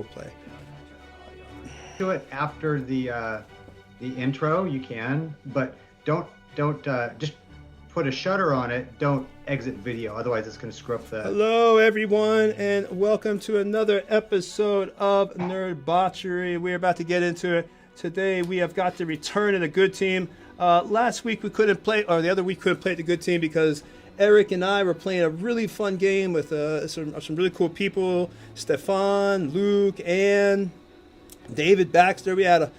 we'll play. Do it after the intro, you can, but don't just put a shutter on it. Don't exit video, otherwise it's going to screw up the... Hello everyone, and welcome to another episode of Nerd Botchery. We're about to get into it. Today we have got the return of the good team. Last week we couldn't play, or the other week couldn't play the good team because Eric and I were playing a really fun game with some really cool people. Stefan, Luke, and David Baxter. We had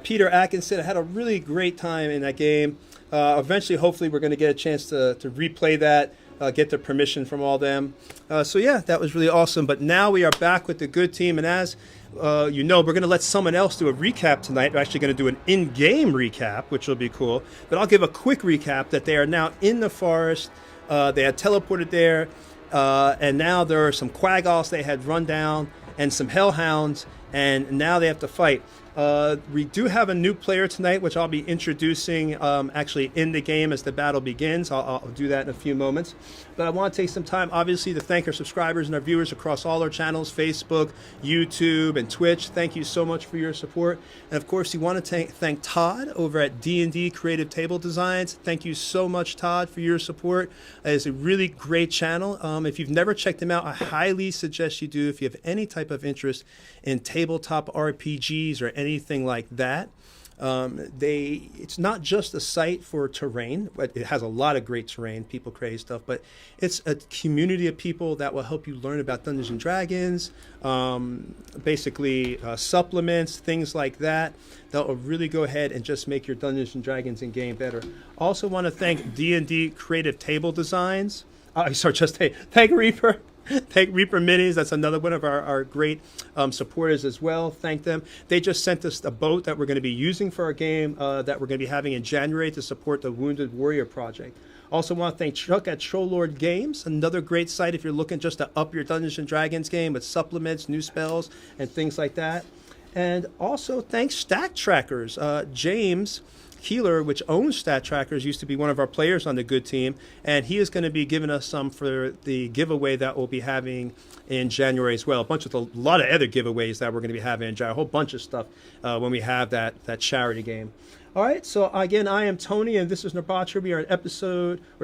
Peter Atkinson. I had a really great time in that game. Eventually, hopefully, we're going to get a chance to replay that, get the permission from all them. So yeah, that was really awesome. But now we are back with the good team, and as you know, we're going to let someone else do a recap tonight. We're actually going to do an in-game recap, which will be cool. But I'll give a quick recap that they are now in the forest. They had teleported there, and now there are some quaggoths they had run down and some hellhounds, and now they have to fight. We do have a new player tonight, which I'll be introducing actually in the game as the battle begins. I'll do that in a few moments. But I want to take some time, obviously, to thank our subscribers and our viewers across all our channels, Facebook, YouTube, and Twitch. Thank you so much for your support. And, of course, we want to thank Todd over at D&D Creative Table Designs. Thank you so much, Todd, for your support. It's a really great channel. If you've never checked them out, I highly suggest you do if you have any type of interest in tabletop RPGs or anything like that. It's not just a site for terrain, but it has a lot of great terrain, people create stuff, but it's a community of people that will help you learn about Dungeons and Dragons, basically supplements, things like that will really go ahead and just make your Dungeons and Dragons in game better. Also want to thank D&D Creative Table Designs. Thank Reaper. Thank Reaper Minis. That's another one of our great supporters as well. Thank them. They just sent us a boat that we're going to be using for our game that we're going to be having in January to support the Wounded Warrior Project. Also want to thank Chuck at Trollord Games, another great site if you're looking just to up your Dungeons & Dragons game with supplements, new spells, and things like that. And also thanks Stack Trackers. James Keeler, which owns Stat Trackers, used to be one of our players on the good team, and he is going to be giving us some for the giveaway that we'll be having in January as well. A lot of other giveaways that we're going to be having in January, a whole bunch of stuff when we have that charity game. All right, so again, I am Tony, and this is Nerd Botchery. We are at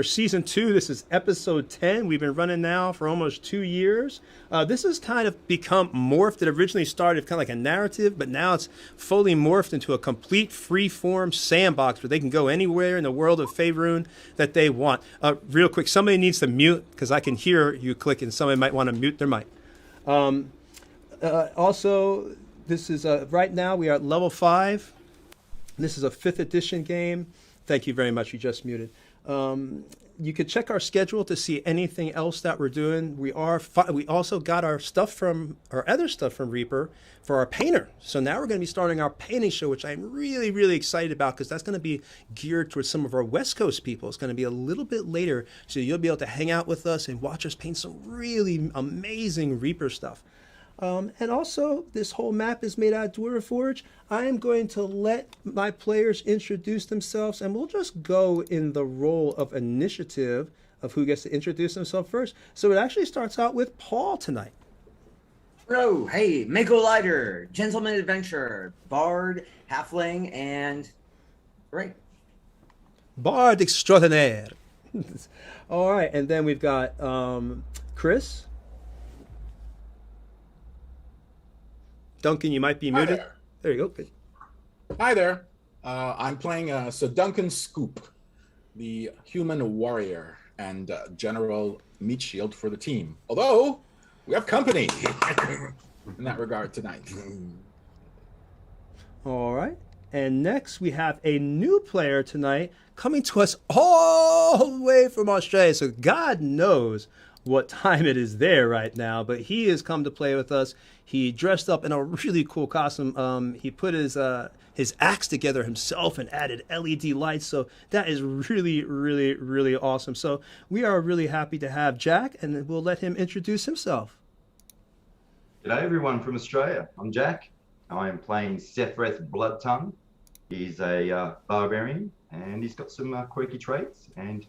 season 2. This is episode 10. We've been running now for almost 2 years. This has kind of become morphed. It originally started kind of like a narrative, but now it's fully morphed into a complete free-form sandbox where they can go anywhere in the world of Faerun that they want. Real quick, somebody needs to mute because I can hear you clicking. Somebody might want to mute their mic. Also, this is right now we are at level 5. This is a 5th edition game. Thank you very much. You just muted. You could check our schedule to see anything else that we're doing. We also got our other stuff from Reaper for our painter. So now we're going to be starting our painting show, which I'm really, really excited about because that's going to be geared towards some of our West Coast people. It's going to be a little bit later, so you'll be able to hang out with us and watch us paint some really amazing Reaper stuff. And also, this whole map is made out of Dwarven Forge. I am going to let my players introduce themselves, and we'll just go in the role of initiative of who gets to introduce themselves first. So it actually starts out with Paul tonight. Hello, hey, Mako Lighter, Gentleman Adventurer, Bard, Halfling, and... Right. Bard Extraordinaire. All right, and then we've got Chris. Duncan, you might be muted. There you go. Good. Hi there. I'm playing Sir Duncan Scoop, the human warrior and general meat shield for the team. Although, we have company in that regard tonight. All right. And next, we have a new player tonight coming to us all the way from Australia. So God knows what time it is there right now, but he has come to play with us. He dressed up in a really cool costume. He put his axe together himself and added LED lights. So that is really, really, really awesome. So we are really happy to have Jack, and we'll let him introduce himself. G'day everyone from Australia. I'm Jack. I am playing Sephrith Bloodtongue. He's a barbarian, and he's got some quirky traits, and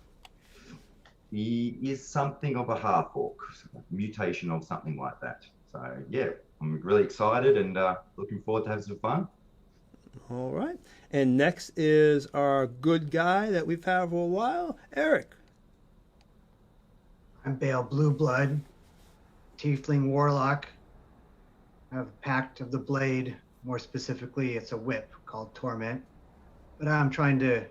he is something of a half-orc, mutation of something like that. So yeah, I'm really excited and looking forward to having some fun. All right. And next is our good guy that we've had for a while, Eric. I'm Bale Blueblood, Tiefling Warlock. I have Pact of the Blade. More specifically, it's a whip called Torment. But I'm trying to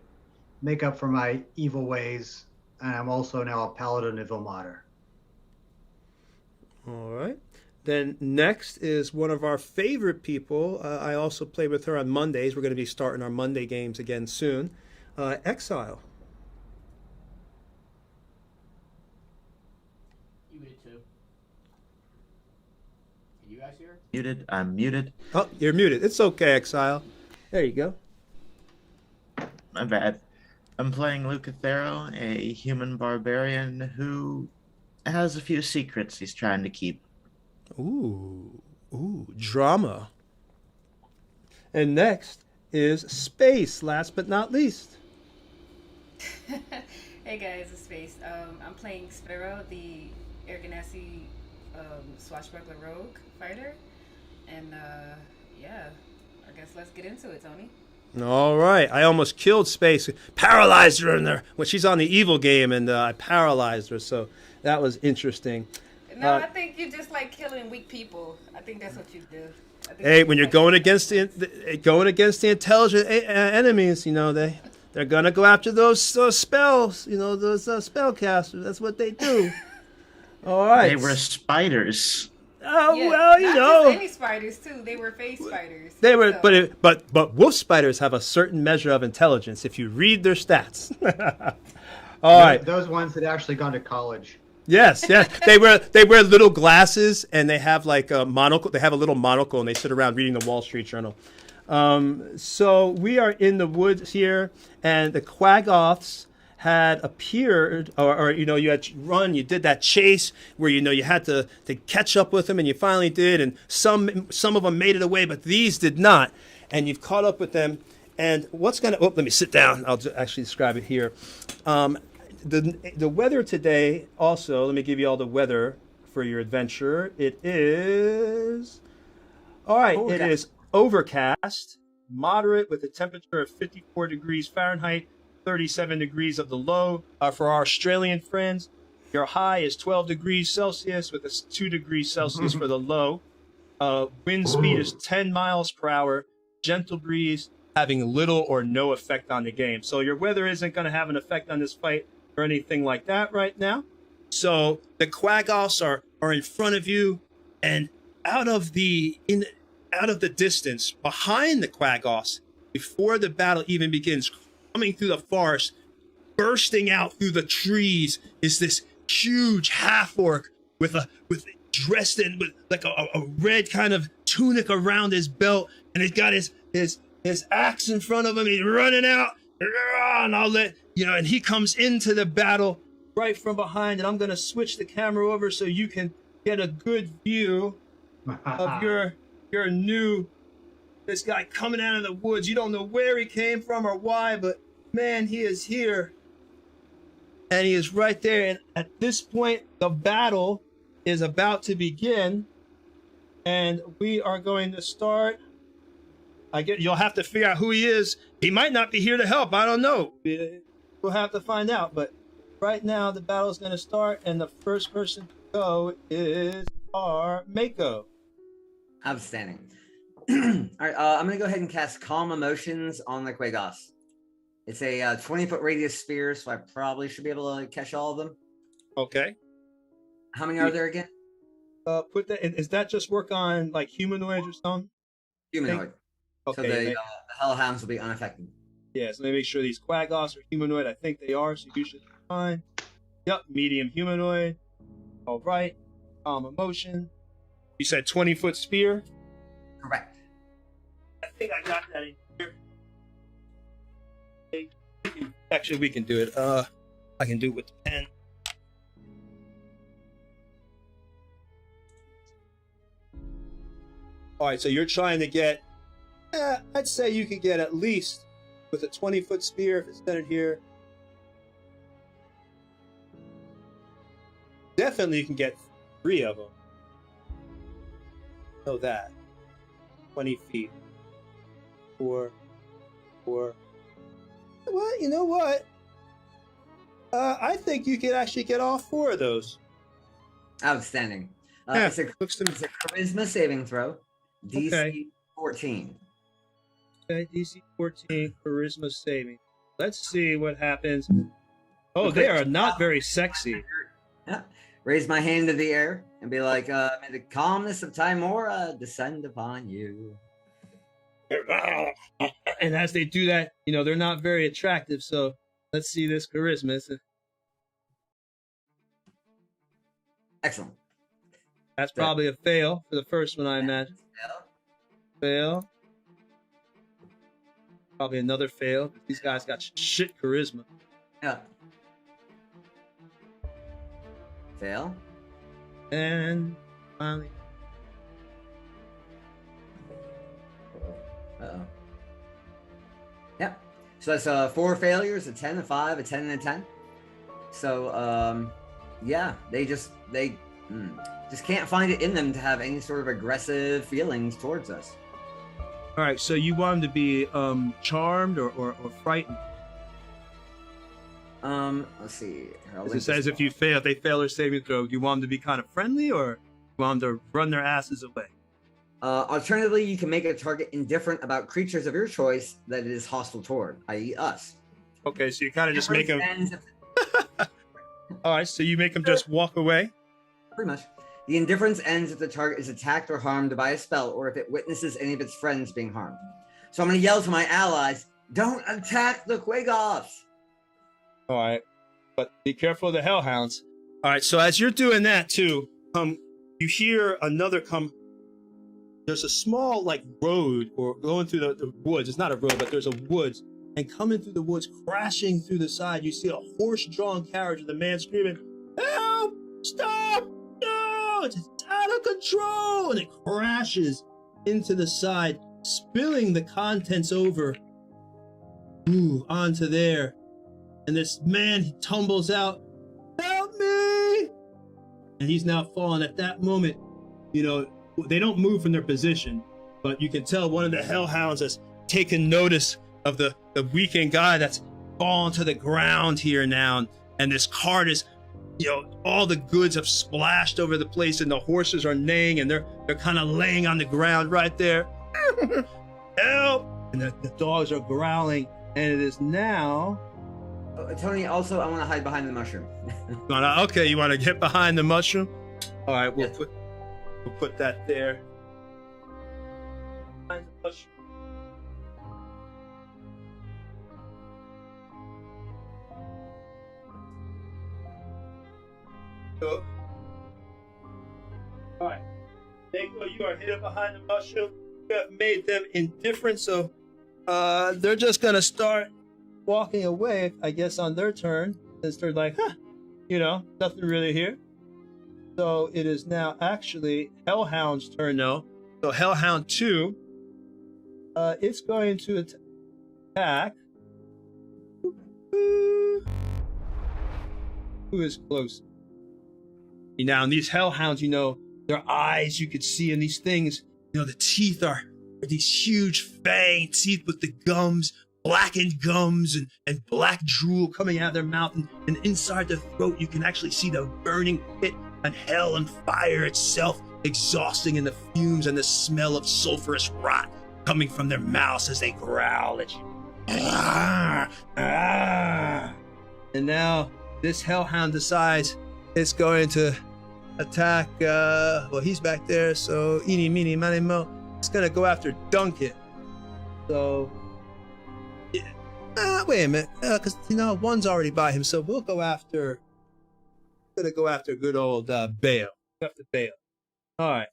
make up for my evil ways, and I'm also now a Paladin of Ilmater. All right. Then next is one of our favorite people. I also play with her on Mondays. We're going to be starting our Monday games again soon. Exile. You muted too. Can you guys hear? Muted. I'm muted. Oh, you're muted. It's okay, Exile. There you go. My bad. I'm playing Lucathero, a human barbarian who has a few secrets he's trying to keep. Ooh, drama. And next is Space, last but not least. Hey guys, it's Space. I'm playing Sparrow, the Erganesi swashbuckler rogue fighter. And yeah, I guess let's get into it, Tony. All right. I almost killed Space, paralyzed her in there when she's on the evil game, and I paralyzed her. So that was interesting. No, I think you just like killing weak people. I think that's what you do. Hey, when you're going against the intelligent enemies, you know they're gonna go after those spells. You know, those spellcasters. That's what they do. All right. They were spiders. Oh Yeah, well, you not know. just any spiders too. They were face spiders. They were, so. but wolf spiders have a certain measure of intelligence if you read their stats. All right. Those ones that actually gone to college. Yes. They wear little glasses and they have like a monocle. They have a little monocle and they sit around reading the Wall Street Journal. So we are in the woods here, and the Quaggoths had appeared, or you know, you had run, you did that chase where you had to catch up with them, and you finally did, and some of them made it away, but these did not, and you've caught up with them. And let me sit down. I'll actually describe it here. The weather today, also, let me give you all the weather for your adventure. It is, all right, it is overcast, moderate with a temperature of 54 degrees Fahrenheit, 37 degrees of the low. For our Australian friends, your high is 12 degrees Celsius with a 2 degrees Celsius for the low. Wind speed is 10 miles per hour, gentle breeze, having little or no effect on the game. So your weather isn't going to have an effect on this fight or anything like that right now. So the Quaggoths are in front of you, and out of the distance behind the Quaggoths, before the battle even begins, coming through the forest, bursting out through the trees, is this huge half-orc dressed in with like a red kind of tunic around his belt, and he's got his axe in front of him. He's running out, and and he comes into the battle right from behind. And I'm gonna switch the camera over so you can get a good view of this guy coming out of the woods. You don't know where he came from or why, but man, he is here. And he is right there. And at this point, the battle is about to begin. And we are going to start. You'll have to figure out who he is. He might not be here to help. I don't know. We'll have to find out. But right now, the battle is going to start. And the first person to go is our Mako. Outstanding. All right, I'm going to go ahead and cast Calm Emotions on the Quaggoths. It's a 20-foot radius sphere, so I probably should be able to catch all of them. Okay. How many are there again? Is that just work on like humanoids or something? Humanoid. Okay. So the Hellhounds will be unaffected. Yeah, so let me make sure these Quaggoths are humanoid. I think they are, so you should be fine. Yep, medium humanoid. All right. Calm emotion. You said 20-foot spear? Correct. I think I got that in here. Actually, we can do it. I can do it with the pen. All right, so you're trying to get, I'd say you can get at least, with a 20-foot spear, if it's centered here, definitely you can get 3 of them. know that. 20 feet. 4. Well, you know what? I think you could actually get all 4 of those. Outstanding. Yeah, It's a looks to me. charisma saving throw. DC Okay. 14. Okay, DC 14 charisma saving. Let's see what happens. Oh, they are not very sexy. Yeah. Raise my hand to the air and be like, may the calmness of Timora descend upon you. And as they do that, you know, they're not very attractive. So let's see this charisma. Excellent. That's probably a fail for the first one, I imagine. Fail. Probably another fail. These guys got shit charisma. Yeah. Fail. And finally. Uh-oh. Yep. So that's 4 failures, a 10, a 5, a 10, and a 10. So, yeah, they just can't find it in them to have any sort of aggressive feelings towards us. All right, so you want them to be charmed or frightened? Let's see. It says if you fail, if they fail their saving throw, do you want them to be kind of friendly or you want them to run their asses away? Alternatively, you can make a target indifferent about creatures of your choice that it is hostile toward, i.e. us. Okay, so you kind of just make them... Ends- All right, so you make them just walk away? Pretty much. The indifference ends if the target is attacked or harmed by a spell, or if it witnesses any of its friends being harmed. So I'm going to yell to my allies, don't attack the Quagoths! All right, but be careful of the Hellhounds. All right, so as you're doing that too, you hear another come. There's a small like road or going through the woods. It's not a road, but there's a woods. And coming through the woods, crashing through the side, you see a horse-drawn carriage with a man screaming, "Help! Stop! No! It's out of control!" And it crashes into the side, spilling the contents over onto there. And this man, he tumbles out, "Help me!" And he's now fallen. At that moment, you know, they don't move from their position, but you can tell one of the Hellhounds has taken notice of the weakened guy that's fallen to the ground here now. And this cart is, you know, all the goods have splashed over the place and the horses are neighing and they're kind of laying on the ground right there. Help! And the dogs are growling, and it is now... Tony, also, I want to hide behind the mushroom. Okay, you want to get behind the mushroom? All right, we'll put that there. Behind the mushroom. Go. All right, Nico, you are hidden behind the mushroom. You have made them indifferent, so they're just gonna start walking away, I guess, on their turn, since they're like, you know, nothing really here. So it is now actually Hellhound's turn now. So Hellhound 2, it's going to attack. Who is close? Now, and these Hellhounds, you know, their eyes, you could see in these things, you know, the teeth are these huge fang teeth with the gums, blackened gums and black drool coming out of their mouth, and inside the throat you can actually see the burning pit and hell and fire itself exhausting in the fumes and the smell of sulfurous rot coming from their mouths as they growl at you. And now this Hellhound decides it's going to attack, well, he's back there, so eeny, meeny, miny, mo. It's going to go after Duncan. So, wait a minute, because, you know, one's already by him, so we'll go after, gonna go after good old Bale. Go after Bale. All right.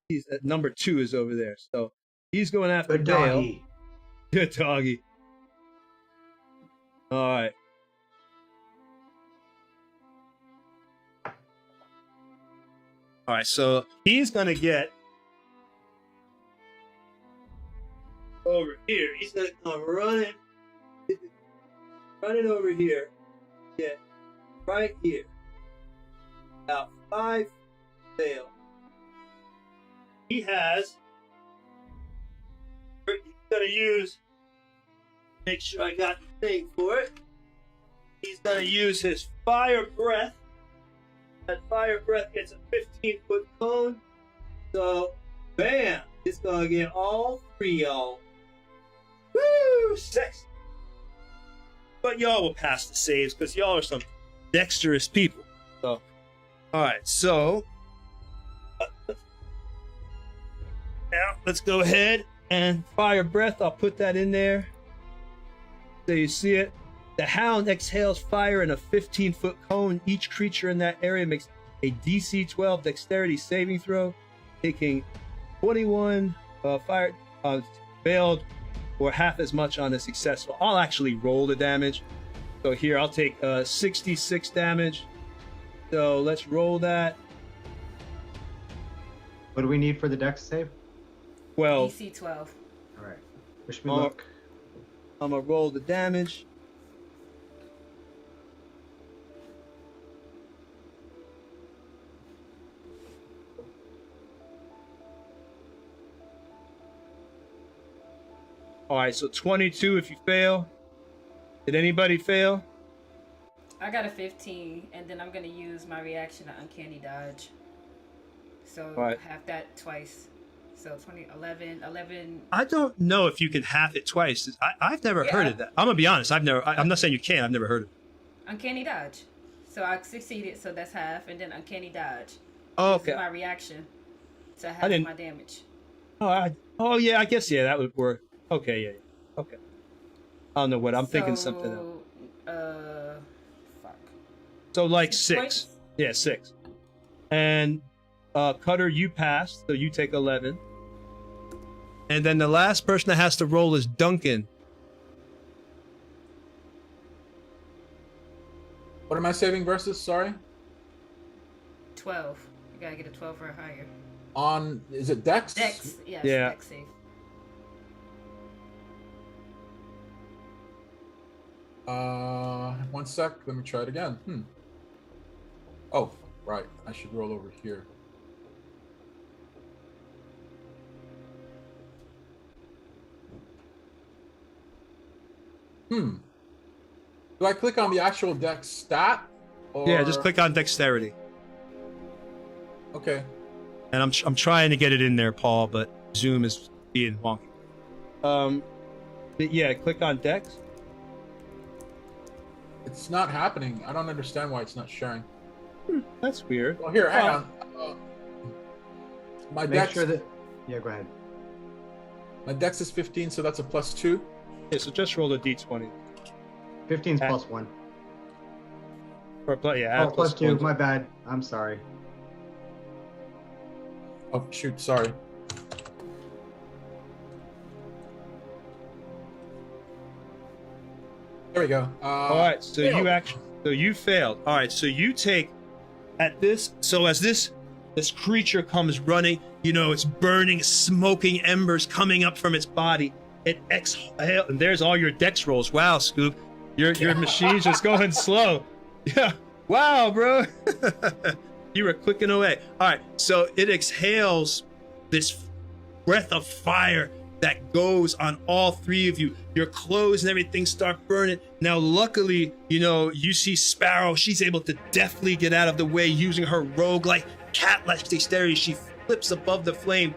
He's number 2 is over there, so he's going after Good Bale. doggy. Good doggy. All right. All right, so he's gonna get over here. He's gonna come running over here. Get right here. About 5 fail. he has. He's gonna use. Make sure I got the thing for it. He's gonna use his fire breath. That fire breath gets a 15-foot cone. So, bam! It's gonna get all three y'all. Woo! Six. But y'all will pass the saves because y'all are some dexterous people. So, all right. So, now let's go ahead and fire breath. I'll put that in there so you see it. The hound exhales fire in a 15-foot cone. Each creature in that area makes a DC 12 dexterity saving throw, taking 21 fire failed or half as much on a successful. I'll actually roll the damage. So here I'll take 66 damage. So let's roll that. What do we need for the dex save? Well, DC 12. All right. Wish me luck. I'm gonna roll the damage. All right, so 22 if you fail. Did anybody fail? I got a 15, and then I'm gonna use my reaction to uncanny dodge. So Right. half that twice. So 20, 11. I don't know if you can half it twice. I've never Yeah. heard of that. I'm gonna be honest. I'm not saying you can. I've never heard of it. Uncanny dodge. So I succeeded, so that's half, and then uncanny dodge. Oh, This is okay. my reaction to I half didn't- my damage. Oh yeah. I guess that would work. Okay. Yeah. Okay. I don't know what I'm thinking. Something else. Fuck. So like 6 6. points? Yeah, 6. And Cutter, you passed, so you take 11. And then the last person that has to roll is Duncan. What am I saving versus? Sorry. 12. You gotta get a 12 or higher. On is it Dex? Dex. Yes, Yeah. Dex save. One sec. Let me try it again. Oh, right. I should roll over here. Do I click on the actual Dex stat? Or... Yeah, just click on Dexterity. Okay. And I'm trying to get it in there, Paul, but Zoom is being wonky. But yeah, click on Dex. It's not happening. I don't understand why it's not sharing. That's weird. Well, here, hang on. My Make Dex. sure that. Yeah, go ahead. My Dex is 15, so that's a +2. Yeah, so just roll a d20. 15's plus 1. Or yeah, Oh, add plus 2. one. My bad. I'm sorry. Oh shoot! Sorry. There we go. All right, so you failed. All right, so you take at this. So as this creature comes running, you know it's burning, smoking embers coming up from its body. It exhales, and there's all your dex rolls. Wow, Scoop, your machine's just going slow. Yeah, wow, bro, you were clicking away. All right, so it exhales this breath of fire that goes on all three of you. Your clothes and everything start burning. Now, luckily, you see Sparrow. She's able to deftly get out of the way using her rogue-like, cat-like dexterity. She flips above the flame,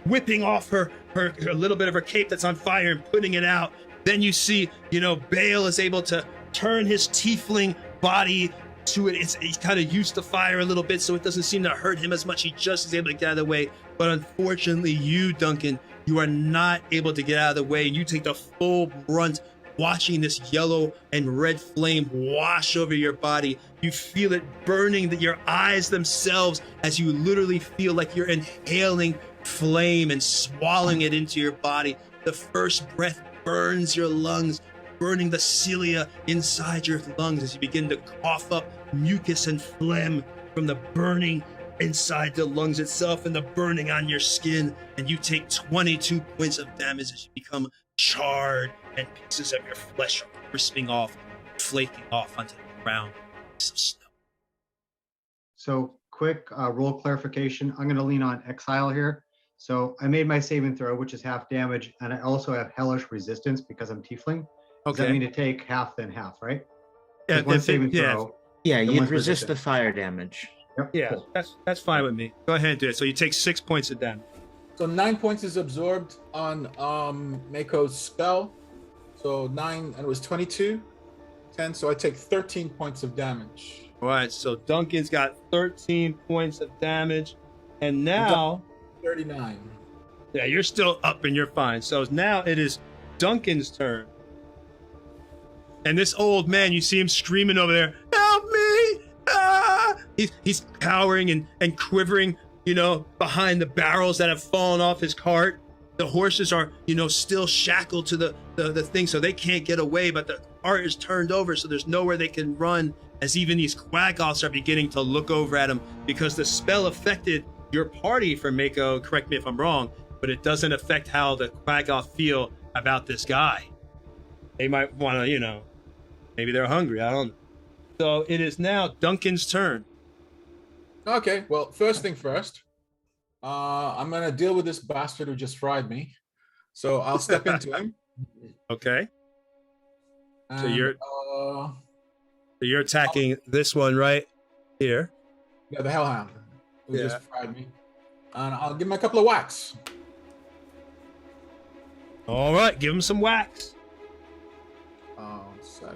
whipping off her little bit of her cape that's on fire and putting it out. Then you see, Bale is able to turn his tiefling body to it. He's kind of used to fire a little bit, so it doesn't seem to hurt him as much. He just is able to get out of the way. But unfortunately, you, Duncan, you are not able to get out of the way, and you take the full brunt watching this yellow and red flame wash over your body. You feel it burning your eyes themselves as you literally feel like you're inhaling flame and swallowing it into your body. The first breath burns your lungs, burning the cilia inside your lungs as you begin to cough up mucus and phlegm from the burning inside the lungs itself and the burning on your skin, and you take 22 points of damage as you become charred and pieces of your flesh are crisping off, flaking off onto the ground. Some snow. So, quick roll clarification. I'm going to lean on Exile here. So I made my saving throw, which is half damage, and I also have hellish resistance because I'm tiefling. Does that mean to take half then half, right? Yeah, One saving throw. Yeah, then you'd one's resist the resistance. fire damage. Yep. Yeah, Cool. that's fine with me. Go ahead and do it. So you take 6 points of damage. So 9 points is absorbed on Mako's spell. So 9, and it was 22. 10, so I take 13 points of damage. All right, so Duncan's got 13 points of damage. And now, 39. yeah, you're still up and you're fine. So now it is Duncan's turn. And this old man, you see him screaming over there, help me! Ah! He's cowering and quivering, behind the barrels that have fallen off his cart. The horses are, still shackled to the thing, so they can't get away, but the cart is turned over, so there's nowhere they can run, as even these quaggoths are beginning to look over at him, because the spell affected your party for Mako, correct me if I'm wrong, but it doesn't affect how the quaggoth feel about this guy. They might want to, maybe they're hungry, I don't know. So it is now Duncan's turn. Okay, well, first thing first. I'm gonna deal with this bastard who just fried me. So I'll step into him. Okay. And, So you're attacking this one right here. yeah, the Hellhound who Yeah. just fried me. And I'll give him a couple of whacks. All right, give him some wax. Sec.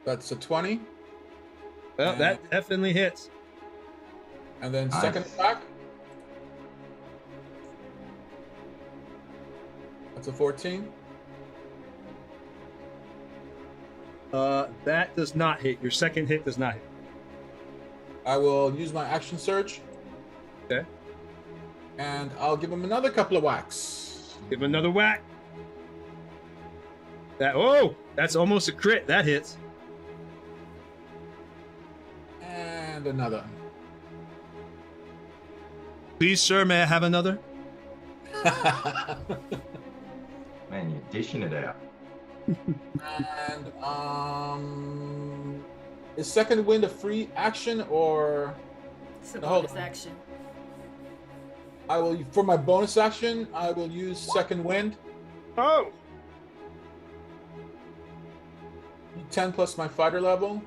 That's a 20. Well, that definitely hits. And then Nice. second attack. That's a 14. That does not hit. Your second hit does not hit. I will use my action surge. Okay. And I'll give him another couple of whacks. Give him another whack. That's almost a crit. That hits. And another. Please, sir, may I have another? Man, you're dishing it out. And is second wind a free action, or It's a Hold bonus on. action. I will, for my bonus action, I will use second wind. Oh. 10 plus my fighter level.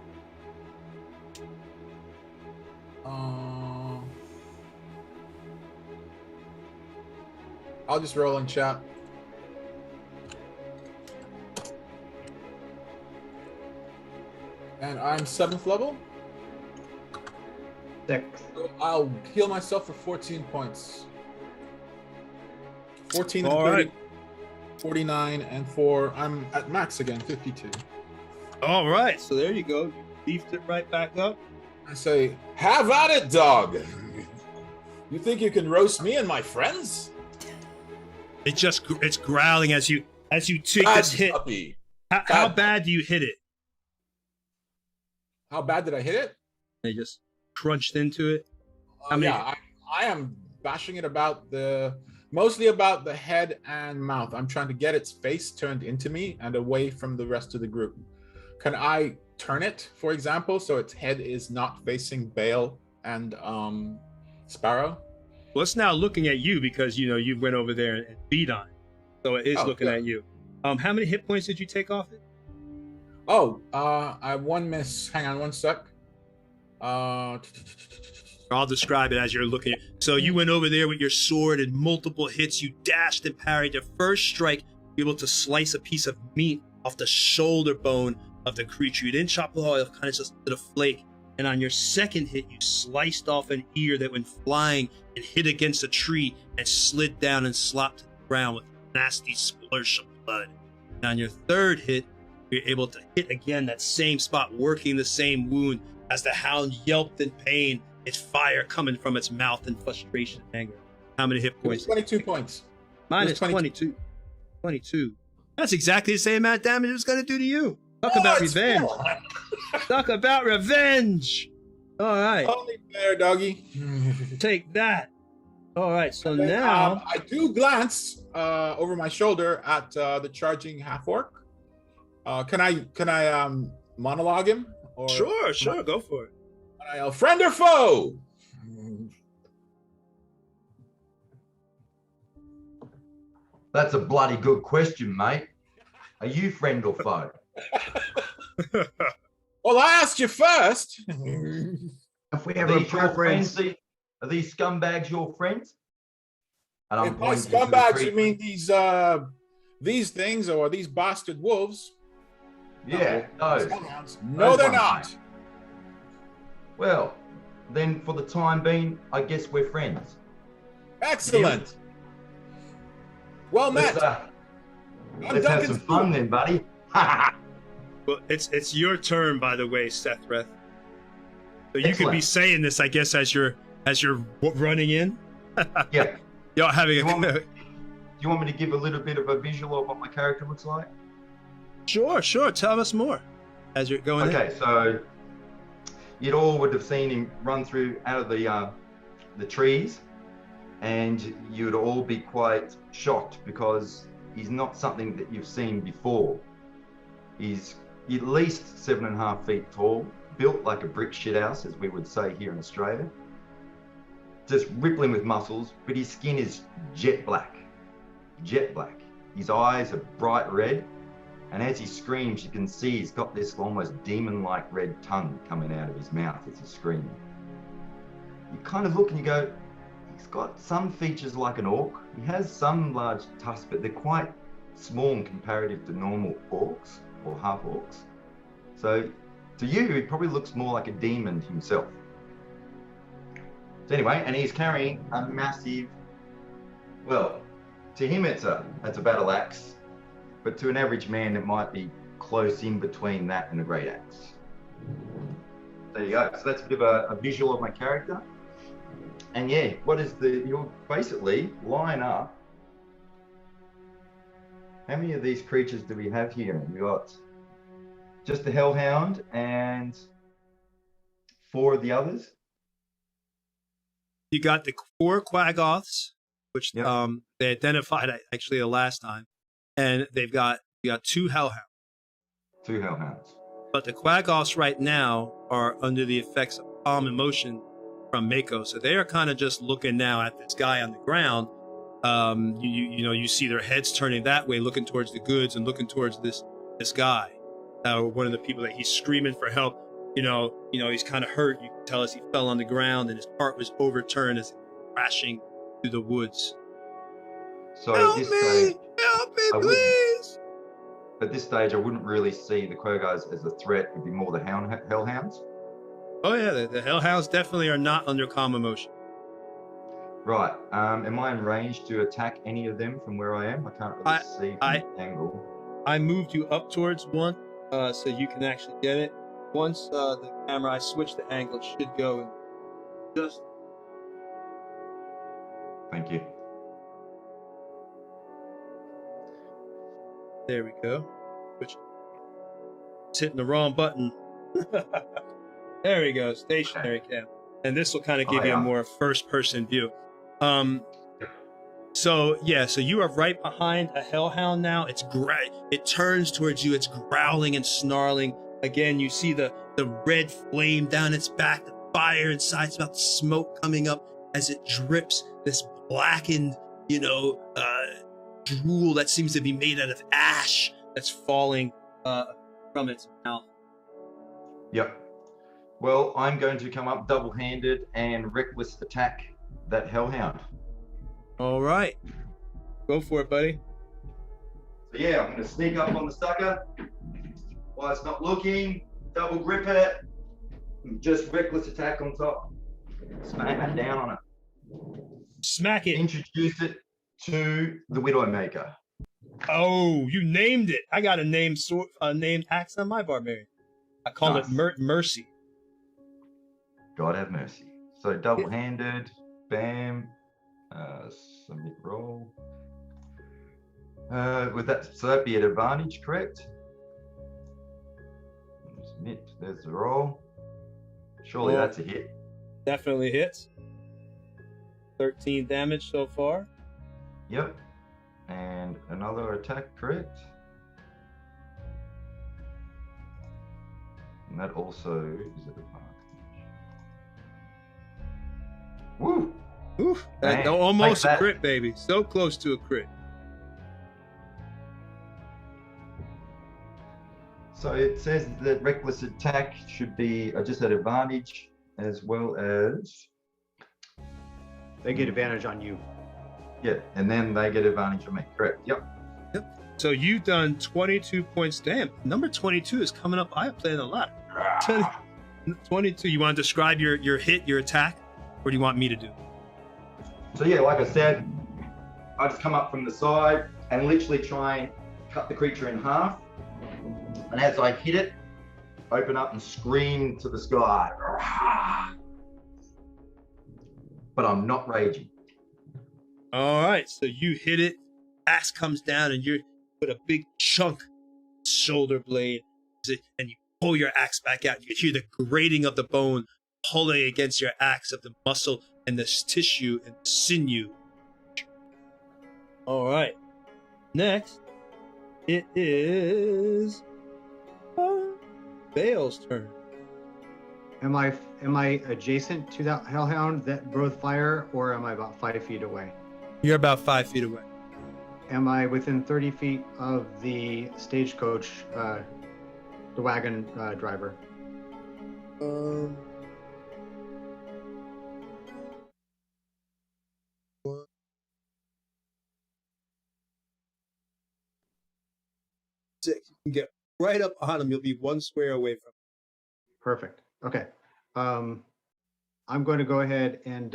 I'll just roll in chat. And I'm 7th level. 6. So I'll heal myself for 14 points. 14 and All 30, right. 49 and 4. I'm at max again, 52. All right, so there you go. You beefed it right back up. I say, have at it, dog. You think you can roast me and my friends? It's growling as you take Bad this hit. puppy. How Bad. bad do you hit it? How bad did I hit it? They just crunched into it. I mean- Yeah, I am bashing it mostly about the head and mouth. I'm trying to get its face turned into me and away from the rest of the group. Can I turn it, for example, so its head is not facing Bale and Sparrow? Well, it's now looking at you because you went over there and beat on it. So it is Oh, looking good. at you. How many hit points did you take off it? Oh, I have one miss. Hang on one sec. I'll describe it as you're looking. So you went over there with your sword and multiple hits. You dashed and parried. Your first strike, you were able to slice a piece of meat off the shoulder bone of the creature. You didn't chop it all, it kind of just did a flake. And on your second hit, you sliced off an ear that went flying and hit against a tree and slid down and slopped to the ground with a nasty splurge of blood. And on your third hit, you're able to hit again that same spot, working the same wound as the hound yelped in pain, its fire coming from its mouth in frustration and anger. How many hit It was points? 22 points. Mine it is was 22. 22. That's exactly the same amount of damage it was going to do to you. Talk about it's revenge. fair. Talk about revenge. All right. Only fair, doggy. Take that. All right. So And, now. I do glance over my shoulder at the charging half orc. Can I monologue him? Or Sure, go for it. I yell, friend or foe? That's a bloody good question, mate. Are you friend or foe? Well, I asked you first. If we Are have a these your friends? preference, Are these scumbags your friends? And I'm If by pointing to the scumbags you creature. mean these things or these bastard wolves? Yeah, No, those. Hellhounds. No, Those they're ones, not. mate. Well, then for the time being, I guess we're friends. Excellent. Well met. Let's have some fun then, buddy. Well, it's your turn, by the way, Sethreth. So you could be Excellent. saying this, I guess, as you're running in. Yeah. You're having Do a. you want me to give a little bit of a visual of what my character looks like? Sure. Tell us more as you're going in. Okay, so you'd all would have seen him run through out of the trees, and you'd all be quite shocked because he's not something that you've seen before. He's at least 7.5 feet tall, built like a brick shithouse, as we would say here in Australia. Just rippling with muscles, but his skin is jet black. Jet black. His eyes are bright red, and as he screams, you can see he's got this almost demon-like red tongue coming out of his mouth as he's screaming. You kind of look and you go, he's got some features like an orc. He has some large tusks, but they're quite small in comparative to normal orcs or half orcs. So to you, he probably looks more like a demon himself. So anyway, and he's carrying a massive, well, to him it's a battle axe, but to an average man it might be close in between that and a great axe. There you go. So that's a bit of a visual of my character. And yeah, you'll basically line up. How many of these creatures do we have here? We got just the Hellhound and 4 of the others. You got the 4 Quaggoths, which Yep. they identified actually the last time, and you got 2 Hellhounds. 2 Hellhounds. But the Quaggoths right now are under the effects of calm emotion from Mako, so they are kind of just looking now at this guy on the ground. You see their heads turning that way, looking towards the goods and looking towards this guy, one of the people that he's screaming for help. He's kind of hurt. You can tell as he fell on the ground and his cart was overturned as he was crashing through the woods. So Help at this me, stage, please! at this stage, I wouldn't really see the Quaggoths as a threat. It'd be more the Hellhounds. Oh yeah, the Hellhounds definitely are not under calm emotion. Right. Am I in range to attack any of them from where I am? I can't really see from the angle. I moved you up towards one, so you can actually get it. Once the camera, I switch the angle, it should go in just. Thank you. There we go. Which it's hitting the wrong button. There we go. Stationary cam, and this will kind of give you a more first-person view. So you are right behind a Hellhound now. It's great. It turns towards you. It's growling and snarling. Again, you see the red flame down its back, the fire inside. It's about the smoke coming up as it drips. This blackened, drool that seems to be made out of ash that's falling from its mouth. Yep. Well, I'm going to come up double-handed and reckless attack that Hellhound. All right. Go for it, buddy. So yeah, I'm going to sneak up on the sucker while it's not looking, double grip it, and just reckless attack on top. Smack it down on it. Smack it. Introduce it to the Widowmaker. Oh, you named it. I got a named axe on my barbarian. I call it Mercy. God have mercy. So double-handed, bam, submit roll. With that, so that'd be an advantage, correct? Submit. There's the roll. Surely that's a hit. Definitely hits. 13 damage so far. Yep. And another attack, correct? And that also is an advantage. Woo! Oof. Dang. Almost Like a that. crit, baby. So close to a crit. So it says that reckless attack should be just at advantage, as well as They get advantage on you. yeah, and then they get advantage on me. Correct. Yep. So you've done 22 points. Damn, number 22 is coming up. I playing a lot. 22. You want to describe your hit, your attack, or do you want me to do? So yeah, like I said, I just come up from the side and literally try and cut the creature in half. And as I hit it, open up and scream to the sky. But I'm not raging. All right, so you hit it. Axe comes down, and you put a big chunk shoulder blade, and you pull your axe back out. You hear the grating of the bone pulling against your axe, of the muscle and the tissue and the sinew. All right. Next, it is Bale's turn. Am I adjacent to that hellhound that breathed fire, or am I about 5 feet away? You're about 5 feet away. Am I within 30 feet of the stagecoach, the wagon driver? You can get right up on him. You'll be one square away from him. Perfect. Okay. I'm going to go ahead and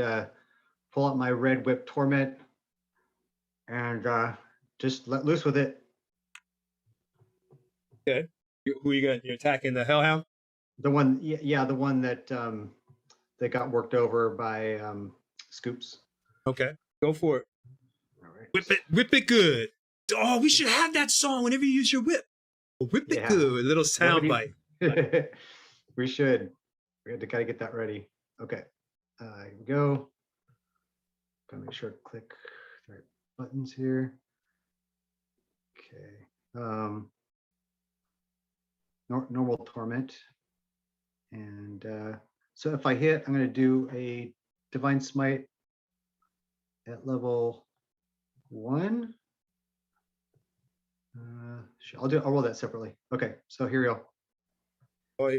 pull out my red whip torment and just let loose with it. Okay. Who are you going? You're attacking the Hellhound? The one, yeah, the one that that got worked over by Scoops. Okay. Go for it. All right. Whip it good. Oh, we should have that song whenever you use your whip. Whip it Yeah. good. A little sound bite. We should. We had to kind of get that ready. Okay. Here we go. Gotta make sure I click the right buttons here. Okay. Normal torment. And so if I hit, I'm going to do a divine smite at level 1. I'll roll that separately. Okay, so here we go. Oh,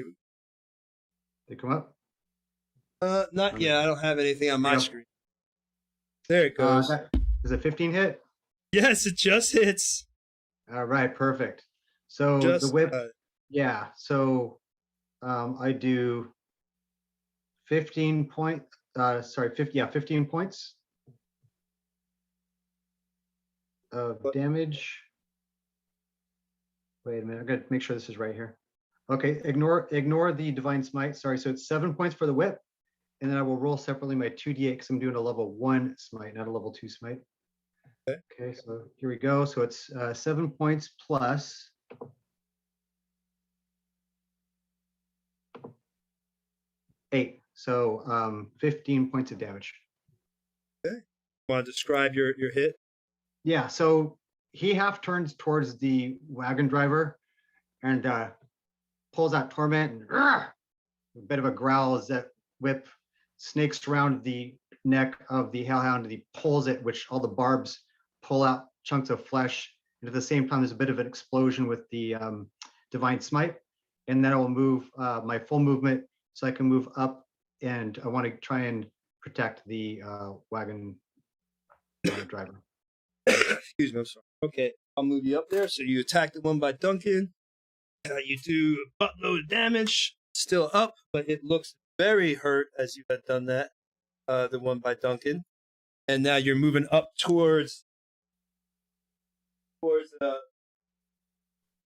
They come up. not yet. I don't have anything on my Yeah. screen. There it goes. Is it 15 hit? Yes, it just hits. All right, perfect. So Just the whip, yeah. So I do 15 point. 15 points of damage. Wait a minute, I gotta make sure this is right here. Okay, ignore the divine smite. Sorry, so it's 7 points for the whip, and then I will roll separately my 2d8 because I'm doing a level 1 smite, not a level 2 smite. Okay, so here we go. So it's 7 points plus 8. So 15 points of damage. Okay. Want to describe your hit? Yeah, so he half turns towards the wagon driver and pulls out torment and a bit of a growl as that whip snakes around the neck of the hellhound and he pulls it, which all the barbs pull out chunks of flesh. And at the same time, there's a bit of an explosion with the divine smite. And then I will move my full movement so I can move up, and I want to try and protect the wagon driver. Excuse me, I'm sorry. Okay, I'll move you up there. So you attack the one by Duncan. You do a buttload of damage. Still up, but it looks very hurt as you have done that. The one by Duncan. And now you're moving up towards the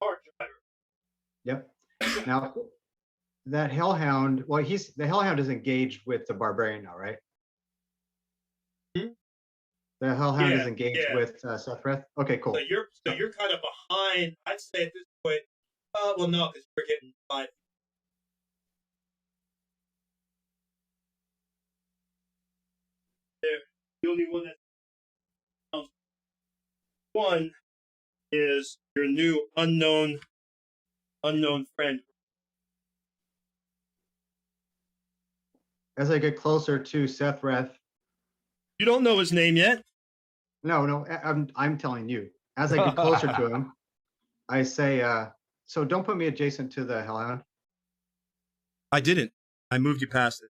cart driver. Yep. Now that hellhound, well, the hellhound is engaged with the barbarian now, right? The hellhound is engaged with Sethreth. Okay, cool. So you're kind of behind. I'd say at this point. Well, no, because we're getting 5. The only one that one is your new unknown friend. as I get closer to Sethreth, You don't know his name yet. no, I'm telling you. As I get closer to him, I say, so don't put me adjacent to the Hellhound. I didn't. I moved you past it.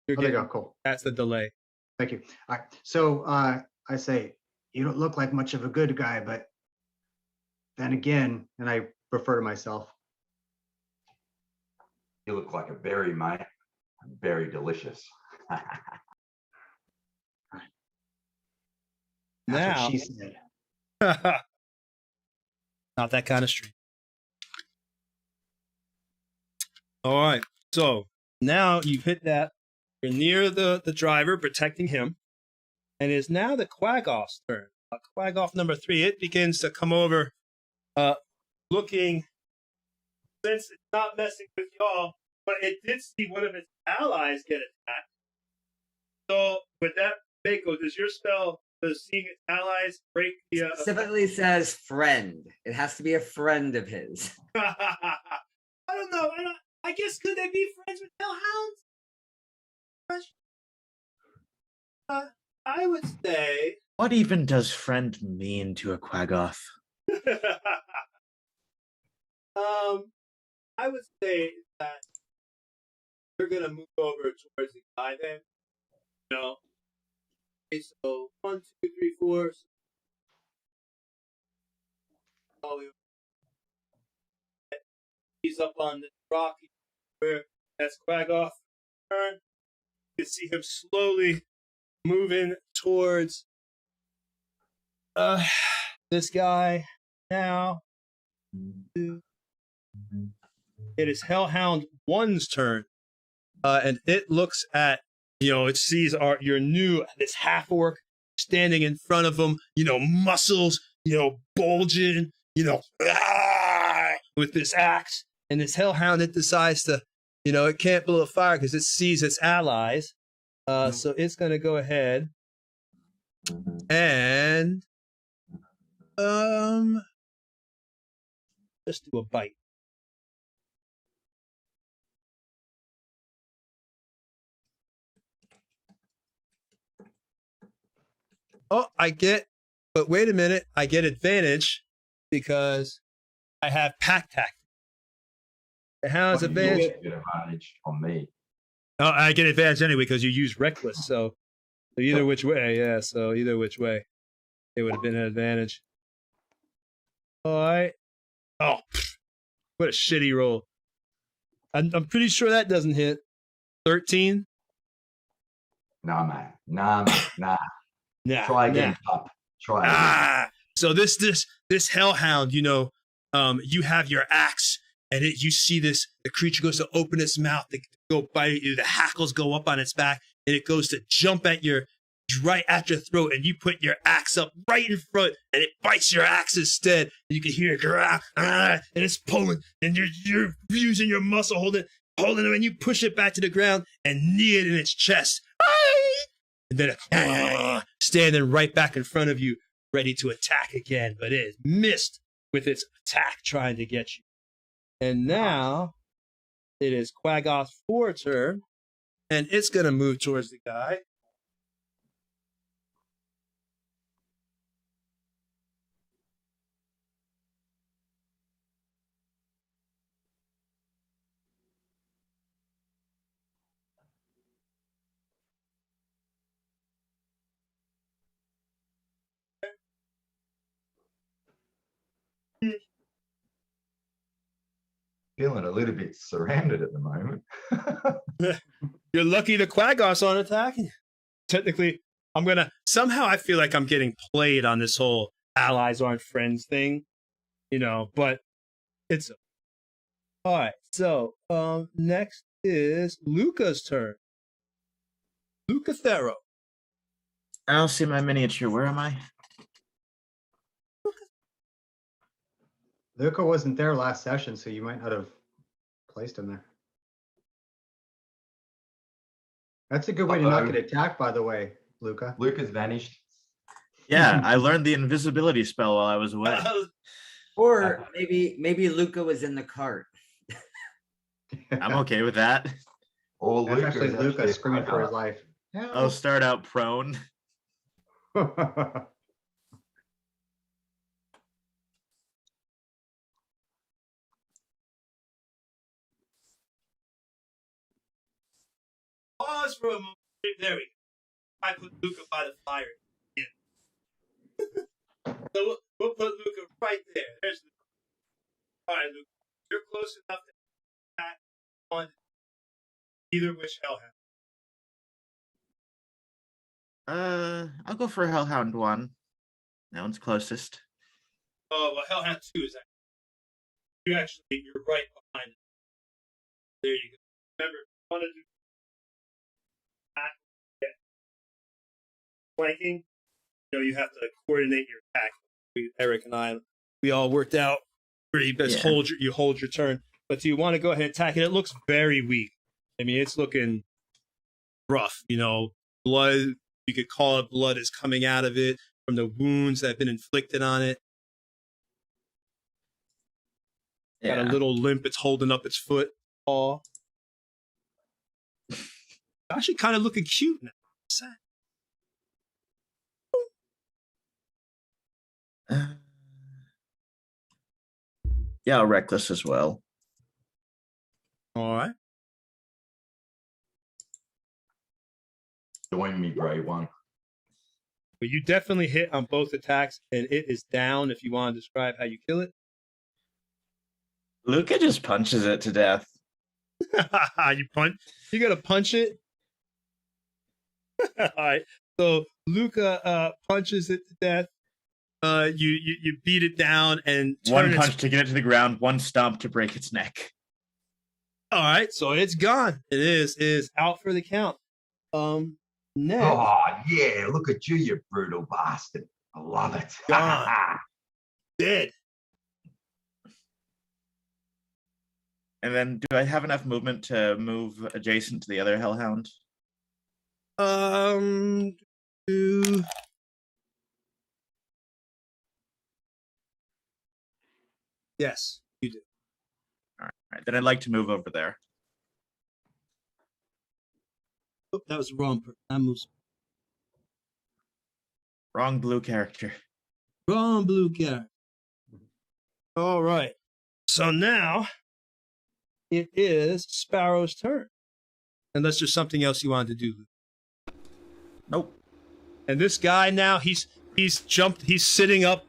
You're Oh, there you go. getting- Cool. That's the delay. Thank you. All right. So I say, you don't look like much of a good guy, but then again, and I refer to myself. You look like a berry, mate. Very delicious. That's Now, what she said. not that kind of street. All right. So now you've hit that. You're near the driver, protecting him. And it's now the Quagoth's turn. Quagoth number 3. It begins to come over, looking, since it's not messing with y'all, but it did see one of its allies get attacked. So with that, Mako, does your spell, does seeing its allies break the... Specifically says friend. It has to be a friend of his. I don't know. I guess, could they be friends with Hellhounds? I would say... What even does friend mean to a Quagoth? I would say that we're gonna move over towards the guy then. No. Okay, so 1, 2, 3, 4. He's up on the rock where that's Quagoth turn. You can see him slowly moving towards this guy now. It is Hellhound 1's turn. And it looks at, it sees this half orc standing in front of him, muscles, bulging, with this axe. And this Hellhound, it decides to, it can't blow a fire because it sees its allies. So it's going to go ahead and let's do a bite. Oh, but wait a minute, I get advantage because I have pack tactics. The Hound's Well, you advantage. get advantage on me. Oh, I get advantage anyway because you use reckless. So either which way, yeah. So either which way, it would have been an advantage. All right. Oh, what a shitty roll. I'm pretty sure that doesn't hit. 13. Nah, man. Nah, man. Nah. Nah. Try again, pup. Try again. So this Hellhound, you have your axe, and you see the creature goes to open its mouth to go bite you. The hackles go up on its back, and it goes to jump right at your throat, and you put your axe up right in front, and it bites your axe instead. And you can hear it growl, and it's pulling, and you're using your muscle, holding it, and you push it back to the ground and knee it in its chest. And then standing right back in front of you, ready to attack again, but it is missed with its attack trying to get you. And now it is Quagoth's 4 turn, and it's going to move towards the guy. Feeling a little bit surrounded at the moment. You're lucky the Quagoth's on attacking. Technically, somehow I feel like I'm getting played on this whole allies aren't friends thing, but it's all right. So next is Luca's turn. Luca Thero. I don't see my miniature. Where am I? Luca wasn't there last session, so you might not have placed him there. That's a good way to not get attacked, by the way, Luca. Luca's vanished. Yeah, I learned the invisibility spell while I was away. Or maybe Luca was in the cart. I'm okay with that. Or That's Luca actually is Luca actually screaming for his a life. I'll start out prone. Pause for a moment. There we go. I put Luca by the fire. Yeah. So we'll put Luca right there. There's the. All right, Luca. You're close enough to attack on either which Hellhound. I'll go for Hellhound 1. That one's closest. Oh, well, Hellhound 2 is actually, you're right behind it. There you go. Remember, if you want to do flanking, you have to coordinate your attack. Eric and I, we all worked out where you best hold your turn. But do you want to go ahead and attack it? It looks very weak. I mean, it's looking rough. Blood, you could call it blood is coming out of it from the wounds that have been inflicted on it. Got a little limp. It's holding up its foot. Paw. Actually, kind of looking cute now. Sad. Yeah, reckless as well. All right. Join me, Brave One. But you definitely hit on both attacks, and it is down. If you want to describe how you kill it. Luca just punches it to death. You gotta punch it. All right. So Luca punches it to death. You beat it down and one punch to get it to the ground, one stomp to break its neck. All right, so it's gone. It is out for the count. Next. Oh yeah, look at you, you brutal bastard. I love it. Gone. Dead. And then, do I have enough movement to move adjacent to the other Hellhound? Yes, you do. All right, then I'd like to move over there. Oh, that was the wrong person. That moves. Wrong blue character. Wrong blue character. All right. So now it is Sparrow's turn. Unless there's something else you wanted to do. Nope. And this guy now, he's jumped, he's sitting up,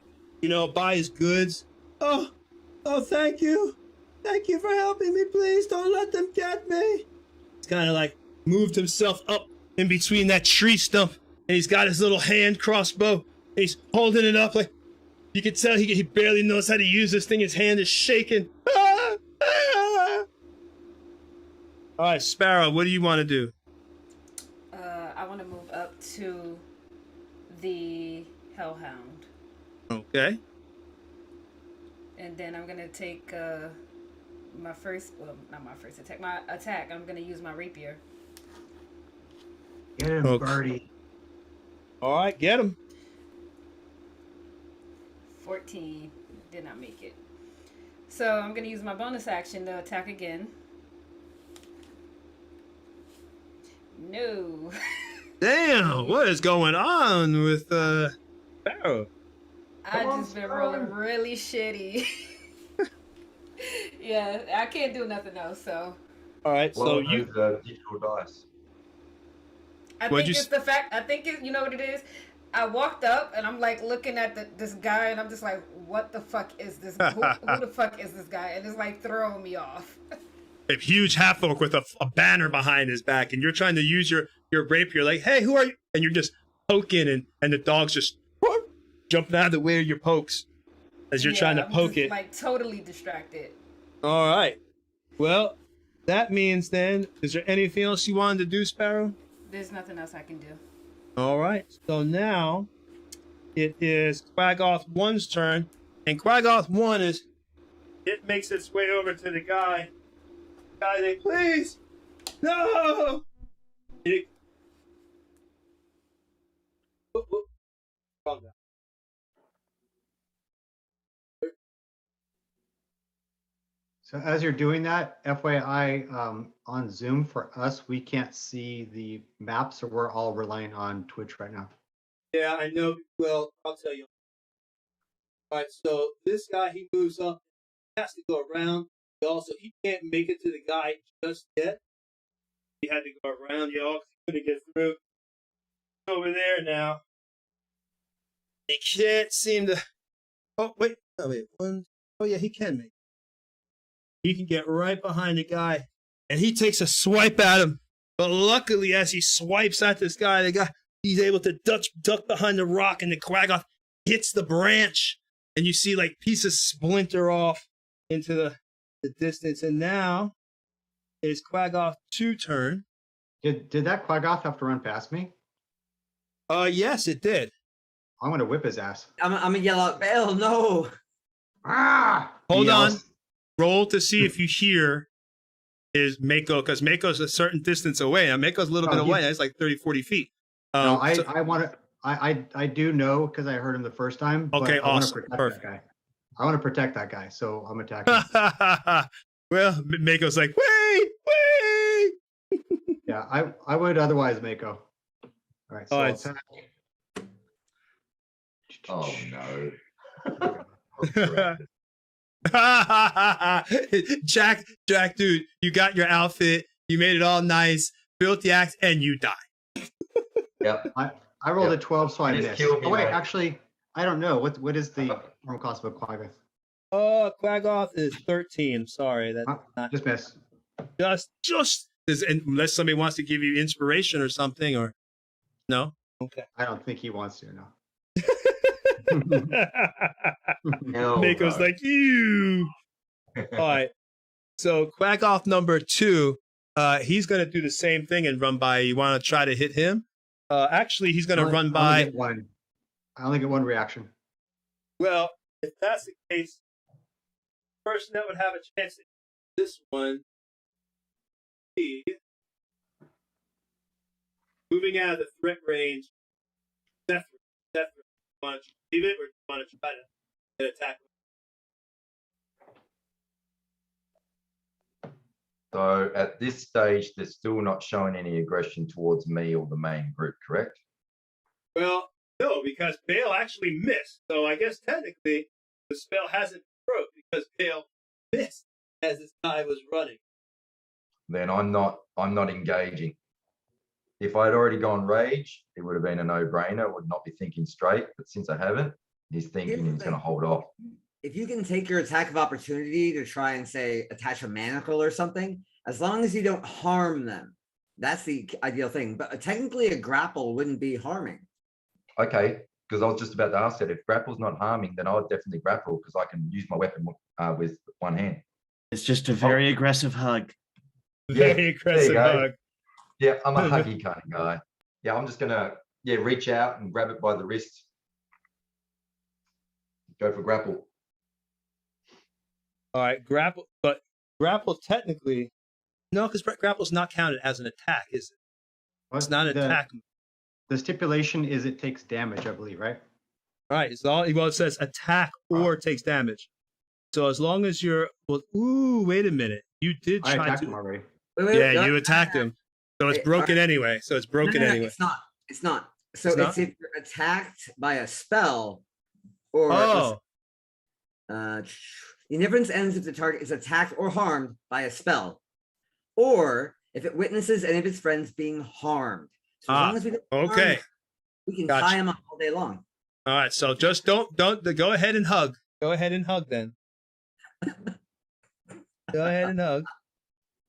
by his goods. Oh, thank you. Thank you for helping me, please. Don't let them get me. He's kind of like moved himself up in between that tree stump, and he's got his little hand crossbow, and he's holding it up like, you can tell he barely knows how to use this thing. His hand is shaking. Ah! Ah! All right, Sparrow, what do you want to do? I want to move up to the Hellhound. Okay. And then I'm going to take my first, well, not my first attack, my attack. I'm going to use my rapier. Get him, Okay. Birdie. All right, get him. 14. Did not make it. So I'm going to use my bonus action to attack again. No. Damn, what is going on with Sparrow? I just been rolling really shitty. Yeah, I can't do nothing else, so. All right, so you digital dice. I What'd think you it's the fact, you know what it is? I walked up and I'm like looking at this guy and I'm just like, what the fuck is this? Who the fuck is this guy? And it's like throwing me off. a huge half orc with a banner behind his back, and you're trying to use your rapier, like, hey, who are you? And you're just poking, and the dog's just jumping out of the way of your pokes as you're trying to poke it. Like totally distracted. All right. Well, that means then, is there anything else you wanted to do, Sparrow? There's nothing else I can do. All right. So now it is Quaggoth 1's turn, and Quaggoth 1 it makes its way over to the guy. Like, please, no. Calm down. So as you're doing that, FYI, on Zoom for us, we can't see the map, so we're all relying on Twitch right now. Yeah, I know. Well, I'll tell you. All right, so this guy, he moves up. He has to go around. He can't make it to the guy just yet. He had to go around y'all because he couldn't get through. Over there now. He can't seem to. Oh, wait. One. Oh, yeah, he can make it. He can get right behind the guy, and he takes a swipe at him. But luckily, as he swipes at this guy, he's able to duck behind the rock, and the Quaggoth hits the branch, and you see like pieces splinter off into the distance. And now it's Quaggoth 2 turn. Did that Quaggoth have to run past me? Yes, it did. I'm gonna whip his ass. I'm gonna yell out, Bale, no! Ah! Hold He on. yells. Roll to see if you hear is Mako, because Mako's a certain distance away. Now, Mako's a little bit away. It's like 30, 40 feet. No, I do know because I heard him the first time. But Okay, I wanna awesome. protect Perfect. that guy. I want to protect that guy, so I'm attacking. Well, Mako's like, wait. Yeah, I would otherwise Mako. All right, so All I'll right. attack. Oh no. Jack, dude, you got your outfit. You made it all nice. Built the axe, and you die. Yep. I rolled a 12, so I He just missed. killed me, Oh wait, mate. actually, I don't know. What is the armor cost of a Quaggoth? Quaggoth is 13. Sorry, that's not Just miss. just unless somebody wants to give you inspiration or something, or no. Okay. I don't think he wants to. No. Mako's no. like, you. All right. So Quaggoth number 2, he's going to do the same thing and run by. You want to try to hit him? Actually, he's going to run by. I only get one reaction. Well, if that's the case, the person that would have a chance to hit this one be moving out of the threat range. Zephyr. Do you want to leave it, or do you want to try to attack? So at this stage, they're still not showing any aggression towards me or the main group, correct? Well, no, because Bale actually missed. So I guess technically the spell hasn't broke because Bale missed as this guy was running. Then I'm not engaging. If I'd already gone rage, it would have been a no-brainer. I would not be thinking straight. But since I haven't, he's thinking he's going to hold off. If you can take your attack of opportunity to try and say attach a manacle or something, as long as you don't harm them, that's the ideal thing. But technically a grapple wouldn't be harming. Okay, because I was just about to ask that. If grapple's not harming, then I would definitely grapple because I can use my weapon with one hand. It's just a very aggressive hug. Yeah, Very aggressive there you go. hug. Yeah, I'm a huggy kind of guy. Yeah, I'm just going to reach out and grab it by the wrist. Go for grapple. All right, grapple, but grapple technically, no, because grapple's not counted as an attack, is it? It's not an attack. The stipulation is it takes damage, I believe, right? All right, it says attack or takes damage. So as long as you're, wait a minute, you did I try attacked to. him already. Yeah, you attacked him, so it's broken anyway. So it's broken anyway. It's not. So It's not? if you're attacked by a spell, or the difference ends if the target is attacked or harmed by a spell, or if it witnesses any of its friends being harmed. So as long as we don't harm them, we can tie them up all day long. All right, so just don't go ahead and hug. Go ahead and hug then. Go ahead and hug.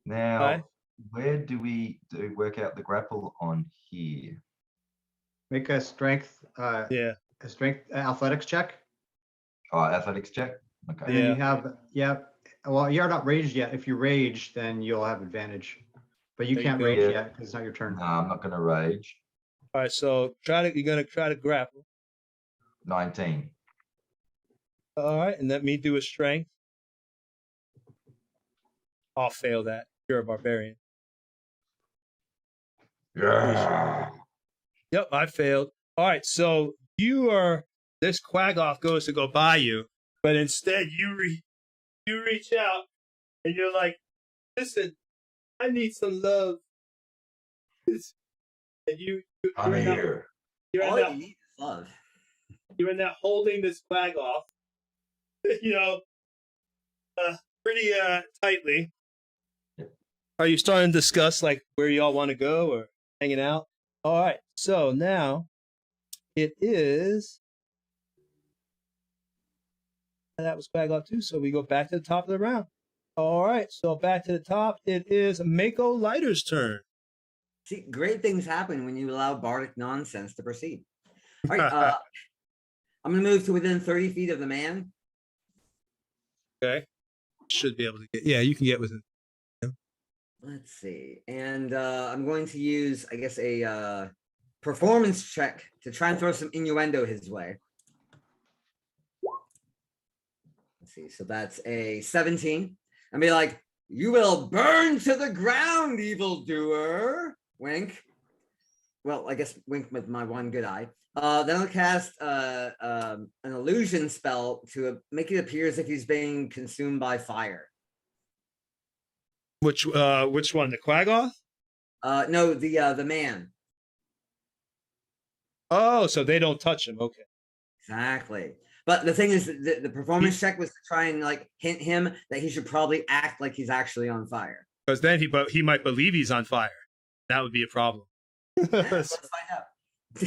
Now, where do we work out the grapple on here? Make a strength. A strength athletics check. Oh, athletics check. Okay. And then you have. Well, you're not raged yet. If you rage, then you'll have advantage. But you can't rage yet because it's not your turn. No, I'm not going to rage. All right, so you're gonna try to grapple. 19. All right, and let me do a strength. I'll fail that. You're a barbarian. Yeah. Yep, I failed. All right, so this Quaggoth goes to go by you, but instead you reach out and you're like, listen, I need some love. And I'm you're in that, here. you're in All that, you need is love. you're in that holding this flag off, pretty tightly. Are you starting to discuss like where y'all want to go or hanging out? All right. So now it is. That was flag off too. So we go back to the top of the round. All right. So back to the top. It is Mako Lighter's turn. See, great things happen when you allow bardic nonsense to proceed. All right, I'm going to move to within 30 feet of the man. Okay. Should be able to get. Yeah, you can get within. Let's see. And I'm going to use, I guess, a performance check to try and throw some innuendo his way. Let's see. So that's a 17. And be like, you will burn to the ground, evildoer. Wink. Well, I guess wink with my one good eye. Then I'll cast an illusion spell to make it appear as if he's being consumed by fire. Which one? The Quaggoth? No, the man. Oh, so they don't touch him. Okay. Exactly. But the thing is, the performance check was to try and like hint him that he should probably act like he's actually on fire. Because then he might believe he's on fire. That would be a problem. Let's find out.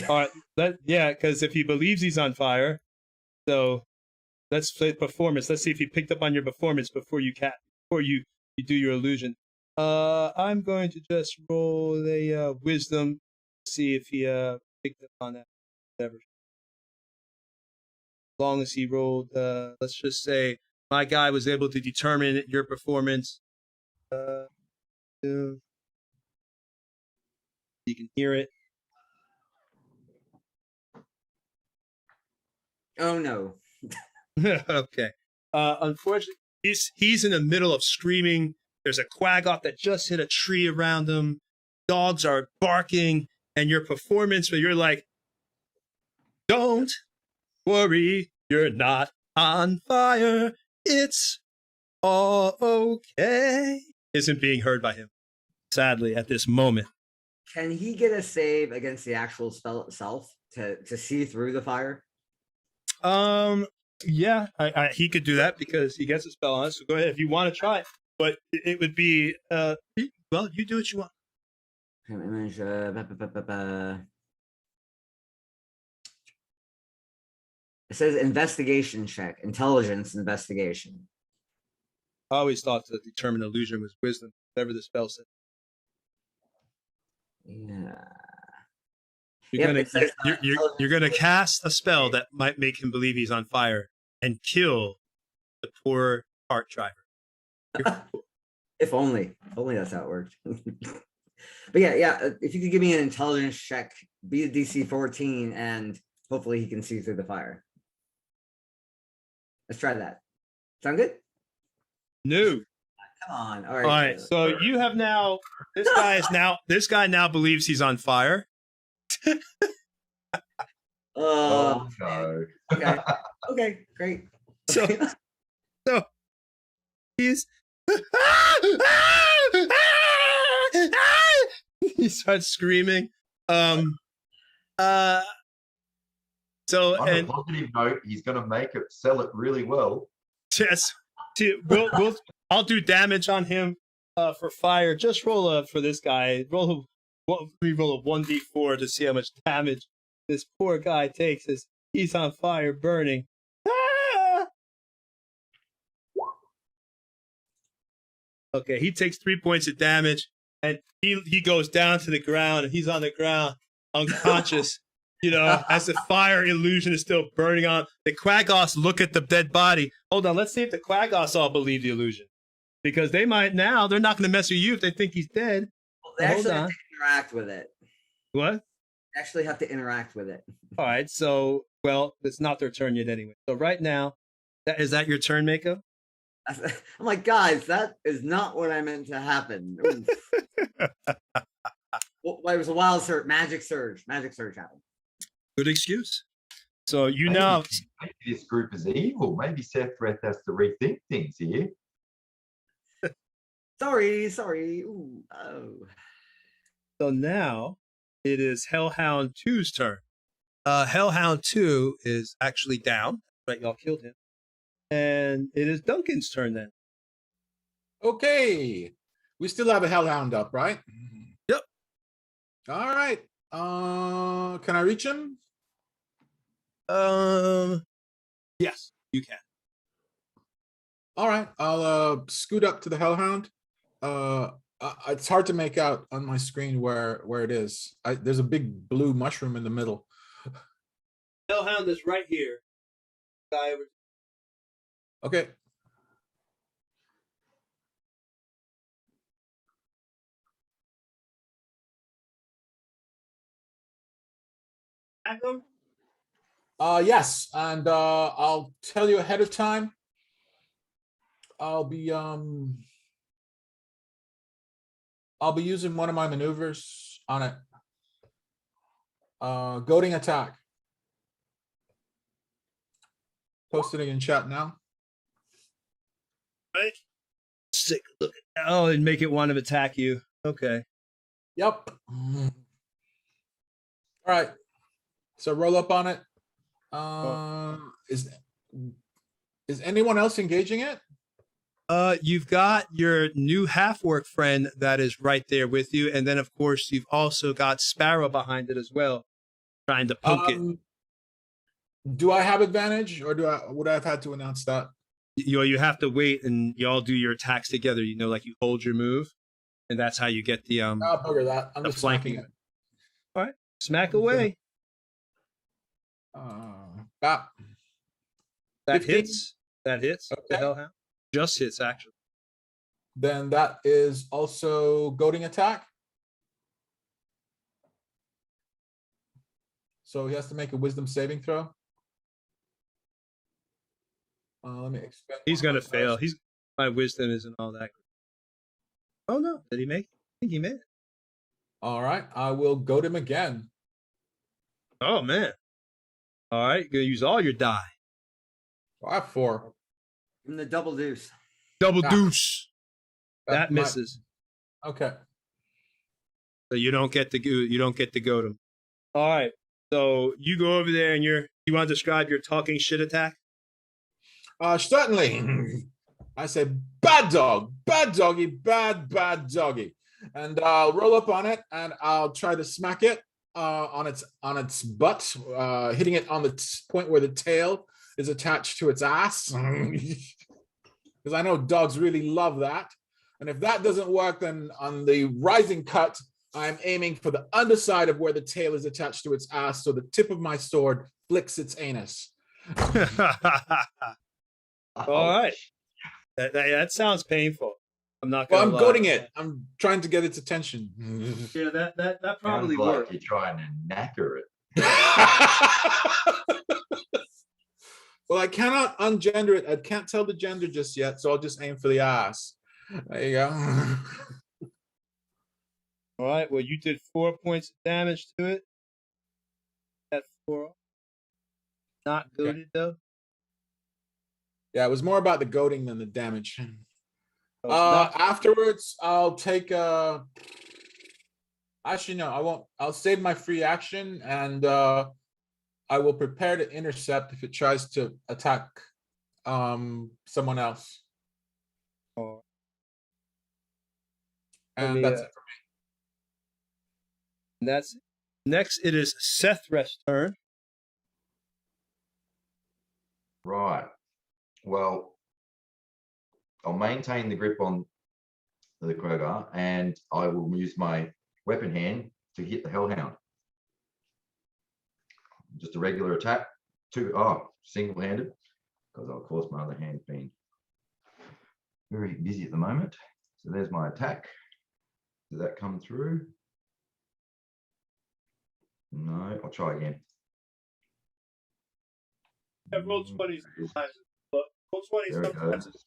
All right. Because if he believes he's on fire, so let's play performance. Let's see if he picked up on your performance before you do your illusion. I'm going to just roll a wisdom, see if he picked up on that. Whatever. As long as he rolled, let's just say my guy was able to determine your performance. You can hear it. Oh no. Okay. Unfortunately, he's in the middle of screaming. There's a Quaggoth that just hit a tree around him. Dogs are barking, and your performance where you're like, don't worry, you're not on fire. It's all okay. Isn't being heard by him, sadly, at this moment. Can he get a save against the actual spell itself to see through the fire? Yeah, he could do that because he gets a spell on it. So go ahead if you want to try it. But it would be, well, you do what you want. Image, it says investigation check, intelligence investigation. I always thought to determine illusion was wisdom, whatever the spell said. Yeah. You're gonna cast a spell that might make him believe he's on fire and kill the poor cart driver. If only that's how it worked. But yeah. If you could give me an intelligence check, be a DC 14, and hopefully he can see through the fire. Let's try that. Sound good? No. Come on. All All right. So you have now. This guy now believes he's on fire. Oh no. Okay. Okay. Great. So he's. He starts screaming. So On a and positive note, he's going to sell it really well. yes, I'll do damage on him for fire. Just roll for this guy. Roll a 1d4 to see how much damage this poor guy takes as he's on fire, burning. Ah! Okay, he takes 3 points of damage, and he goes down to the ground, and he's on the ground, unconscious. As the fire illusion is still burning on. The Quaggoths look at the dead body. Hold on, let's see if the Quaggoths all believe the illusion. Because they might now. They're not going to mess with you if they think he's dead. Well, they actually have to interact with it. What? They actually have to interact with it. All right, so, well, it's not their turn yet anyway. So right now, is that your turn, Mako? I'm like, guys, that is not what I meant to happen. Well, it was a wild surge, magic surge happened. Good excuse. So you Maybe- now. Maybe this group is evil. Maybe Sephiroth has to rethink things here. Sorry. Ooh, oh. So now it is Hellhound 2's turn. Hellhound 2 is actually down. Right, y'all killed him. And it is Duncan's turn then. Okay. We still have a Hellhound up, right? Yep. All right. Can I reach him? Yes, you can. All right. I'll scoot up to the Hellhound. It's hard to make out on my screen where it is. There's a big blue mushroom in the middle. Hellhound is right here. Okay. Yes, and I'll tell you ahead of time. I'll be using one of my maneuvers on it. Goading attack. Posting it in chat now. Right. Sick. Oh, and make it want to attack you. Okay. Yep. All right. So roll up on it. Is anyone else engaging it? You've got your new half-orc friend that is right there with you, and then of course you've also got Sparrow behind it as well, trying to poke it. Do I have advantage, or would I have had to announce that? You have to wait, and you all do your attacks together. You know, like you hold your move, and that's how you get the I'll bugger that. I'm the just flanking. smacking it. All right, smack away. Bap. That 15. hits. That hits. Okay. The Hellhound just hits actually. Then that is also goading attack. So he has to make a wisdom saving throw. Let me expand. He's gonna fail. My wisdom isn't all that good. Oh no! Did he make it? I think he made it. All right, I will goad him again. Oh man! All right, gonna use all your die. I have 4. From the double deuce. Double deuce. That misses. Okay. So you don't get to goad him. All right. So you go over there and you want to describe your talking shit attack? Certainly. I say, bad dog, bad doggy, bad doggy. And I'll roll up on it and I'll try to smack it on its butt, hitting it on the point where the tail is attached to its ass. Because I know dogs really love that. And if that doesn't work, then on the rising cut, I'm aiming for the underside of where the tail is attached to its ass, so the tip of my sword flicks its anus. All right. That sounds painful. I'm not gonna lie. I'm goading it. I'm trying to get its attention. Yeah, that probably Sounds like worked. you're trying to knacker it. Well, I cannot ungender it. I can't tell the gender just yet, so I'll just aim for the ass. There you go. All right. Well, you did 4 points of damage to it. That 4. Not goaded though. Yeah, it was more about the goading than the damage. So Afterwards, I'll take actually, no, I won't. I'll save my free action and I will prepare to intercept if it tries to attack someone else. Oh. And that's it for me. That's next. It is Sethreth's turn. Right. Well, I'll maintain the grip on the Kroger and I will use my weapon hand to hit the Hellhound. Just a regular attack. Single-handed, because of course my other hand's been very busy at the moment. So there's my attack. Did that come through? No, I'll try again. Roll 20 sometimes. Roll 20 There it sometimes. goes.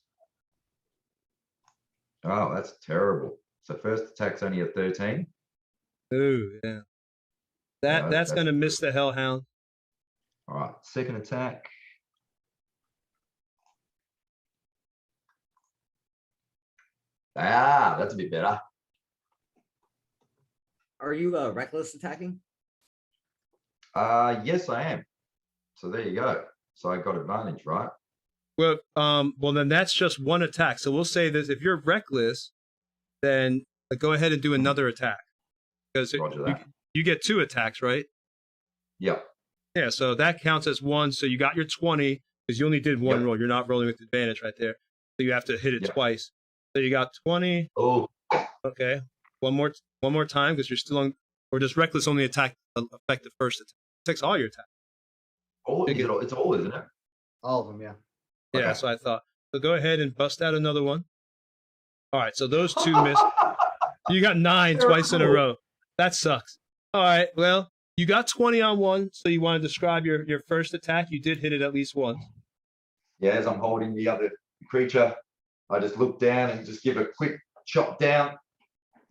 Oh, that's terrible. So first attack's only a 13. Ooh, yeah. No, That's gonna miss the Hellhound. All right, second attack. Ah, that's a bit better. Are you reckless attacking? Yes, I am. So there you go. So I got advantage, right? Well, then that's just one attack. So we'll say that if you're reckless, then go ahead and do another attack because Roger that. you get 2 attacks, right? Yep. Yeah, so that counts as 1. So you got your 20 because you only did 1 Yep. roll. You're not rolling with advantage right there. So you have to hit it Yep. twice. So you got 20. Oh, Okay. One more time because you're still on. Or does reckless only affect the first attack? It takes all your attacks. it's all, isn't it? All of them, yeah. Yeah, Okay. so I thought. So go ahead and bust out another one. All right, so those 2 missed. You got 9 twice in a row. That sucks. All right, well, you got 20 on one, so you want to describe your first attack. You did hit it at least once. Yeah, as I'm holding the other creature, I just look down and just give a quick chop down.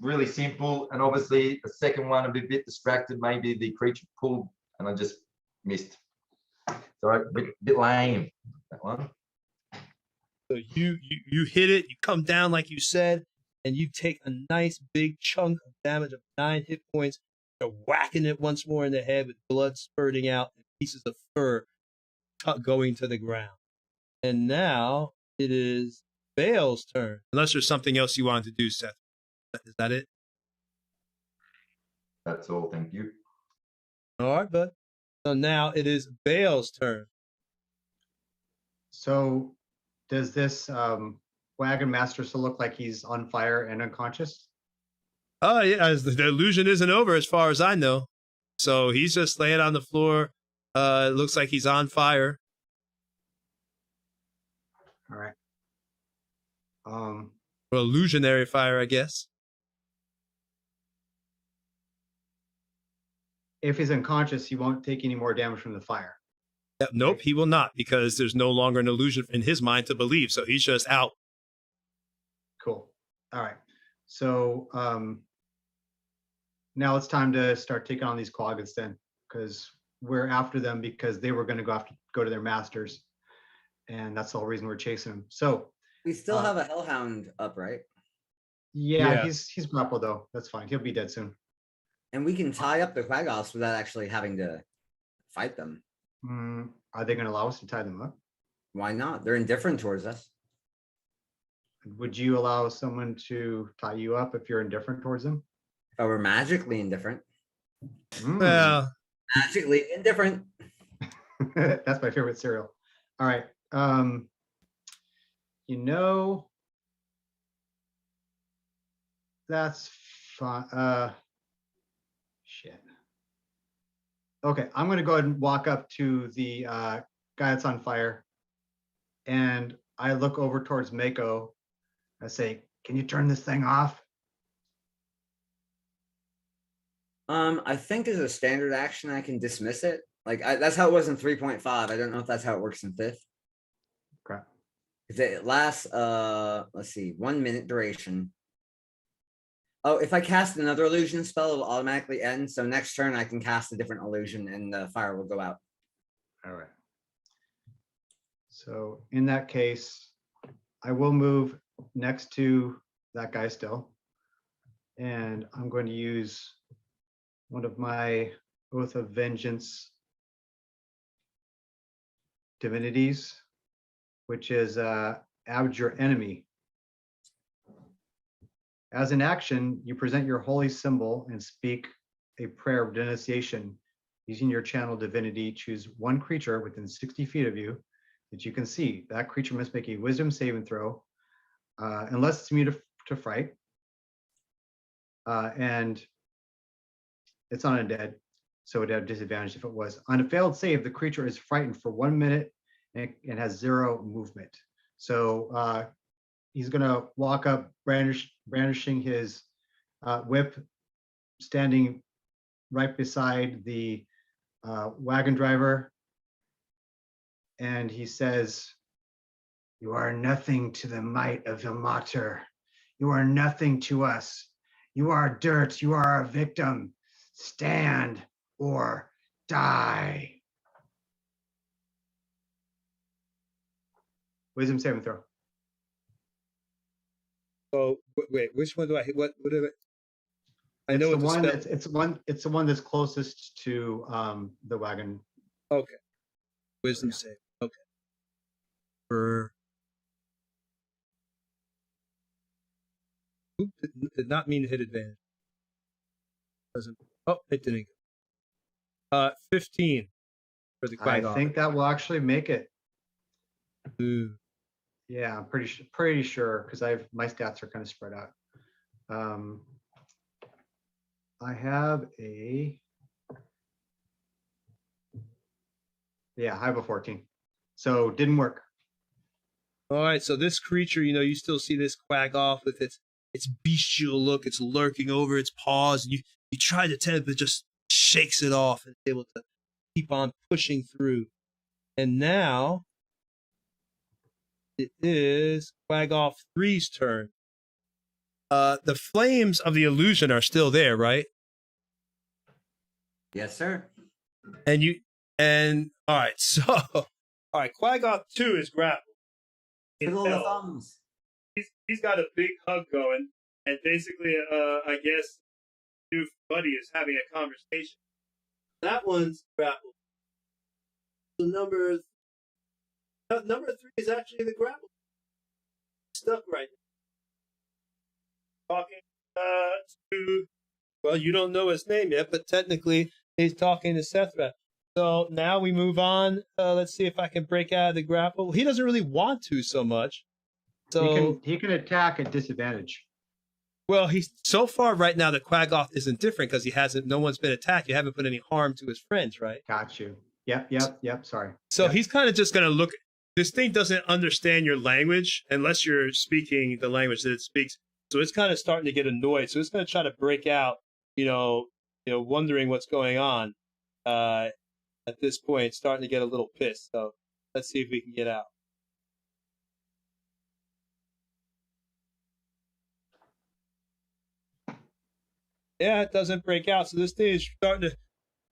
Really simple. And obviously the second one, I'm a bit distracted. Maybe the creature pulled and I just missed. So a bit lame, that one. So you hit it, you come down like you said, and you take a nice big chunk of damage of 9 hit points. You're whacking it once more in the head with blood spurting out and pieces of fur going to the ground. And now it is Bale's turn. Unless there's something else you wanted to do, Seth. Is that it? That's all. Thank you. All right, bud. So now it is Bale's turn. So does this wagon master still look like he's on fire and unconscious? Oh, yeah. The illusion isn't over as far as I know. So he's just laying on the floor. It looks like he's on fire. All right. Well, illusionary fire, I guess. If he's unconscious, he won't take any more damage from the fire. Nope, he will not because there's no longer an illusion in his mind to believe. So he's just out. Cool. All right. So now it's time to start taking on these Quaggins then, because we're after them because they were going to go to their masters, and that's the whole reason we're chasing them. So We still have a Hellhound up, right? yeah, he's grappled though. That's fine. He'll be dead soon. And we can tie up the Quaggoths without actually having to fight them. Are they going to allow us to tie them up? Why not? They're indifferent towards us. Would you allow someone to tie you up if you're indifferent towards them? If I were magically indifferent. Well, Magically indifferent. That's my favorite cereal. All right. That's fine. Shit. Okay, I'm going to go ahead and walk up to the guy that's on fire, and I look over towards Mako. I say, "Can you turn this thing off?" I think as a standard action, I can dismiss it. Like that's how it was in 3.5. I don't know if that's how it works in 5th. Okay. If it lasts, let's see, 1 minute duration. Oh, if I cast another illusion spell, it'll automatically end. So next turn, I can cast a different illusion and the fire will go out. All right. So in that case, I will move next to that guy still. And I'm going to use one of my Oath of Vengeance divinities, which is abjure enemy. As an action, you present your holy symbol and speak a prayer of denunciation. Using your channel divinity, choose one creature within 60 feet of you that you can see. That creature must make a wisdom saving throw, unless it's immune to fright. And it's not undead, so it would have disadvantage if it was. On a failed save, the creature is frightened for 1 minute and has 0 movement. So he's going to walk up, brandishing his whip, standing right beside the wagon driver. And he says, "You are nothing to the might of Ilmater. You are nothing to us. You are dirt. You are a victim. Stand or die." Wisdom saving throw. So wait, which one do I hit? What do I It's know the what the one spell. it's the one that's closest to the wagon. Okay. Wisdom Yeah. save. Okay. For Oop, did not mean to hit advantage. Doesn't. Oh, it didn't. 15 for the I Quag off. think that will actually make it. Ooh. Yeah, I'm pretty sure because my stats are kind of spread out. I have a I have a 14. So didn't work. All right, so this creature, you still see this Quag off with its bestial look. It's lurking over its paws, and you try to tell it, but it just shakes it off and is able to keep on pushing through. And now it is Quag off 3's turn. The flames of the illusion are still there, right? Yes, sir. And all right, so all right, Quag off 2 is grappled. Fiddle the thumbs. He's got a big hug going, and basically, I guess, new buddy is having a conversation. That one's grappled. So number 3 is actually the grapple. Stuck right now. Talking to, well, you don't know his name yet, but technically he's talking to Sethra. So now we move on. Let's see if I can break out of the grapple. He doesn't really want to so much. So He can attack at disadvantage. well, he's so far right now. The Quagoth isn't different because no one's been attacked. You haven't put any harm to his friends, right? Got you. Yep. Sorry. So Yep. he's kind of just going to look. This thing doesn't understand your language unless you're speaking the language that it speaks. So it's kind of starting to get annoyed. So it's going to try to break out. Wondering what's going on. At this point, it's starting to get a little pissed. So let's see if we can get out. Yeah, it doesn't break out. So this thing is starting to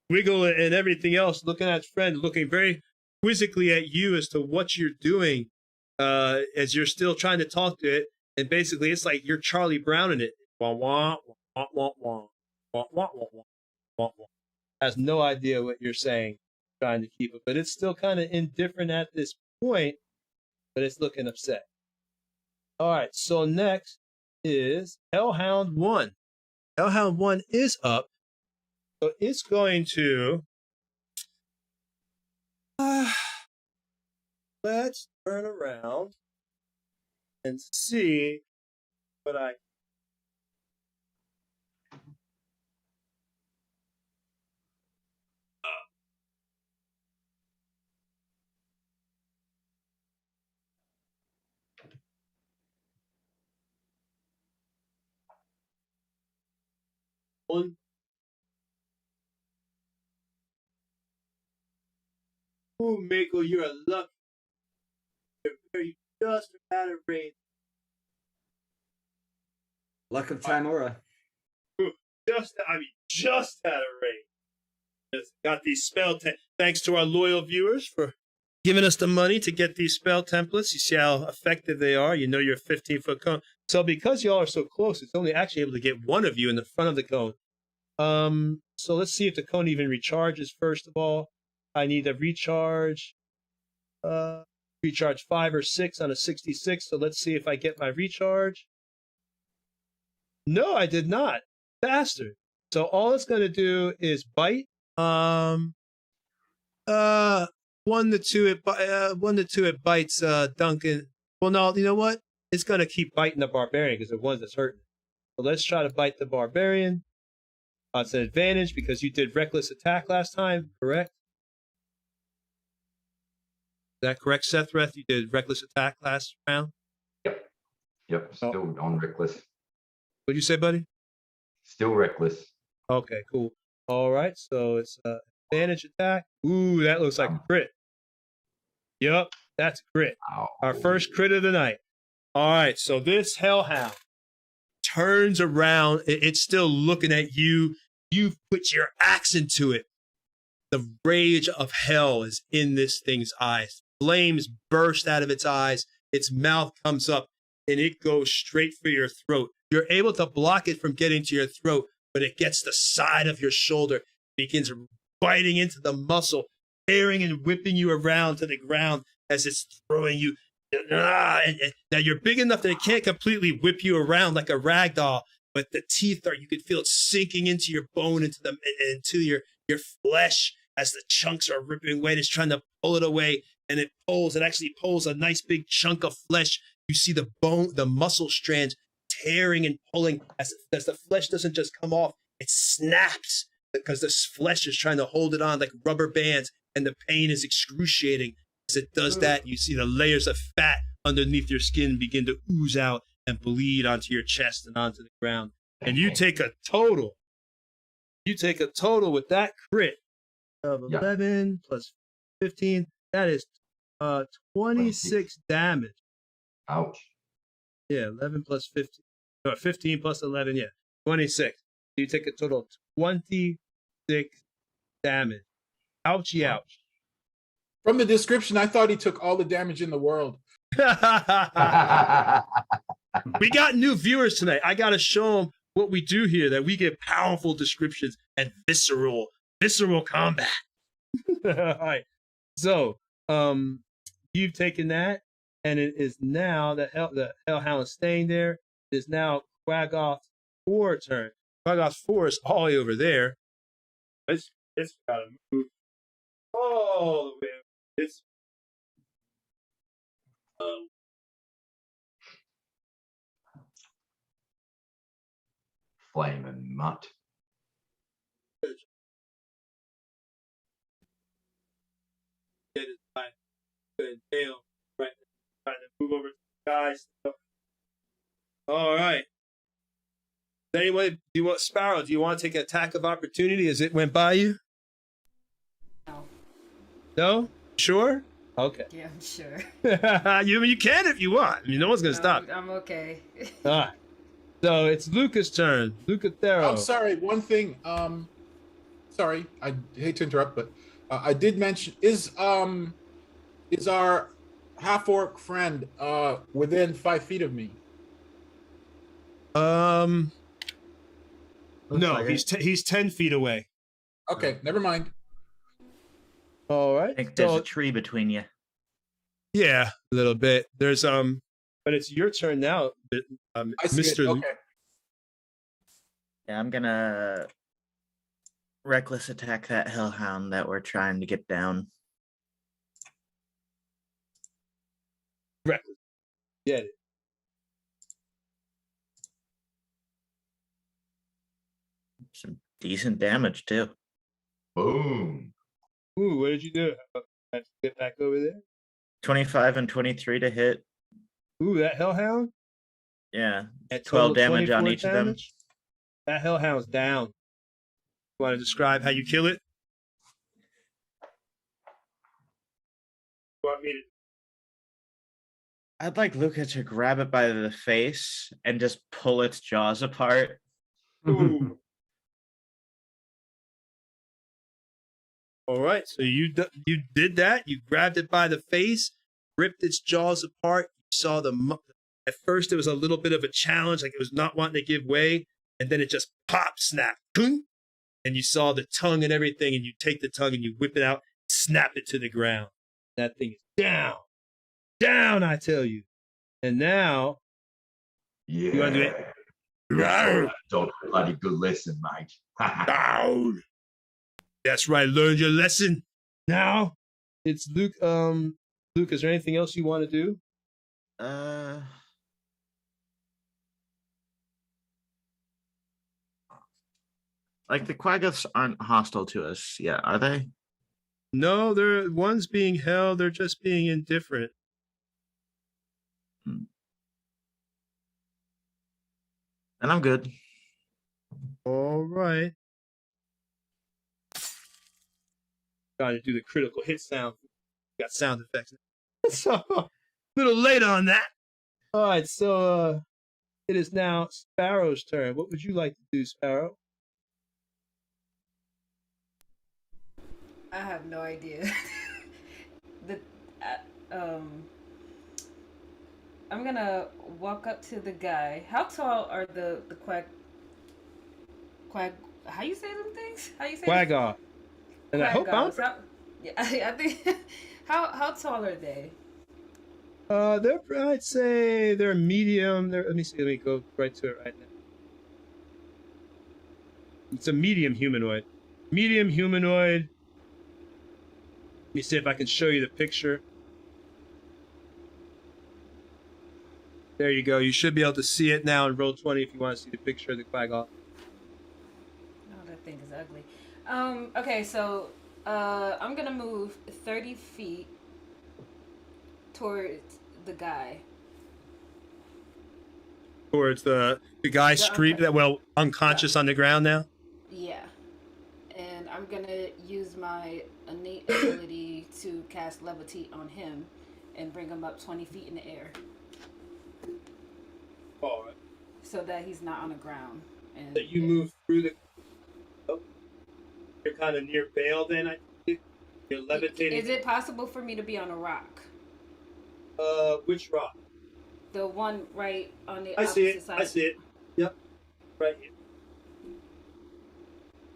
wiggle and everything else, looking at its friend, looking very quizzically at you as to what you're doing as you're still trying to talk to it. And basically, it's like you're Charlie Brown in it. Wah, wah, wah, wah, wah, wah, wah, wah, wah, wah, wah. Has no idea what you're saying, trying to keep it. But it's still kind of indifferent at this point, but it's looking upset. All right, so next is Hellhound 1. Hellhound 1 is up. So it's going to... let's turn around and see what I... One. Ooh, Mako, you're a lucky. You just out of range. Luck of Timora. Just out of range. Just got these spell thanks to our loyal viewers for giving us the money to get these spell templates. You see how effective they are. You know you're a 15-foot cone. So because y'all are so close, it's only actually able to get one of you in the front of the cone. So let's see if the cone even recharges first of all. I need a recharge. Recharge 5 or 6 on a 66. So let's see if I get my recharge. No, I did not. Bastard. So all it's going to do is bite. 1 to 2. It bites Duncan. Well, no, you know what? It's going to keep biting the barbarian because the one that's hurting. So let's try to bite the barbarian. It's an advantage because you did reckless attack last time, correct? Is that correct, Sethreth? You did reckless attack last round? Yep. Still on reckless. What'd you say, buddy? Still reckless. Okay, cool. All right, so it's advantage attack. Ooh, that looks like a crit. Yep, that's a crit. Ow. Our first crit of the night. All right, so this Hellhound turns around. It's still looking at you. You've put your axe into it. The rage of hell is in this thing's eyes. Flames burst out of its eyes. Its mouth comes up. and it goes straight for your throat. You're able to block it from getting to your throat, but it gets the side of your shoulder, begins biting into the muscle, tearing and whipping you around to the ground as it's throwing you. Now you're big enough that it can't completely whip you around like a rag doll, but the teeth you can feel it sinking into your bone, into your flesh as the chunks are ripping away. It's trying to pull it away, and it actually pulls a nice big chunk of flesh. You see the muscle strands tearing and pulling as the flesh doesn't just come off, it snaps because the flesh is trying to hold it on like rubber bands, and the pain is excruciating. As it does that, you see the layers of fat underneath your skin begin to ooze out and bleed onto your chest and onto the ground. And you take a total with that crit of 11 plus 15. That is 26 damage. Ouch. Yeah, 11 plus 15. No, 15 plus 11, yeah. 26. You take a total of 26 damage. Ouchie, ouch. From the description, I thought he took all the damage in the world. We got new viewers tonight. I got to show them what we do here, that we get powerful descriptions and visceral combat. All right. So, you've taken that, and it is now the Hellhound is staying there. It is now Quaggoth's 4 turn. Quaggoth's 4 is all the way over there. It's got to move all the way over. It's Flaming mutt. Get his back and tail right, trying to move over to the guys. All right. Anyway, do you want Sparrow? Do you want to take an attack of opportunity as it went by you? No. No? Sure? Okay. Yeah, I'm sure. You can if you want. I mean, no one's gonna stop. I'm okay. All right. So it's Luca's turn. Luca Thero. I'm sorry. One thing. Sorry, I hate to interrupt, but I did mention is our half orc friend within 5 feet of me? No, like he's 10 feet away. Okay, never mind. All right. I think there's a tree between you. Yeah, a little bit. There's but it's your turn now, I see Mr. it. Okay. Yeah, I'm gonna reckless attack that hellhound that we're trying to get down. Reckless. Get it. Some decent damage too. Boom. Ooh, what did you do? Let's get back over there. 25 and 23 to hit. Ooh, that hellhound? Yeah, At 12 total damage on 24 each of them. damage? That hellhound's down. You want to describe how you kill it? You want me to? I'd like Luca to grab it by the face and just pull its jaws apart. Ooh. All right, so you did that. You grabbed it by the face, ripped its jaws apart. You saw at first it was a little bit of a challenge, like it was not wanting to give way, and then it just pop, snap, boom, and you saw the tongue and everything, and you take the tongue and you whip it out, snap it to the ground. That thing is down, I tell you. And now, Yeah. you want to do it? Dog, bloody good lesson, mate. Down. That's right. Learned your lesson. Now it's Luke. Luke, is there anything else you want to do? Like the Quaggoths aren't hostile to us yet, are they? No, one's being held. They're just being indifferent. And I'm good. All right. Trying to do the critical hit sound. Got sound effects. So a little late on that. All right, so it is now Sparrow's turn. What would you like to do, Sparrow? I have no idea. the I'm gonna walk up to the guy. How tall are the quag? How you say them things? How you say Quagga. And I hope I'm. quaggas? Yeah, I think. How tall are they? I'd say they're medium. Let me see. Let me go right to it right now. It's a medium humanoid. Medium humanoid. Let me see if I can show you the picture. There you go. You should be able to see it now in Roll20 if you want to see the picture of the Quagga. Oh, that thing is ugly. Okay, so I'm gonna move 30 feet towards the guy. Towards the guy street that unconscious Yeah. on the ground now. Yeah. And I'm gonna use my innate ability to cast levitate on him and bring him up 20 feet in the air. All right. So that he's not on the ground. And So you move through the. Oh, you're kind of near Bale then, I think. You're levitating. Is it possible for me to be on a rock? Which rock? The one right on the I see opposite it. side. I see it. Yep. Right here.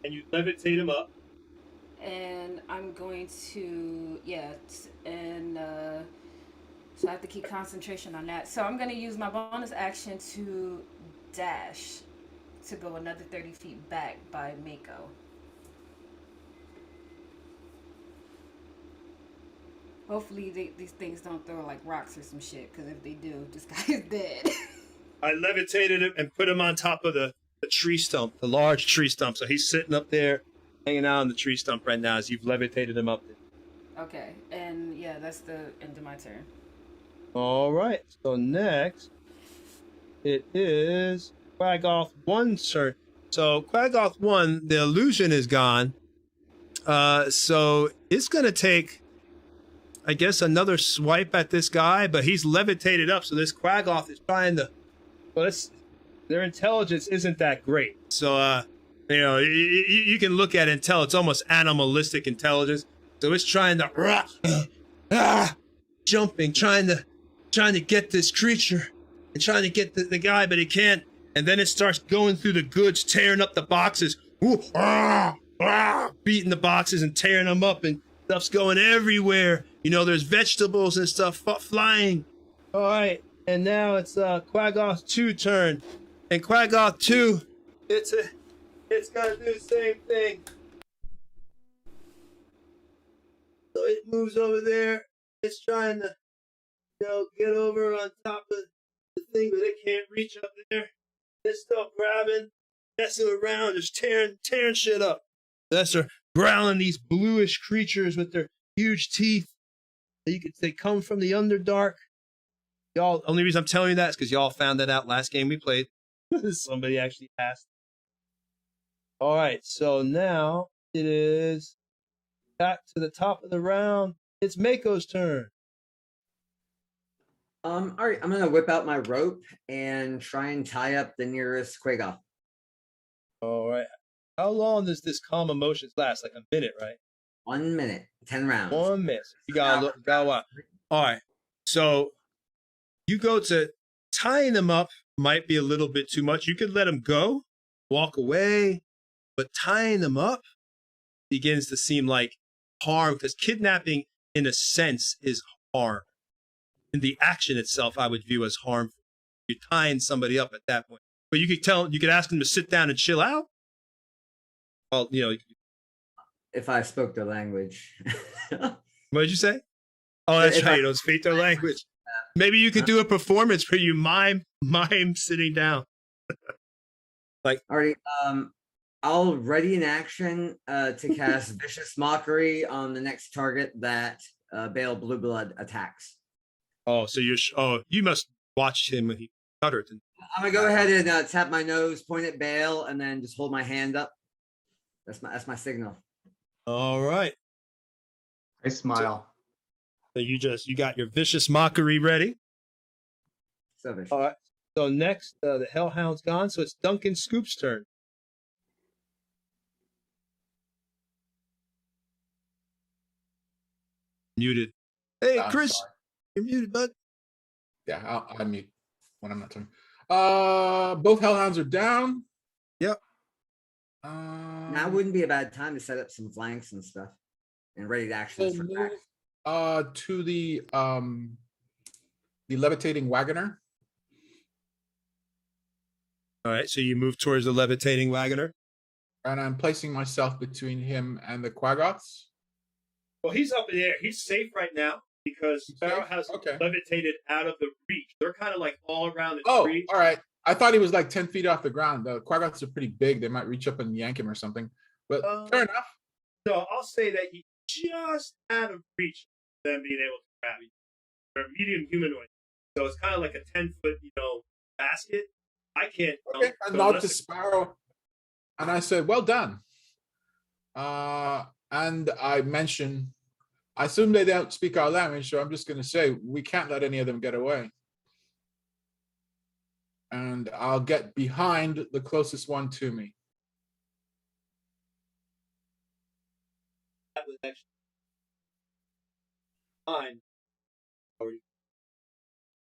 And you levitate him up. And I'm going to, so I have to keep concentration on that. So I'm going to use my bonus action to dash to go another 30 feet back by Mako. Hopefully these things don't throw like rocks or some shit, because if they do, this guy is dead. I levitated him and put him on top of the tree stump, the large tree stump. So he's sitting up there, hanging out on the tree stump right now as you've levitated him up there. Okay, and yeah, that's the end of my turn. All right. So next, it is Quaggoth 1's turn. So Quaggoth 1, the illusion is gone. So it's going to take, I guess, another swipe at this guy, but he's levitated up. So this Quaggoth is trying to, their intelligence isn't that great. So, you can look at Intel. It's almost animalistic intelligence. So it's trying to, jumping, trying to get this creature and trying to get the guy, but it can't. And then it starts going through the goods, tearing up the boxes, beating the boxes and tearing them up, and stuff's going everywhere. There's vegetables and stuff flying. All right, and now it's Quaggoth 2 turn, and Quaggoth 2, it's gonna do the same thing. So it moves over there. It's trying to, get over on top of the thing, but it can't reach up there. It's still grabbing, messing around, just tearing shit up. That's her growling, these bluish creatures with their huge teeth. They come from the Underdark. Y'all, only reason I'm telling you that is because y'all found that out last game we played. Somebody actually asked. All right, so now it is back to the top of the round. It's Mako's turn. All right, I'm gonna whip out my rope and try and tie up the nearest Quagga. All right. How long does this calm emotions last? Like a minute, right? 1 minute, 10 rounds. 1 minute. You gotta watch. All right. So you go to tying them up might be a little bit too much. You could let them go, walk away, but tying them up begins to seem like harm, because kidnapping, in a sense, is harm. And the action itself, I would view as harmful. You're tying somebody up at that point. But you could ask them to sit down and chill out. Well, if I spoke their language. What did you say? Oh, that's right. You don't speak their language. Maybe you could do a performance where you mime sitting down. Alrighty. I'll ready an action to cast Vicious Mockery on the next target that Bale Blueblood attacks. Oh, so you must watch him when he stuttered. I'm gonna go ahead and tap my nose, point at Bale, and then just hold my hand up. That's my signal. All right. I smile. So you got your Vicious Mockery ready. So vicious. All right. So next, the Hellhound's gone. So it's Duncan Scoop's turn. Muted. Hey, Chris. You're muted, bud. Yeah, I'll mute when I'm not talking. Both Hellhounds are down. Yep. Now wouldn't be a bad time to set up some flanks and stuff and ready to action We'll this for move back. to the levitating wagoner. All right, so you move towards the levitating wagoner. And I'm placing myself between him and the Quaggoths. Well, he's up in the air. He's safe right now because Sparrow safe? has Okay. levitated out of the reach. They're kind of like all around the Oh, tree. all right. I thought he was like 10 feet off the ground. The Quaggoths are pretty big. They might reach up and yank him or something. But fair enough. So I'll say that he just out of reach of them being able to grab you. They're medium humanoid. So it's kind of like a 10-foot, basket. I can't. Okay, I nod to Sparrow. And I said, well done. And I mentioned, I assume they don't speak our language, so I'm just going to say, we can't let any of them get away. And I'll get behind the closest one to me. That was actually fine.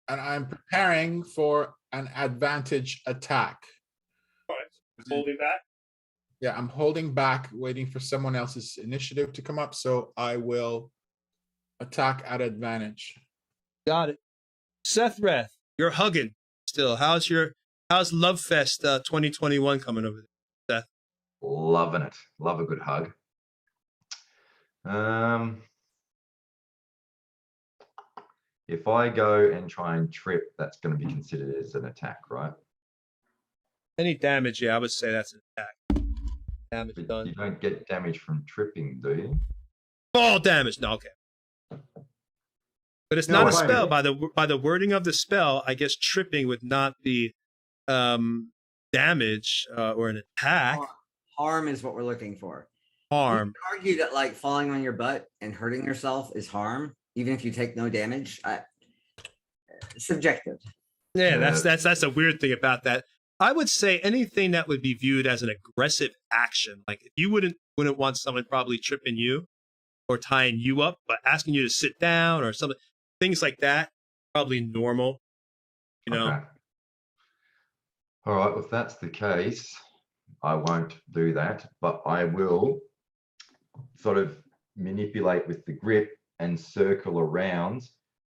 And I'm preparing for an advantage attack. All right, so holding back. Yeah, I'm holding back, waiting for someone else's initiative to come up, so I will attack at advantage. Got it. Seth Reth, you're hugging still. How's Love Fest 2021 coming over there, Seth? Loving it. Love a good hug. If I go and try and trip, that's going to be considered as an attack, right? Any damage, yeah, I would say that's an attack. Damage But done. you don't get damage from tripping, do you? Fall damage. No, okay. But it's not a spell. By the wording of the spell, I guess tripping would not be damage or an attack. Harm is what we're looking for. Harm. You could argue that like falling on your butt and hurting yourself is harm, even if you take no damage. Subjective. Yeah, that's a weird thing about that. I would say anything that would be viewed as an aggressive action, like if you wouldn't want someone probably tripping you or tying you up, but asking you to sit down or something, things like that, probably normal. Okay. All right, well, if that's the case, I won't do that, but I will sort of manipulate with the grip and circle around.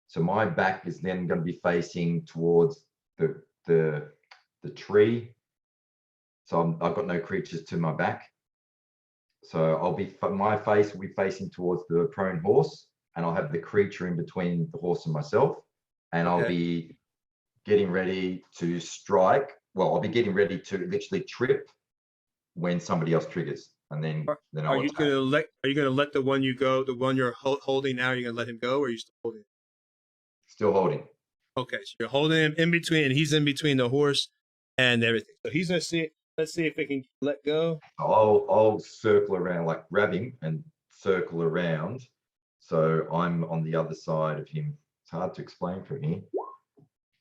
So my back is then going to be facing towards the tree. So I've got no creatures to my back. So my face will be facing towards the prone horse, and I'll have the creature in between the horse and myself, and I'll be getting ready to strike. Well, I'll be getting ready to literally trip when somebody else triggers, and then I'll Are you gonna let the one you're holding now? You're gonna let him go, or are you still holding him? Still holding. Okay, so you're holding him in between, and he's in between the horse and everything. So he's gonna see. Let's see if we can let go. I'll circle around, like grab him and circle around. So I'm on the other side of him. It's hard to explain from here.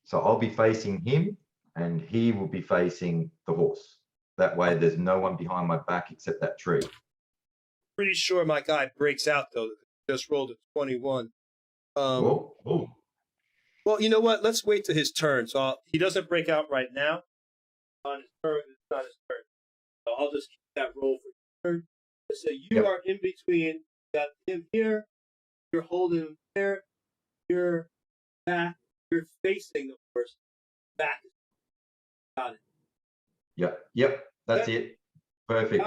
So I'll be facing him, and he will be facing the horse. That way, there's no one behind my back except that tree. Pretty sure my guy breaks out though. Just rolled a 21. Oh. Well, you know what? Let's wait till his turn. So he doesn't break out right now. On his turn, it's not his turn. So I'll just keep that roll for your turn. So you are in between. You got him here. You're holding him there. You're back. You're facing the horse. Back. Got it. Yep. That's it. Perfect.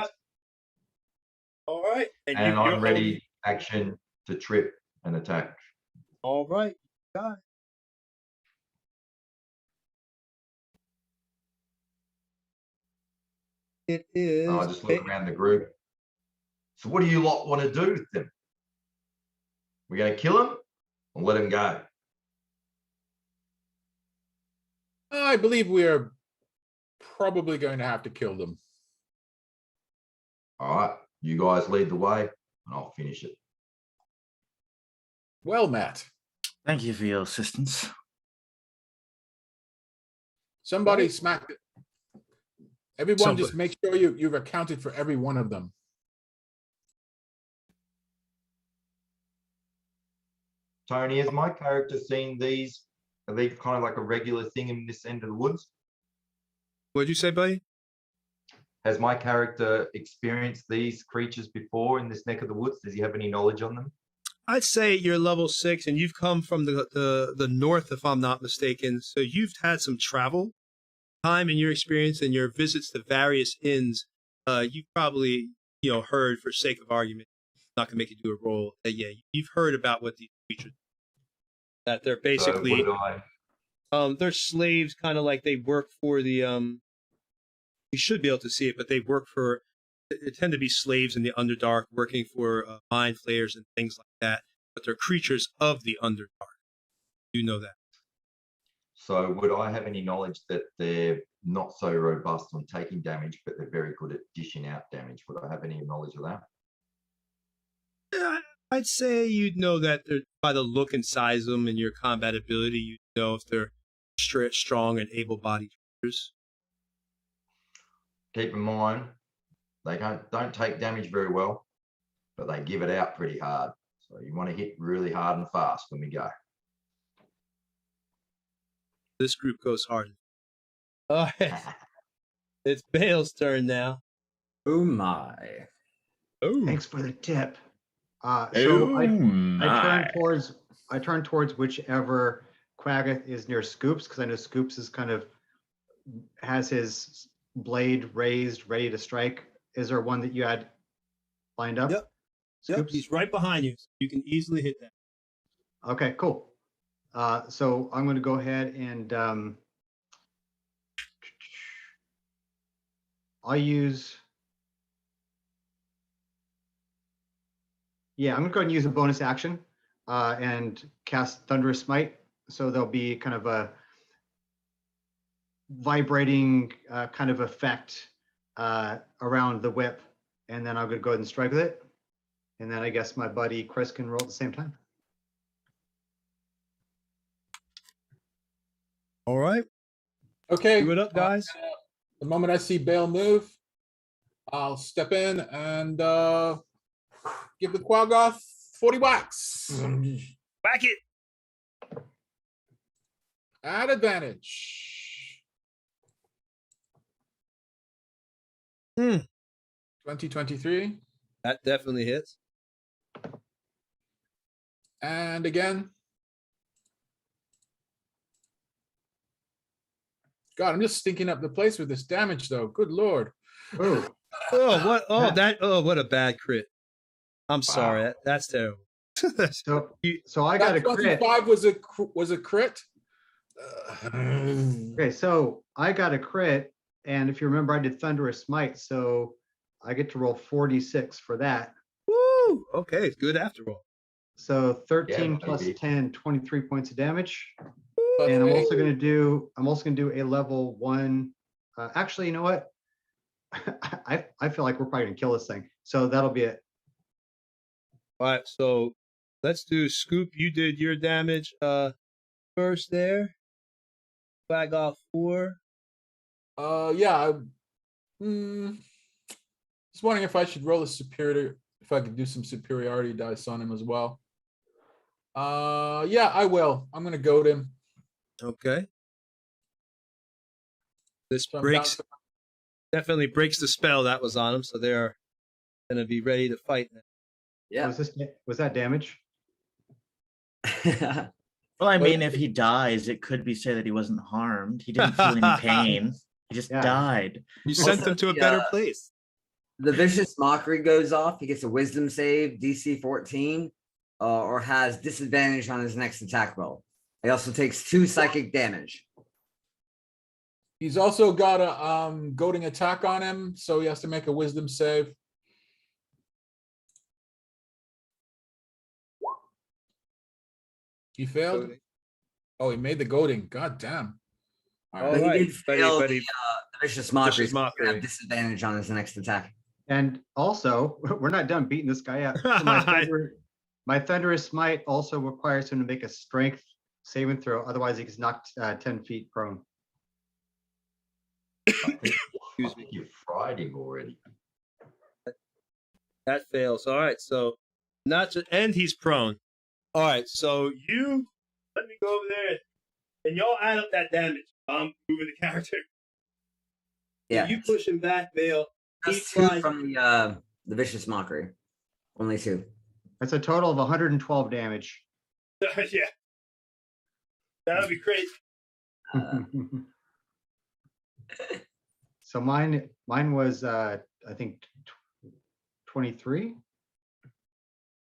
All right. And I'm ready. Action to trip and attack. All right. Got it. It is. I just look around the group. So what do you lot want to do with them? We're going to kill them or let them go? I believe we are probably going to have to kill them. All right, you guys lead the way, and I'll finish it. Well, Matt. Thank you for your assistance. Somebody smack it. Everyone, just make sure you've accounted for every one of them. Tony, has my character seen these Are they kind of like a regular thing in this end of the woods? What'd you say, buddy? Has my character experienced these creatures before in this neck of the woods? Does he have any knowledge on them? I'd say you're level 6, and you've come from the north, if I'm not mistaken. So you've had some travel time in your experience and your visits to various inns. You've probably, heard, for sake of argument, not gonna make you do a roll. Yeah, you've heard about what these creatures. That they're basically, they're slaves, kind of like they work for the. You should be able to see it, but they work for. They tend to be slaves in the Underdark, working for mind flayers and things like that. But they're creatures of the Underdark. You know that. So would I have any knowledge that they're not so robust on taking damage, but they're very good at dishing out damage? Would I have any knowledge of that? Yeah, I'd say you'd know that by the look and size of them and your combat ability, you'd know if they're strong and able-bodied creatures. Keep in mind, they don't take damage very well, but they give it out pretty hard. So you want to hit really hard and fast when we go. This group goes hard. All right. It's Bale's turn now. Oh my. Oh. Thanks for the tip. Oh So I my. turn towards whichever Quaggoth is near Scoops, because I know Scoops is kind of has his blade raised, ready to strike. Is there one that you had lined up? Yep. Yep, he's right behind you. So you can easily hit that. Okay, cool. So I'm going to go ahead and I'll use. Yeah, I'm going to go ahead and use a bonus action and cast Thunderous Smite. So there'll be kind of a vibrating kind of effect around the whip. And then I'm going to go ahead and strike with it. And then I guess my buddy Chris can roll at the same time. All right. Okay. Do it up, guys. The moment I see Bale move, I'll step in and give the Quaggoth 40 whacks. Back it. At advantage. 2023. That definitely hits. And again. God, I'm just stinking up the place with this damage, though. Good Lord. Oh, Oh, what? Oh, that. Oh, what a bad crit. I'm sorry. Wow. That's terrible. so I got a crit. 25 was a crit. Okay, so I got a crit, and if you remember, I did Thunderous Smite, so I get to roll 46 for that. Woo! Okay, good after all. So 13 Yeah, plus maybe. 10, 23 points of damage. Plus And I'm eight. also gonna do a level 1. Actually, you know what? I feel like we're probably gonna kill this thing. So that'll be it. All right, so let's do Scoop. You did your damage first there. Flag off 4. Yeah. Just wondering if I should roll a superior, if I could do some superiority dice on him as well. Yeah, I will. I'm gonna goad him. Okay. This So I'm down breaks, definitely breaks the spell that was on him, so they're going to be ready to fight now. Yeah. Was that damage? Well, I mean, if he dies, it could be said that he wasn't harmed. He didn't feel any pain. He just Yeah. died. You sent them to a better place. The vicious mockery goes off. He gets a wisdom save, DC 14, or has disadvantage on his next attack roll. He also takes 2 psychic damage. He's also got a goading attack on him, so he has to make a wisdom save. He failed. Goading. Oh, he made the goading. God damn. All All right. But right, he did fail buddy. the vicious mockery. Vicious So he's gonna mockery. have disadvantage on his next attack. And also, we're not done beating this guy up. So my Thunderous Smite also requires him to make a strength saving throw. Otherwise, he gets knocked 10 feet prone. I think you've fried him already. That fails. All right, so not just, and he's prone. All right, so you let me go over there and y'all add up that damage. I'm moving the character. Yeah. You push him back, Vale. That's 2 from the vicious mockery. Only 2. That's a total of 112 damage. Yeah. That would be crazy. So mine was I think 23.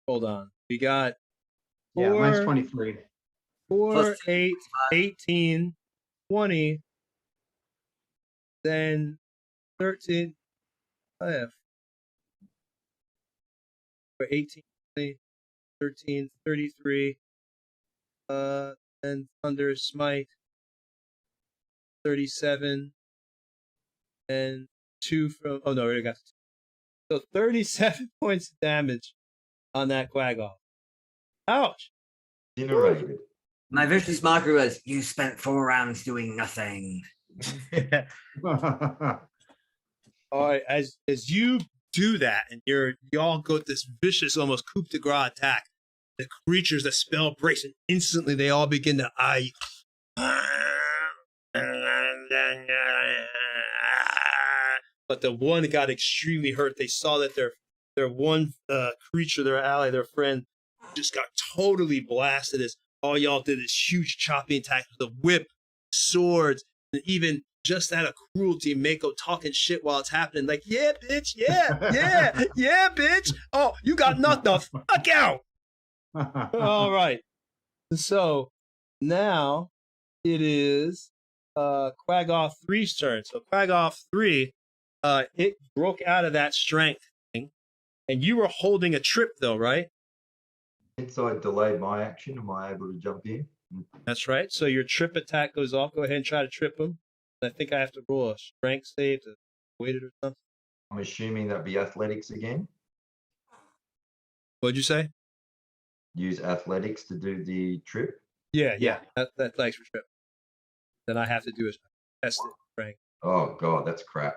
Hold on. We got Yeah, mine's 23. 4, Plus 8, 18, 20, then 13. Oh, yeah. For 18, 20, 13, 33. And Thunder Smite 37. And 2 from. Oh, no, I already got 2. So 37 points of damage on that Quaggoth. Ouch. Incinerated. My vicious mockery was, you spent 4 rounds doing nothing. All right, as you do that, and y'all go this vicious, almost coup de grace attack, the creatures, the spell breaks, and instantly they all begin to eye you. But the one got extremely hurt. They saw that their one creature, their ally, their friend, just got totally blasted. As all y'all did is huge chopping attack with a whip, swords, and even just out of cruelty, Mako talking shit while it's happening. Like, yeah, bitch, yeah, bitch. Oh, you got knocked the fuck out. All right. So now it is Quaggoth 3's turn. So Quaggoth 3, it broke out of that strength thing, and you were holding a trip though, right? Since I delayed my action, am I able to jump in? That's right. So your trip attack goes off. Go ahead and try to trip him. I think I have to roll a strength save to weight it or something. I'm assuming that'd be athletics again. What'd you say? Use athletics to do the trip. Yeah. That thanks for trip. Then I have to do is test it, strength. Oh god, that's crap.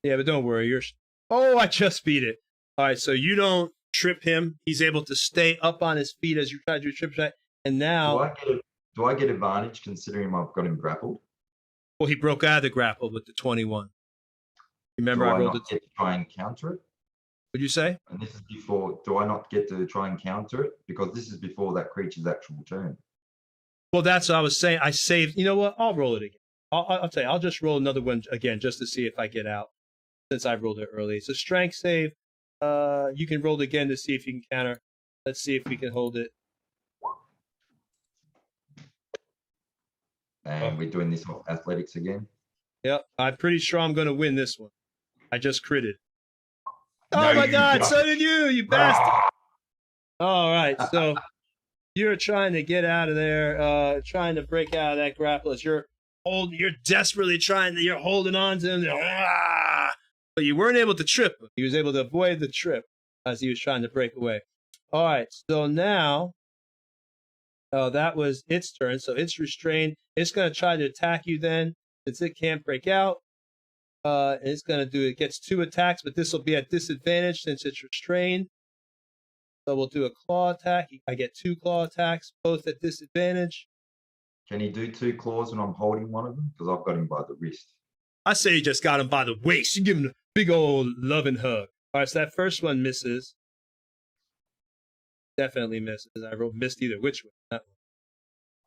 Yeah, but don't worry. Oh, I just beat it. All right, so you don't trip him. He's able to stay up on his feet as you try to do a trip shot. And now, Do I get advantage considering I've got him grappled? well, he broke out of the grapple with the 21. Remember, Do I I rolled not get to try and counter it? What'd you say? And this is before. Do I not get to try and counter it because this is before that creature's actual turn? Well, that's what I was saying. I saved. You know what? I'll roll it again. I'll tell you. I'll just roll another one again just to see if I get out. Since I rolled it early, it's a strength save. You can roll it again to see if you can counter. Let's see if we can hold it. And we're doing this off athletics again. Yep, I'm pretty sure I'm going to win this one. I just critted. No, Oh my you God! don't. So did you bastard! All right, so you're trying to get out of there, trying to break out of that grapple. As you're desperately you're holding on to him, but you weren't able to trip him. He was able to avoid the trip as he was trying to break away. All right, so now, that was its turn. So it's restrained. It's going to try to attack you then, since it can't break out. It's going to do, it gets 2 attacks, but this will be at disadvantage since it's restrained. So we'll do a claw attack. I get 2 claw attacks, both at disadvantage. Can he do 2 claws when I'm holding one of them? Because I've got him by the wrist. I say you just got him by the waist. You give him a big old loving hug. All right, so that first one misses. Definitely misses. I missed either which one. That one.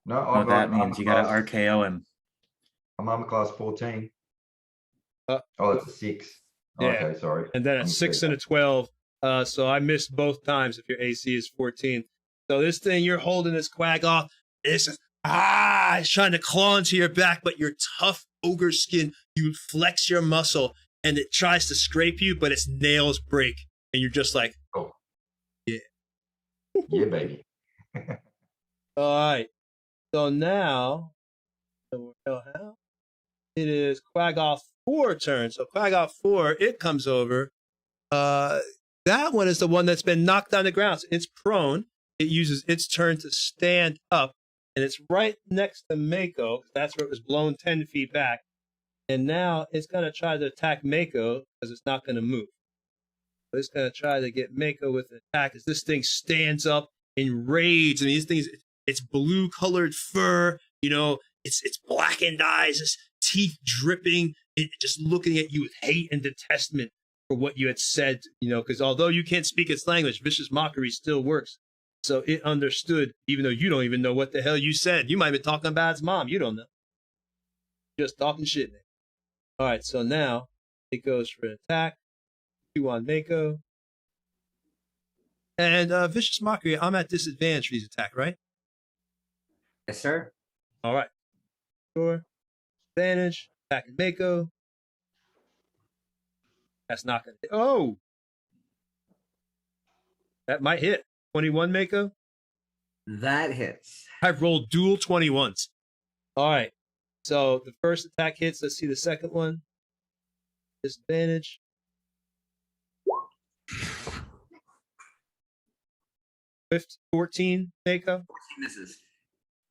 No, Oh, that means you gotta RKO him. I'm armor class 14. Oh, it's a 6. Yeah. Okay, sorry. And then a 6 and a 12. So I missed both times if your AC is 14. So this thing, you're holding this Quaggoth. It's trying to claw into your back, but your tough ogre skin, you flex your muscle and it tries to scrape you, but its nails break. And you're just like, Oh. Yeah. Yeah, baby. All right. So now, it is Quaggoth 4 turn. So Quaggoth 4, it comes over. That one is the one that's been knocked on the ground. So it's prone. It uses its turn to stand up. And it's right next to Mako. That's where it was blown 10 feet back. And now it's going to try to attack Mako because it's not going to move. So it's going to try to get Mako with an attack as this thing stands up in rage. I mean, these things, It's blue colored fur. You know, it's blackened eyes, his teeth dripping, and just looking at you with hate and detestment for what you had said. You know, because although you can't speak its language, vicious mockery still works. So it understood, even though you don't even know what the hell you said. You might be talking about its mom. You don't know. Just talking shit, man. All right, so now it goes for an attack. 2 on Mako. And Vicious Mockery, I'm at disadvantage for these attack, right? Yes, sir. All right. Sure. Advantage. Attacking Mako. That's not going to hit. Oh! That might hit. 21 Mako. That hits. I've rolled dual 21s. All right. So the first attack hits. Let's see the second one. Disadvantage. 14 Mako. 14 misses.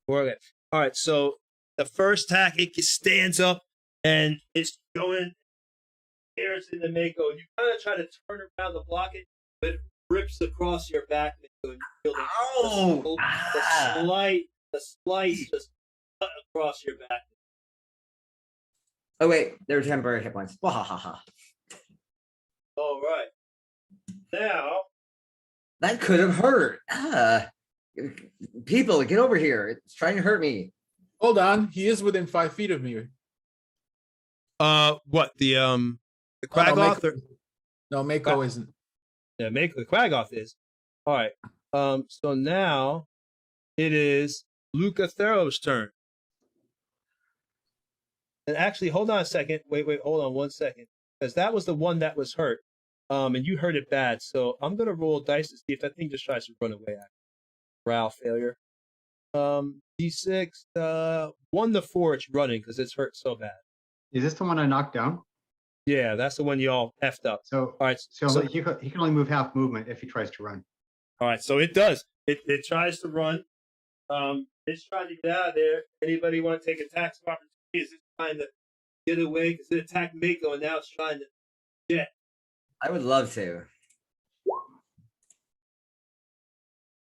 Okay. All right. So the first attack, it stands up and it's going, stares into Mako. You kind of try to turn around to block it, but it rips across your back, Mako. And you feel the slice just cut across your back. Oh wait, they're temporary hit points. Wahahaha. All right. Now. That could have hurt. People, get over here. It's trying to hurt me. Hold on. He is within 5 feet of me. What the Quagoth? No, Mako isn't. Yeah, Mako. The Quagoth is. All right. So now it is Luca Thero's turn. And actually, hold on a second. Wait, hold on 1 second. Because that was the one that was hurt. And you hurt it bad. So I'm going to roll dice to see if that thing just tries to run away. Morale failure. D6, 1 to 4, it's running because it's hurt so bad. Is this the one I knocked down? Yeah, that's the one you all effed up. So, all right. So he can only move half movement if he tries to run. All right, so it does. It tries to run. It's trying to get out of there. Anybody want to take attacks of opportunity? Is it trying to get away? Because it attacked Mako and now it's trying to jet. I would love to.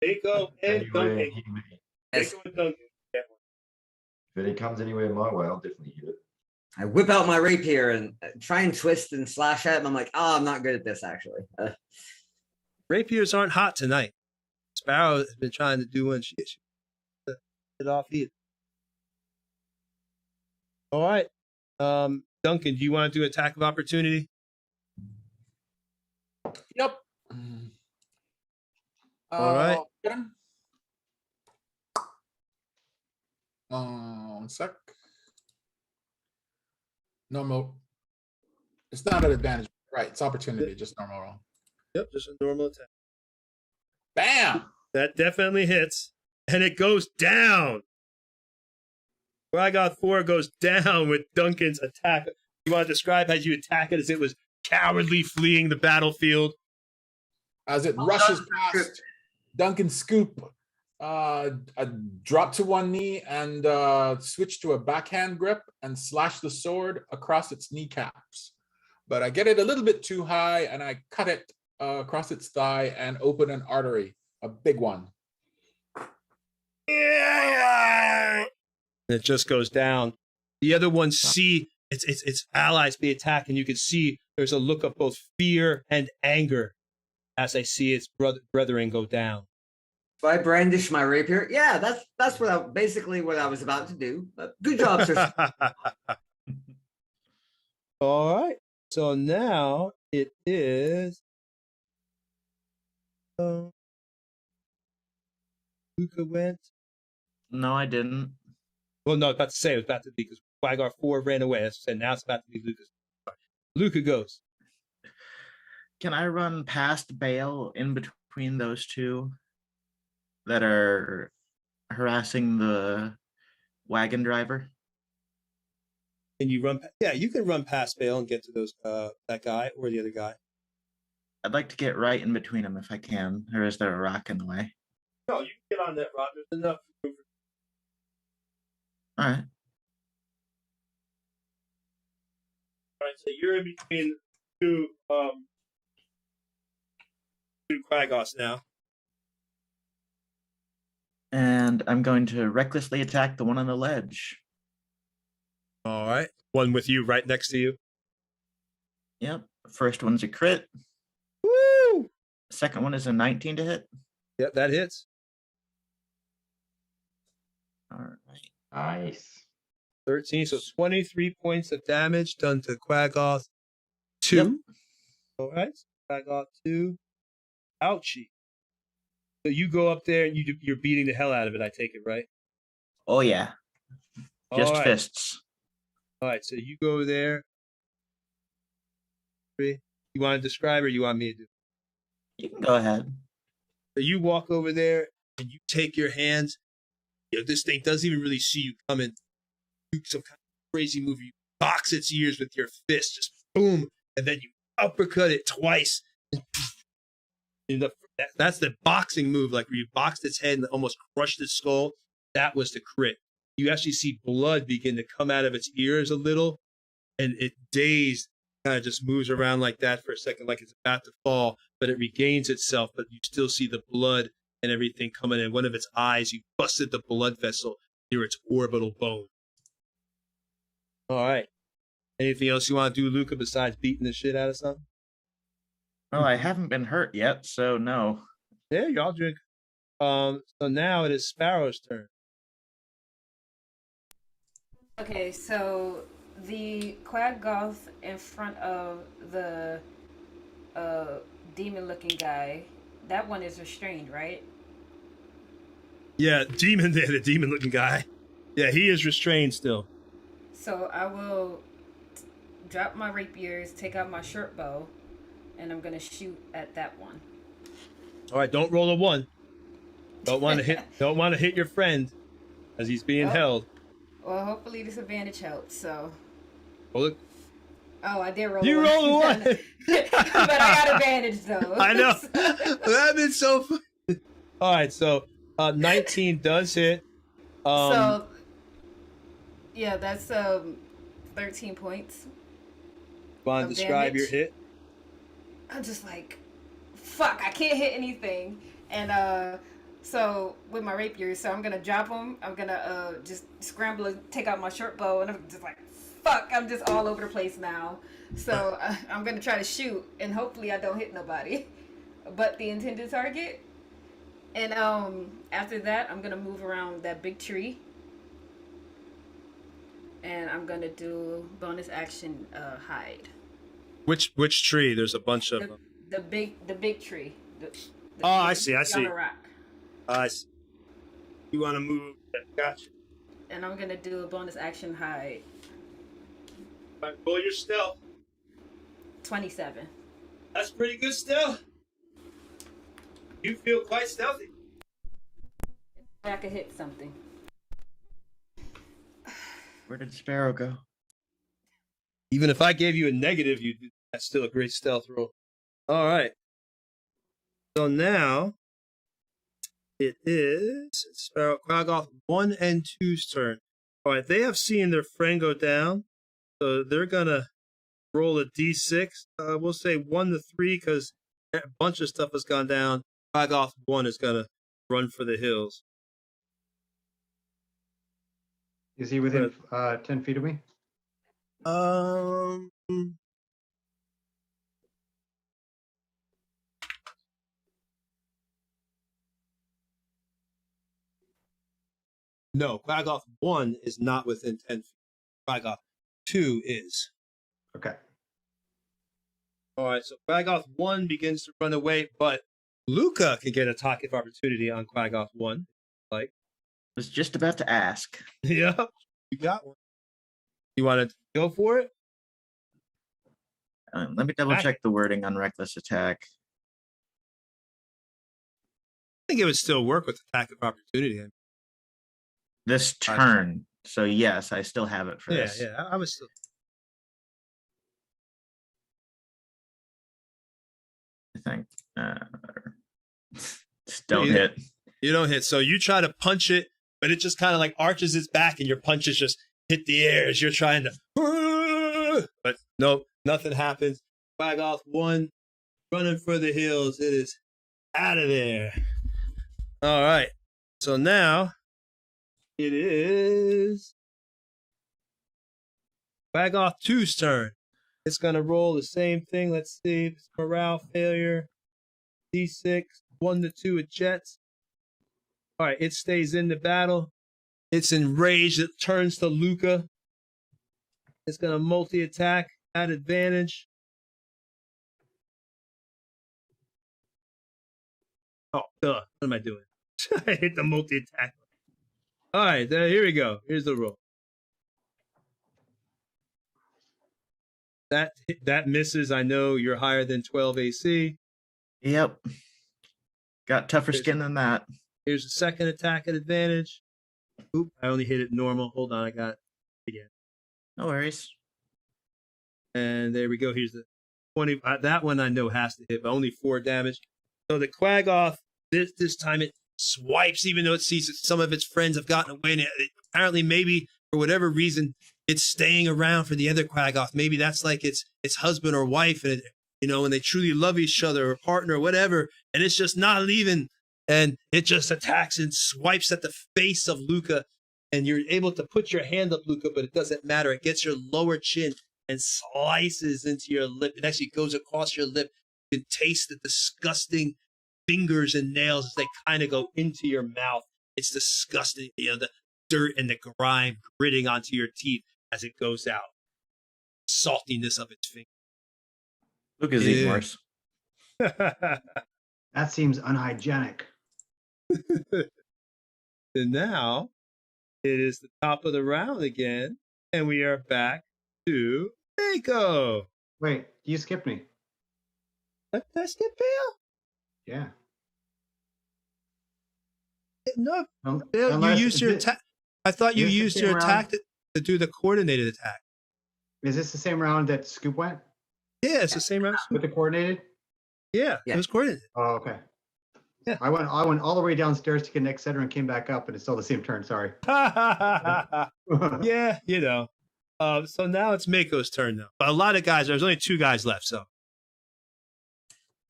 Mako and Duncan. Yes. Mako and Duncan. If it comes anywhere my way, I'll definitely hit it. I whip out my rapier and try and twist and slash at him. I'm like, I'm not good at this, actually. Rapiers aren't hot tonight. Sparrow has been trying to do one. She it off either. All right. Duncan, do you want to do attack of opportunity? Yep. All right. Get him. 1 sec. Normal. It's not an advantage. Right. It's opportunity. Just normal roll. Yep, just a normal attack. Bam! That definitely hits. And it goes down. Quagoth 4 goes down with Duncan's attack. You want to describe how you attack it as it was cowardly fleeing the battlefield? As it rushes past Duncan's scoop, I drop to one knee and switch to a backhand grip and slash the sword across its kneecaps. But I get it a little bit too high and I cut it across its thigh and open an artery, a big one. And it just goes down. The other ones see its allies be attacked, and you can see there's a look of both fear and anger as they see its brethren go down. So I brandish my rapier. Yeah, that's basically what I was about to do. Good job, sir. All right. So now it is Luca went. No, I didn't. Well, no, I was about to say it was about to be because Quagar 4 ran away. As I said, now it's about to be Luca's. Luca goes. Can I run past Bale in between those two that are harassing the wagon driver? Can you run? Yeah, you can run past Bale and get to those that guy or the other guy. I'd like to get right in between them if I can. Or is there a rock in the way? No, you can get on that rock. There's enough room for. All right. All right, so you're in between two Quagoths now. And I'm going to recklessly attack the one on the ledge. All right. One with you right next to you. Yep. First one's a crit. Woo! Second one is a 19 to hit. Yep, that hits. All right. Nice. 13, so 23 points of damage done to Quaggoth 2. Yep. All right. Quaggoth 2. Ouchie. So you go up there and you're beating the hell out of it, I take it, right? Oh, yeah. Just All right. fists. All right, so you go there. You want to describe or you want me to do? You can go ahead. So you walk over there and you take your hands. You know, this thing doesn't even really see you coming. Do some kind of crazy move. You box its ears with your fist, just boom, and then you uppercut it twice. That's the boxing move, like where you boxed its head and almost crushed its skull. That was the crit. You actually see blood begin to come out of its ears a little, and it dazed, kind of just moves around like that for a second, like it's about to fall, but it regains itself, but you still see the blood and everything coming in. One of its eyes, you busted the blood vessel near its orbital bone. All right. Anything else you want to do, Luca, besides beating the shit out of something? Well, I haven't been hurt yet, so no. Yeah, y'all drink. So now it is Sparrow's turn. Okay, so the Quaggoth in front of the demon-looking guy, that one is restrained, right? Yeah, demon there, the demon-looking guy. Yeah, he is restrained still. So I will drop my rapiers, take out my short bow, and I'm gonna shoot at that one. All right, don't roll a 1. Don't want to hit. Don't want to hit your friend, as he's being held. Well, hopefully this advantage helps. So. Well, look. Oh, I did roll. You rolled a 1, but I got advantage though. I know. That'd been so fun. All right, so 19 does hit. So. Yeah, that's 13 points. Want to describe your hit? I'm just like, fuck, I can't hit anything. And so with my rapier, so I'm gonna drop them. I'm gonna just scramble and take out my short bow, and I'm just like, fuck, I'm just all over the place now. So I'm gonna try to shoot, and hopefully I don't hit nobody, but the intended target. And after that, I'm gonna move around that big tree. And I'm gonna do bonus action hide. Which tree? There's a bunch of them. The big tree. Oh, I see. On a rock. I see. You want to move? Gotcha. And I'm gonna do a bonus action hide. All right, roll your stealth. 27. That's pretty good stealth. You feel quite stealthy. I could hit something. Where did Sparrow go? Even if I gave you a negative, that's still a great stealth roll. All right. So now it is Sparrow, Quaggoth 1 and 2's turn. All right, they have seen their friend go down, so they're gonna roll a d6. We'll say 1 to 3 because a bunch of stuff has gone down. Quaggoth 1 is gonna run for the hills. Is he within 10 feet of me? No, Quaggoth 1 is not within 10 feet. Quaggoth 2 is. Okay. All right, so Quaggoth 1 begins to run away, but Luca can get an attack of opportunity on Quaggoth 1. Like, Was just about to ask. yeah, you got one. You want to go for it? Let me double check the wording on reckless attack. I think it would still work with attack of opportunity. This turn. So yes, I still have it for this. Yeah, I was still. I think. Just don't hit. You don't hit. So you try to punch it, but it just kind of like arches its back, and your punches just hit the air as you're trying to. But nope, nothing happens. Quaggoth 1 running for the hills. It is out of there. All right. So now it is Quagoth 2's turn. It's going to roll the same thing. Let's see. It's morale failure. D6, 1 to 2 with jets. All right, it stays in the battle. It's enraged. It turns to Luca. It's going to multi-attack at advantage. Oh, duh. What am I doing? I hit the multi-attack. All right, here we go. Here's the roll. That misses. I know you're higher than 12 AC. Yep. Got tougher skin than that. Here's the second attack at advantage. Oop, I only hit it normal. Hold on, I got it again. No worries. And there we go. Here's the 20. That one I know has to hit, but only 4 damage. So the Quagoth, this time it swipes, even though it sees that some of its friends have gotten away. And apparently, maybe for whatever reason, it's staying around for the other Quagoth. Maybe that's like its husband or wife, and when they truly love each other or partner or whatever, and it's just not leaving. And it just attacks and swipes at the face of Luca. And you're able to put your hand up, Luca, but it doesn't matter. It gets your lower chin and slices into your lip. It actually goes across your lip. You can taste the disgusting fingers and nails as they kind of go into your mouth. It's disgusting. The dirt and the grime gritting onto your teeth as it goes out. Saltiness of its fingers. Luca's eating worse. That seems unhygienic. And now it is the top of the round again, and we are back to Mako. Wait, you skipped me. Did I skip Bill? Yeah. No, Um, Bill, you unless- used your attack. I thought you is this the used same your attack round? to do the coordinated attack. Is this the same round that Scoop went Yeah, it's the same round. with the coordinated? Yeah, Yeah. it was coordinated. Oh, okay. Yeah. I went all the way downstairs to connect center and came back up, and it's still the same turn. Sorry. Yeah, so now it's Mako's turn though. But a lot of guys. There's only 2 guys left. So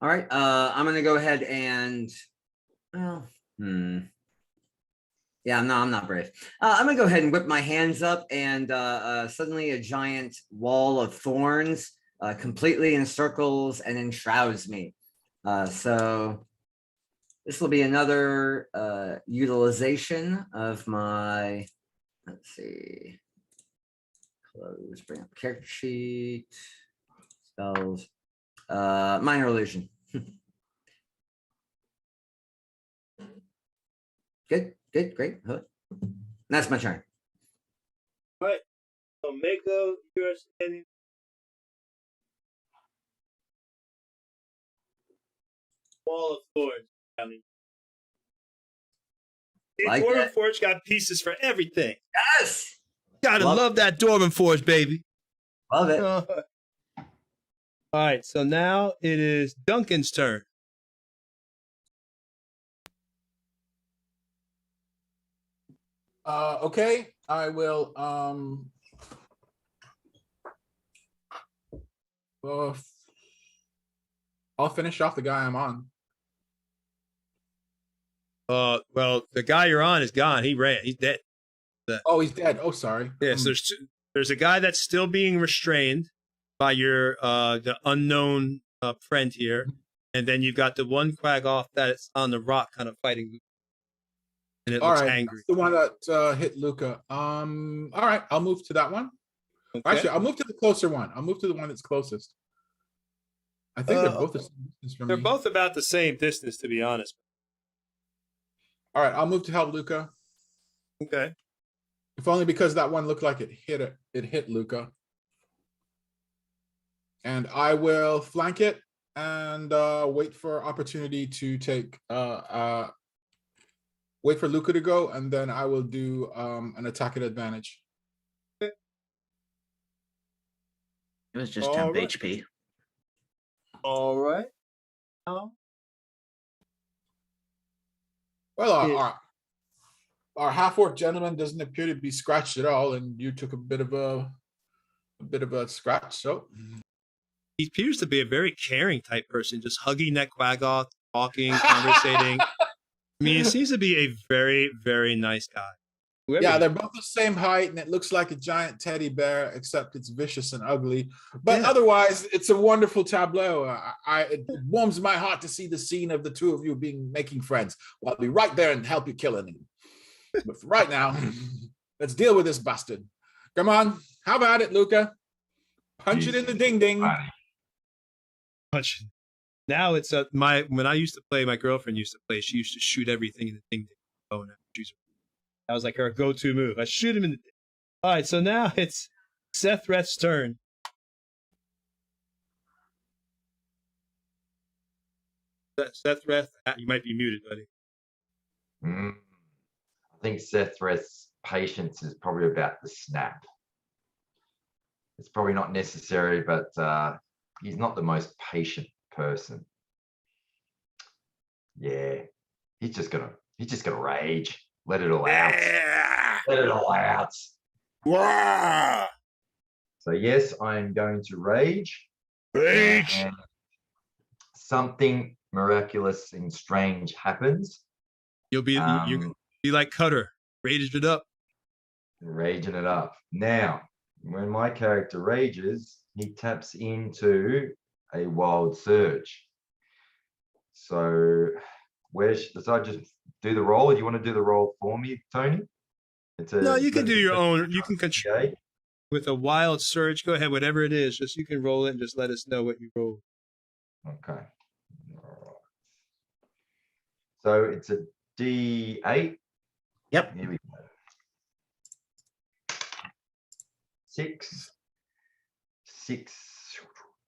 All right. I'm gonna go ahead and. Yeah, no, I'm not brave. I'm gonna go ahead and whip my hands up, and suddenly a giant wall of thorns completely encircles and enshrouds me. So this will be another utilization of my. Let's see. Close. Bring up character sheet. Spells. Minor illusion. Good, great. Huh. That's my turn. all right. So Mako, you're standing. Wall of thorns. The Like Dwarven that. Forge got pieces for everything. Yes, Gotta Love- love that Dwarven Forge, baby. love it. All right, so now it is Duncan's turn. Okay, I will. I'll finish off the guy I'm on. Well, the guy you're on is gone. He ran. He's dead. Oh, he's dead. Oh, sorry. Yes, there's a guy that's still being restrained by your the unknown friend here, and then you've got the one Quagoth that's on the rock, kind of fighting Luca, and it All looks right, angry. that's the one that hit Luca. All right, I'll move to that one. Okay. Actually, I'll move to the closer one. I'll move to the one that's closest. I think they're both the same distance from They're me. both about the same distance, to be honest. All right, I'll move to help Luca. Okay. If only because that one looked like it hit Luca. And I will flank it and wait for opportunity to take wait for Luca to go, and then I will do an attack at advantage. It was just All temp right. HP. All right. Now, Well, our half-orc gentleman doesn't appear to be scratched at all, and you took a bit of a scratch. So he appears to be a very caring type person, just hugging that Quagoth, talking, conversating. I mean, it seems to be a very, very nice guy. Whoever Yeah, he- they're both the same height, and it looks like a giant teddy bear, except it's vicious and ugly. But Yeah. otherwise, it's a wonderful tableau. It warms my heart to see the scene of the two of you making friends. Well, I'll be right there and help you kill him. But for right now, let's deal with this bastard. Come on, how about it, Luca? Punch it in the ding ding. Punch. Now it's when I used to play, my girlfriend used to play. She used to shoot everything in the ding ding. Oh no, that was like her go-to move. I shoot him in the. All right, so now it's Sethreth's turn. Sethreth, you might be muted, buddy. I think Sethreth's patience is probably about to snap. It's probably not necessary, but he's not the most patient person. Yeah, he's just gonna rage. Let it all out. Yeah. Let it all out. Wow. So yes, I am going to rage. Rage. And something miraculous and strange happens. You'll be like Cutter, raged it up. Raging it up. Now, when my character rages, he taps into a wild surge. So, does I just do the roll? Or do you want to do the roll for me, Tony? No, you can do your own. You can control Okay. with a wild surge. Go ahead, whatever it is. Just you can roll it and just let us know what you roll. Okay. All right. So it's a D8. Yep. Here we go. 6.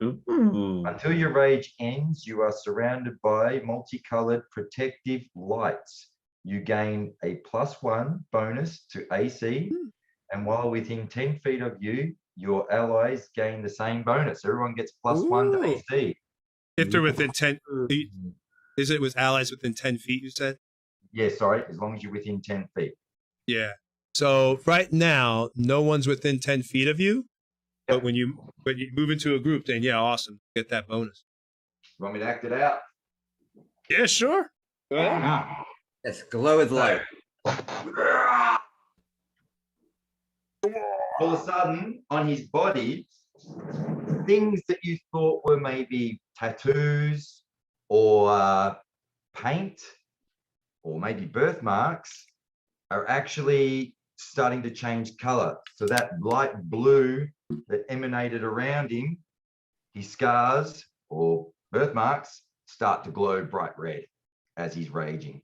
Ooh. Until your rage ends, you are surrounded by multicolored protective lights. You gain a +1 bonus to AC, and while within 10 feet of you, your allies gain the same bonus. Everyone gets +1 to Ooh. AC. If they're within 10 feet, is it with allies within 10 feet, you said? Yeah, sorry, as long as you're within 10 feet. Yeah. So right now, no one's within 10 feet of you. But when you move into a group, then yeah, awesome. Get that bonus. You want me to act it out? Yeah, sure. Go ahead. Yes, glow with light. All of a sudden, on his body, things that you thought were maybe tattoos or paint or maybe birthmarks are actually starting to change color. So that light blue that emanated around him, his scars or birthmarks start to glow bright red as he's raging.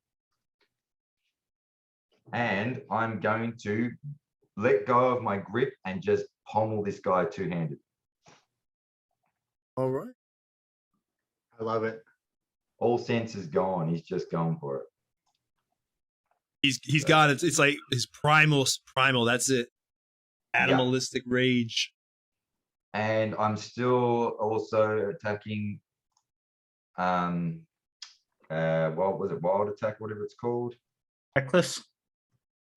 And I'm going to let go of my grip and just pommel this guy two-handed. All right. I love it. All sense is gone. He's just going for it. He's got it. It's like his primal. That's it. Animalistic rage. And I'm still also attacking. What was it? Wild attack, whatever it's called. Reckless.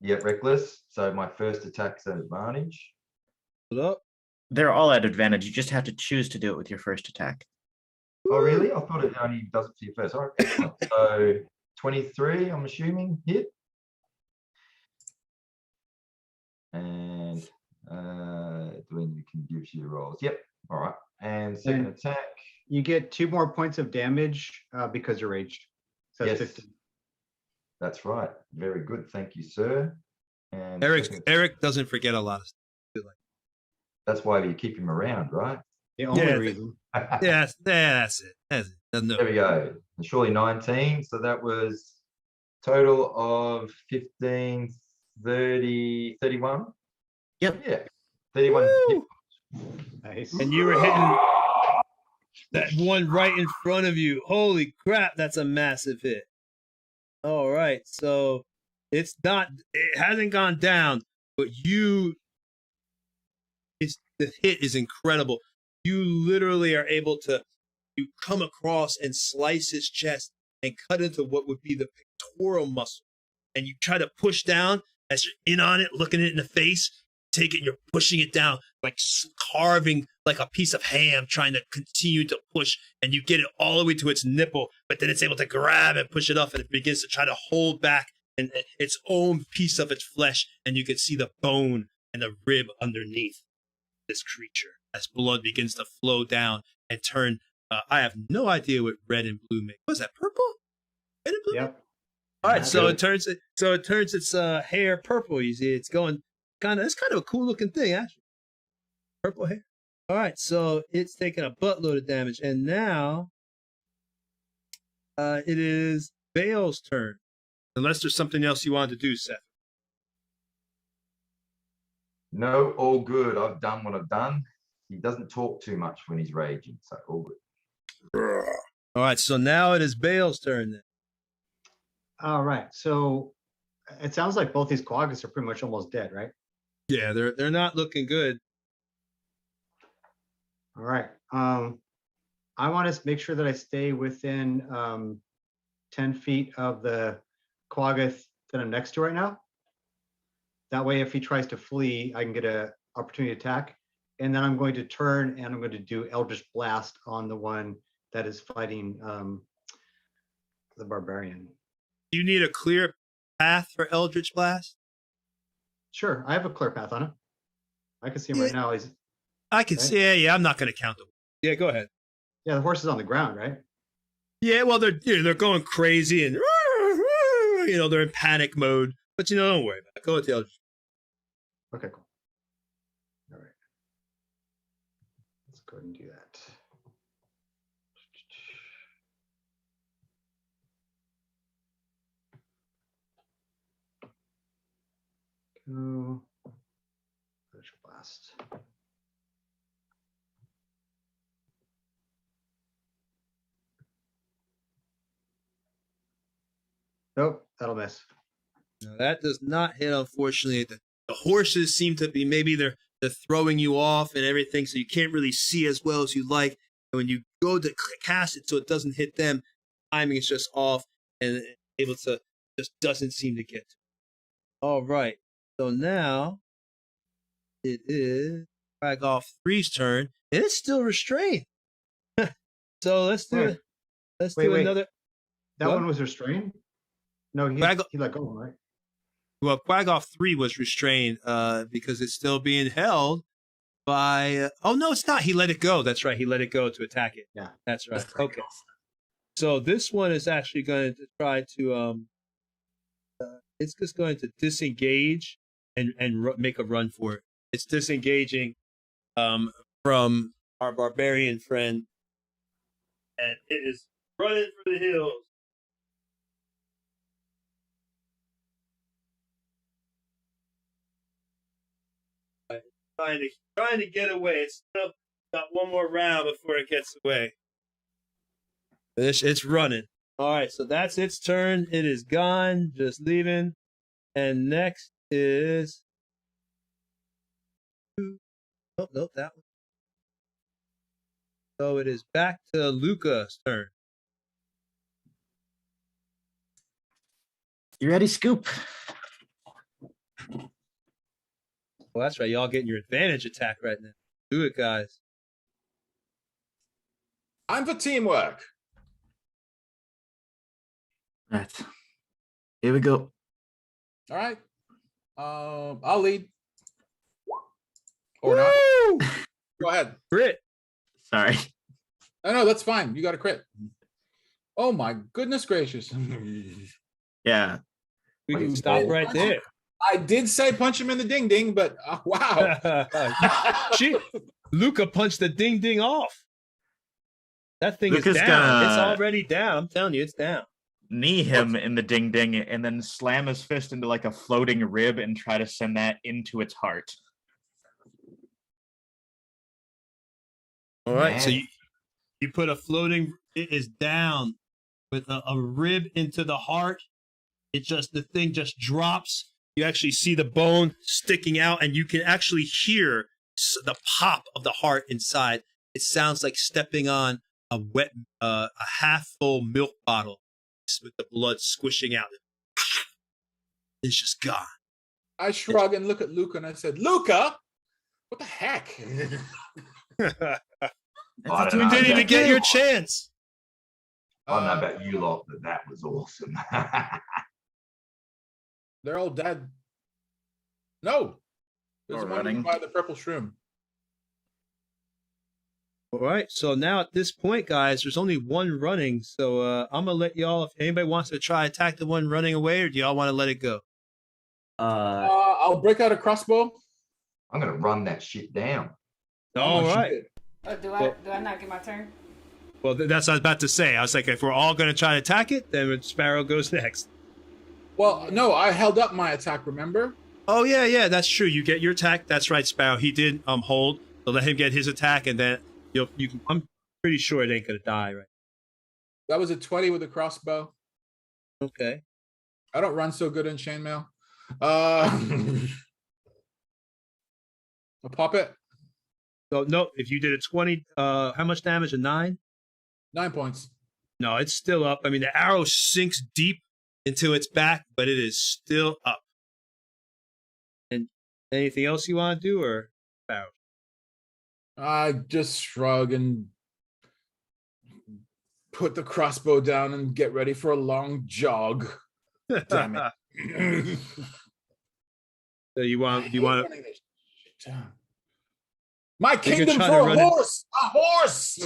Yeah, reckless. So my first attack's an advantage. Hold up. They're all at advantage. You just have to choose to do it with your first attack. Oh, really? I thought it only does it for your first. All right, excellent. So 23, I'm assuming, hit. And doing you can give you rolls. Yep. All right. And second attack. You get 2 more points of damage because you're raged. So that's Yes. 15. That's right. Very good. Thank you, sir. And Eric doesn't forget a lot of stuff. that's why you keep him around, right? The only Yeah. reason. Yeah, that's it. That's it. Doesn't know. There we go. And surely 19. So that was total of 15, 30, 31. Yep. Yeah. 31. Woo! Nice. And you were hitting that one right in front of you. Holy crap, that's a massive hit. All right, so it hasn't gone down, but the hit is incredible. You literally are able to come across and slice his chest and cut into what would be the pectoral muscle. And you try to push down as you're in on it, looking it in the face, take it, and you're pushing it down, like carving like a piece of ham, trying to continue to push, and you get it all the way to its nipple, but then it's able to grab and push it off, and it begins to try to hold back its own piece of its flesh, and you can see the bone and the rib underneath this creature as blood begins to flow down and turn. I have no idea what red and blue make. Was that purple? Red and blue? Yep. All right, so it turns its hair purple. You see, it's going it's kind of a cool looking thing, actually. Purple hair. All right, so it's taking a buttload of damage, and now it is Bale's turn. Unless there's something else you wanted to do, Seth. No, all good. I've done what I've done. He doesn't talk too much when he's raging, so all good. All right, so now it is Bale's turn then. All right. So it sounds like both these quaggas are pretty much almost dead, right? Yeah, they're not looking good. All right. I want to make sure that I stay within 10 feet of the quagga that I'm next to right now. That way, if he tries to flee, I can get an opportunity attack. And then I'm going to turn and I'm going to do Eldritch Blast on the one that is fighting the barbarian. Do you need a clear path for Eldritch Blast? Sure, I have a clear path on him. I can see him right now. I can see. Yeah, I'm not going to count them. Yeah, go ahead. Yeah, the horse is on the ground, right? Yeah, well, they're going crazy and they're in panic mode. But don't worry about it. Go with the Eldritch. Okay, cool. All right, let's go ahead and do that. Go. Eldritch Blast. Nope, that'll miss. No, that does not hit, unfortunately. The horses seem to be, maybe they're throwing you off and everything, so you can't really see as well as you like. And when you go to cast it so it doesn't hit them, timing is just off and able to, just doesn't seem to get to. All right, so now it is Quaggoff 3's turn, and it's still restrained. So let's do it. Let's do another. That one was restrained? No, he let go, right? Well, Quaggoff 3 was restrained because it's still being held by... oh, no, it's not. He let it go. That's right. He let it go to attack it. Yeah. That's right. Okay. So this one is actually going to try to... it's just going to disengage and make a run for it. It's disengaging from our barbarian friend. And it is running for the hills. Trying to get away. It's still got one more round before it gets away. It's running. All right, so that's its turn. It is gone, just leaving. And next is... oh, nope, that one. So it is back to Luca's turn. You ready, Scoop? Well, that's right. Y'all getting your advantage attack right now. Do it, guys. I'm for teamwork. Right. Here we go. All right. I'll lead. Or not. Go ahead. Crit. Sorry. No, that's fine. You got a crit. Oh my goodness gracious. Yeah. We can stop right there. I did say punch him in the ding ding, but wow. Luca punched the ding ding off. That thing Luca's is down. It's already down. I'm telling you, it's down. Knee him in the ding ding and then slam his fist into like a floating rib and try to send that into its heart. All right, so you put a floating, it is down with a rib into the heart. The thing just drops. You actually see the bone sticking out, and you can actually hear the pop of the heart inside. It sounds like stepping on a wet, a half-full milk bottle with the blood squishing out. It's just gone. I shrug and look at Luca and I said, Luca, what the heck? You didn't even get your chance. I don't know about you lot, but that was awesome. They're all dead. No. There's Or one running. by the purple shroom. All right. So now at this point, guys, there's only one running. So I'm gonna let y'all. If anybody wants to try attack the one running away, or do y'all want to let it go? I'll break out a crossbow. I'm gonna run that shit down. All right. Do I not get my turn? Well, that's what I was about to say. I was like, if we're all going to try to attack it, then Sparrow goes next. Well, no, I held up my attack, remember? Oh, yeah, that's true. You get your attack. That's right, Sparrow. He did hold. So let him get his attack, and then you can. I'm pretty sure it ain't going to die, right? That was a 20 with a crossbow. Okay. I don't run so good in chainmail. I'll pop it. So, no, if you did a 20, how much damage? A 9? 9 points. No, it's still up. I mean, the arrow sinks deep into its back, but it is still up. And anything else you want to do, or Sparrow? I just shrug and put the crossbow down and get ready for a long jog. Damn it. So you want my kingdom for a horse! A horse!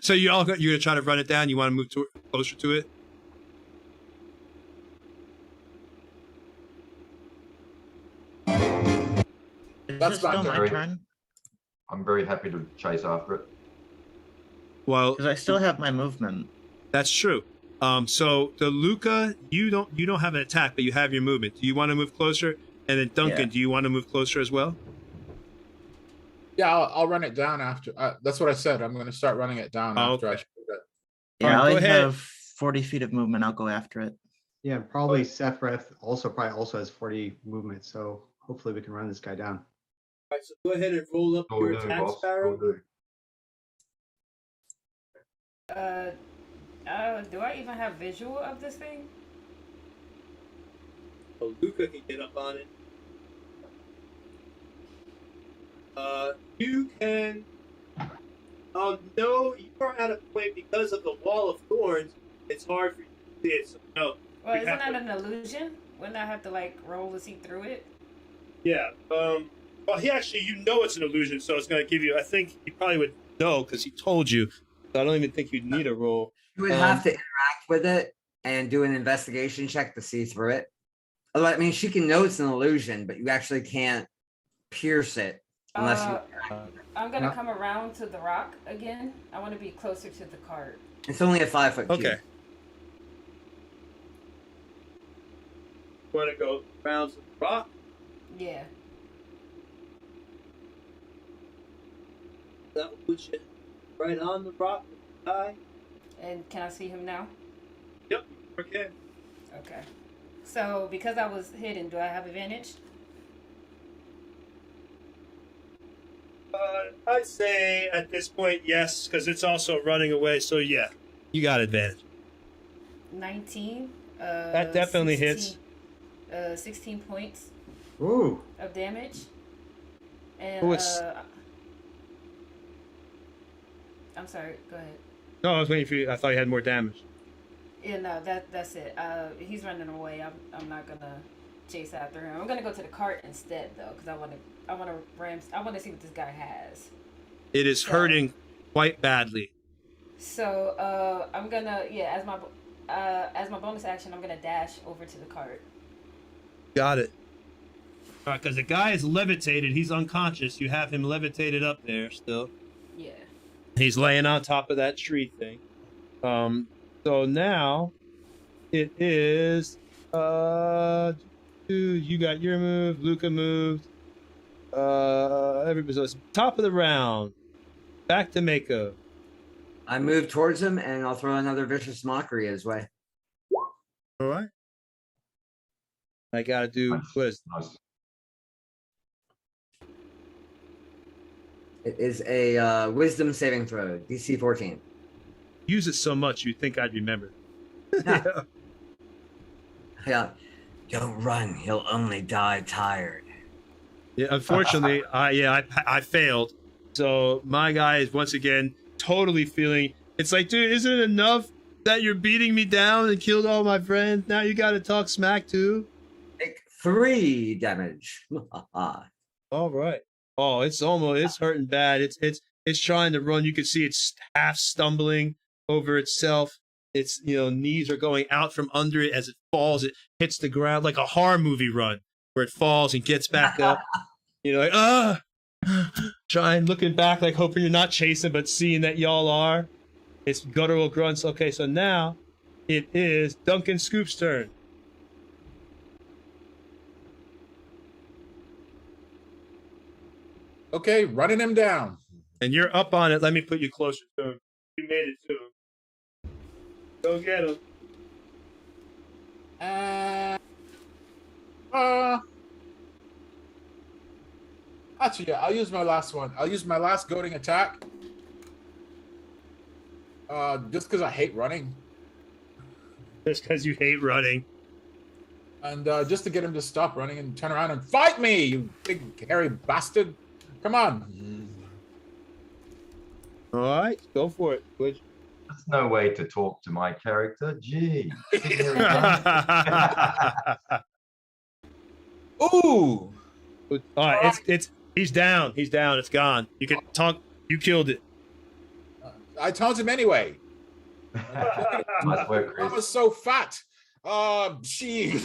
So you're gonna try to run it down? You want to move closer to it? That's still not my turn. I'm very happy to chase after it. Well, Because I still have my movement. that's true. So the Luca, you don't have an attack, but you have your movement. Do you want to move closer? And then Duncan, Yeah. do you want to move closer as well? Yeah, I'll run it down after. That's what I said. I'm going to start running it down after I Okay. shoot it. Yeah, Alright, I go only ahead. have 40 feet of movement. I'll go after it. Yeah, probably Sephrith also has 40 movement, so hopefully we can run this guy down. All right, so go ahead and roll up All your do, attack, boss. Sparrow. All do. Do I even have visual of this thing? So Luca can get up on it. You can. No, you are at a point because of the wall of thorns. It's hard for you to see it. So no. Well, You isn't have that an illusion? Wouldn't I have to like roll to see through it? Yeah. Well, he actually, it's an illusion, so it's going to give you. I think he probably would know because he told you. So I don't even think you'd need a roll. You would have to interact with it and do an investigation check to see through it. Although, I mean, she can know it's an illusion, but you actually can't pierce it unless you. I'm gonna come around to the rock again. I want to be closer to the cart. It's only a 5-foot cube. Okay. You want to go around to the rock? Yeah. That will put you right on the rock. Guy. And can I see him now? Yep. Okay. Okay. So because I was hidden, do I have advantage? I'd say at this point, yes, because it's also running away. So yeah, you got advantage. 19. That definitely 16, 16 points Ooh. of damage. And Oh, it's- I'm sorry. Go ahead. No, I was waiting for you. I thought you had more damage. Yeah, no, that's it. He's running away. I'm not gonna chase after him. I'm gonna go to the cart instead, though, because I want to see what this guy has. It is hurting quite badly. So I'm gonna as my bonus action, I'm gonna dash over to the cart. Got it. All right, because the guy is levitated. He's unconscious. You have him levitated up there still. Yeah. He's laying on top of that tree thing. So now it is you got your move, Luca moved. Everybody's top of the round. Back to Mako. I move towards him and I'll throw another vicious mockery his way. All right. I gotta do what is Nice. It is a wisdom saving throw, DC 14. use it so much you'd think I'd remember. Yeah. Don't run. He'll only die tired. Yeah, unfortunately, I failed. So my guy is once again totally feeling. It's like, dude, isn't it enough That you're beating me down and killed all my friends. Now you got to talk smack too. Take 3 damage. All right. Oh, it's hurting bad. It's trying to run. You can see it's half stumbling over itself. Its knees are going out from under it as it falls. It hits the ground like a horror movie run where it falls and gets back up. Like trying looking back like hoping you're not chasing, but seeing that y'all are. It's guttural grunts. Okay, so now it is Duncan Scoop's turn. Okay, running him down. And you're up on it. Let me put you closer to him. You made it to him. Go get him. Actually, yeah, I'll use my last one. I'll use my last goading attack. Just because I hate running. Just because you hate running. And just to get him to stop running and turn around and fight me, you big hairy bastard. Come on. All right, go for it. There's no way to talk to my character. Gee. Ooh. All right, he's down. He's down. It's gone. You can talk. You killed it. I taunt him anyway. Nice work, I Chris. was so fat. She.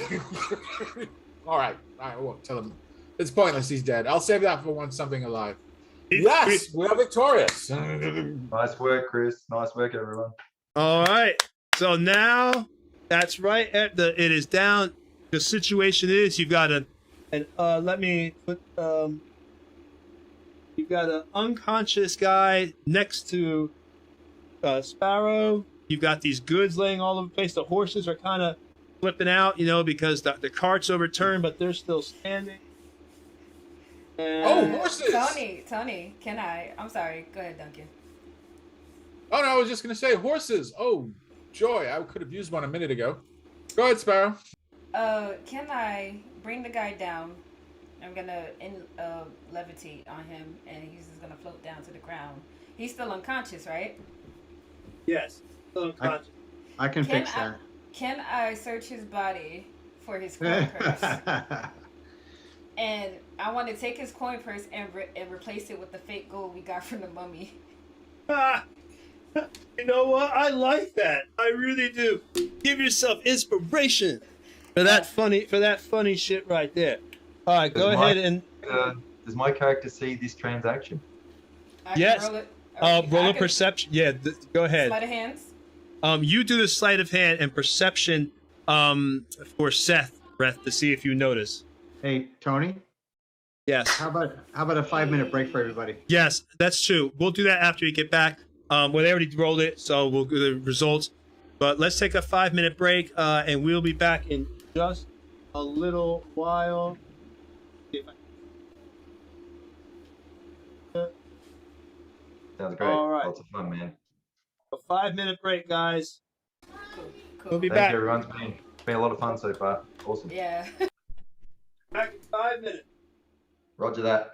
All right, I won't tell him. It's pointless. He's dead. I'll save that for when something alive. Yes, we are victorious. Nice work, Chris. Nice work, everyone. All right. So now that's right. It is down. The situation is you've got let me put you've got an unconscious guy next to Sparrow. You've got these goods laying all over the place. The horses are kind of flipping out, because the cart's overturned, but they're still standing. Oh, horses! Tony, I'm sorry. Go ahead, Duncan. Oh no, I was just gonna say horses. Oh, joy! I could have used one a minute ago. Go ahead, Sparrow. Can I bring the guy down? I'm gonna levitate on him, and he's just gonna float down to the ground. He's still unconscious, right? Yes. Still unconscious. I can fix that. Can I search his body for his coin purse? And I want to take his coin purse and replace it with the fake gold we got from the mummy. You know what? I like that. I really do. Give yourself inspiration for that funny shit right there. All right, go ahead and. Does my character see this transaction? Yes. Roll a perception. Yeah, go ahead. Sleight of hands. You do the sleight of hand and perception for Seth, Breath, to see if you notice. Hey, Tony. Yes. How about a 5-minute break for everybody? Yes, that's true. We'll do that after you get back. Well, they already rolled it, so we'll do the results. But let's take a 5-minute break, and we'll be back in just a little while. Sounds great. All right. Lots of fun, man. A 5-minute break, guys. Cool. We'll be Thank back. you, everyone. It's been a lot of fun so far. Awesome. Yeah. Back in 5 minutes. Roger that.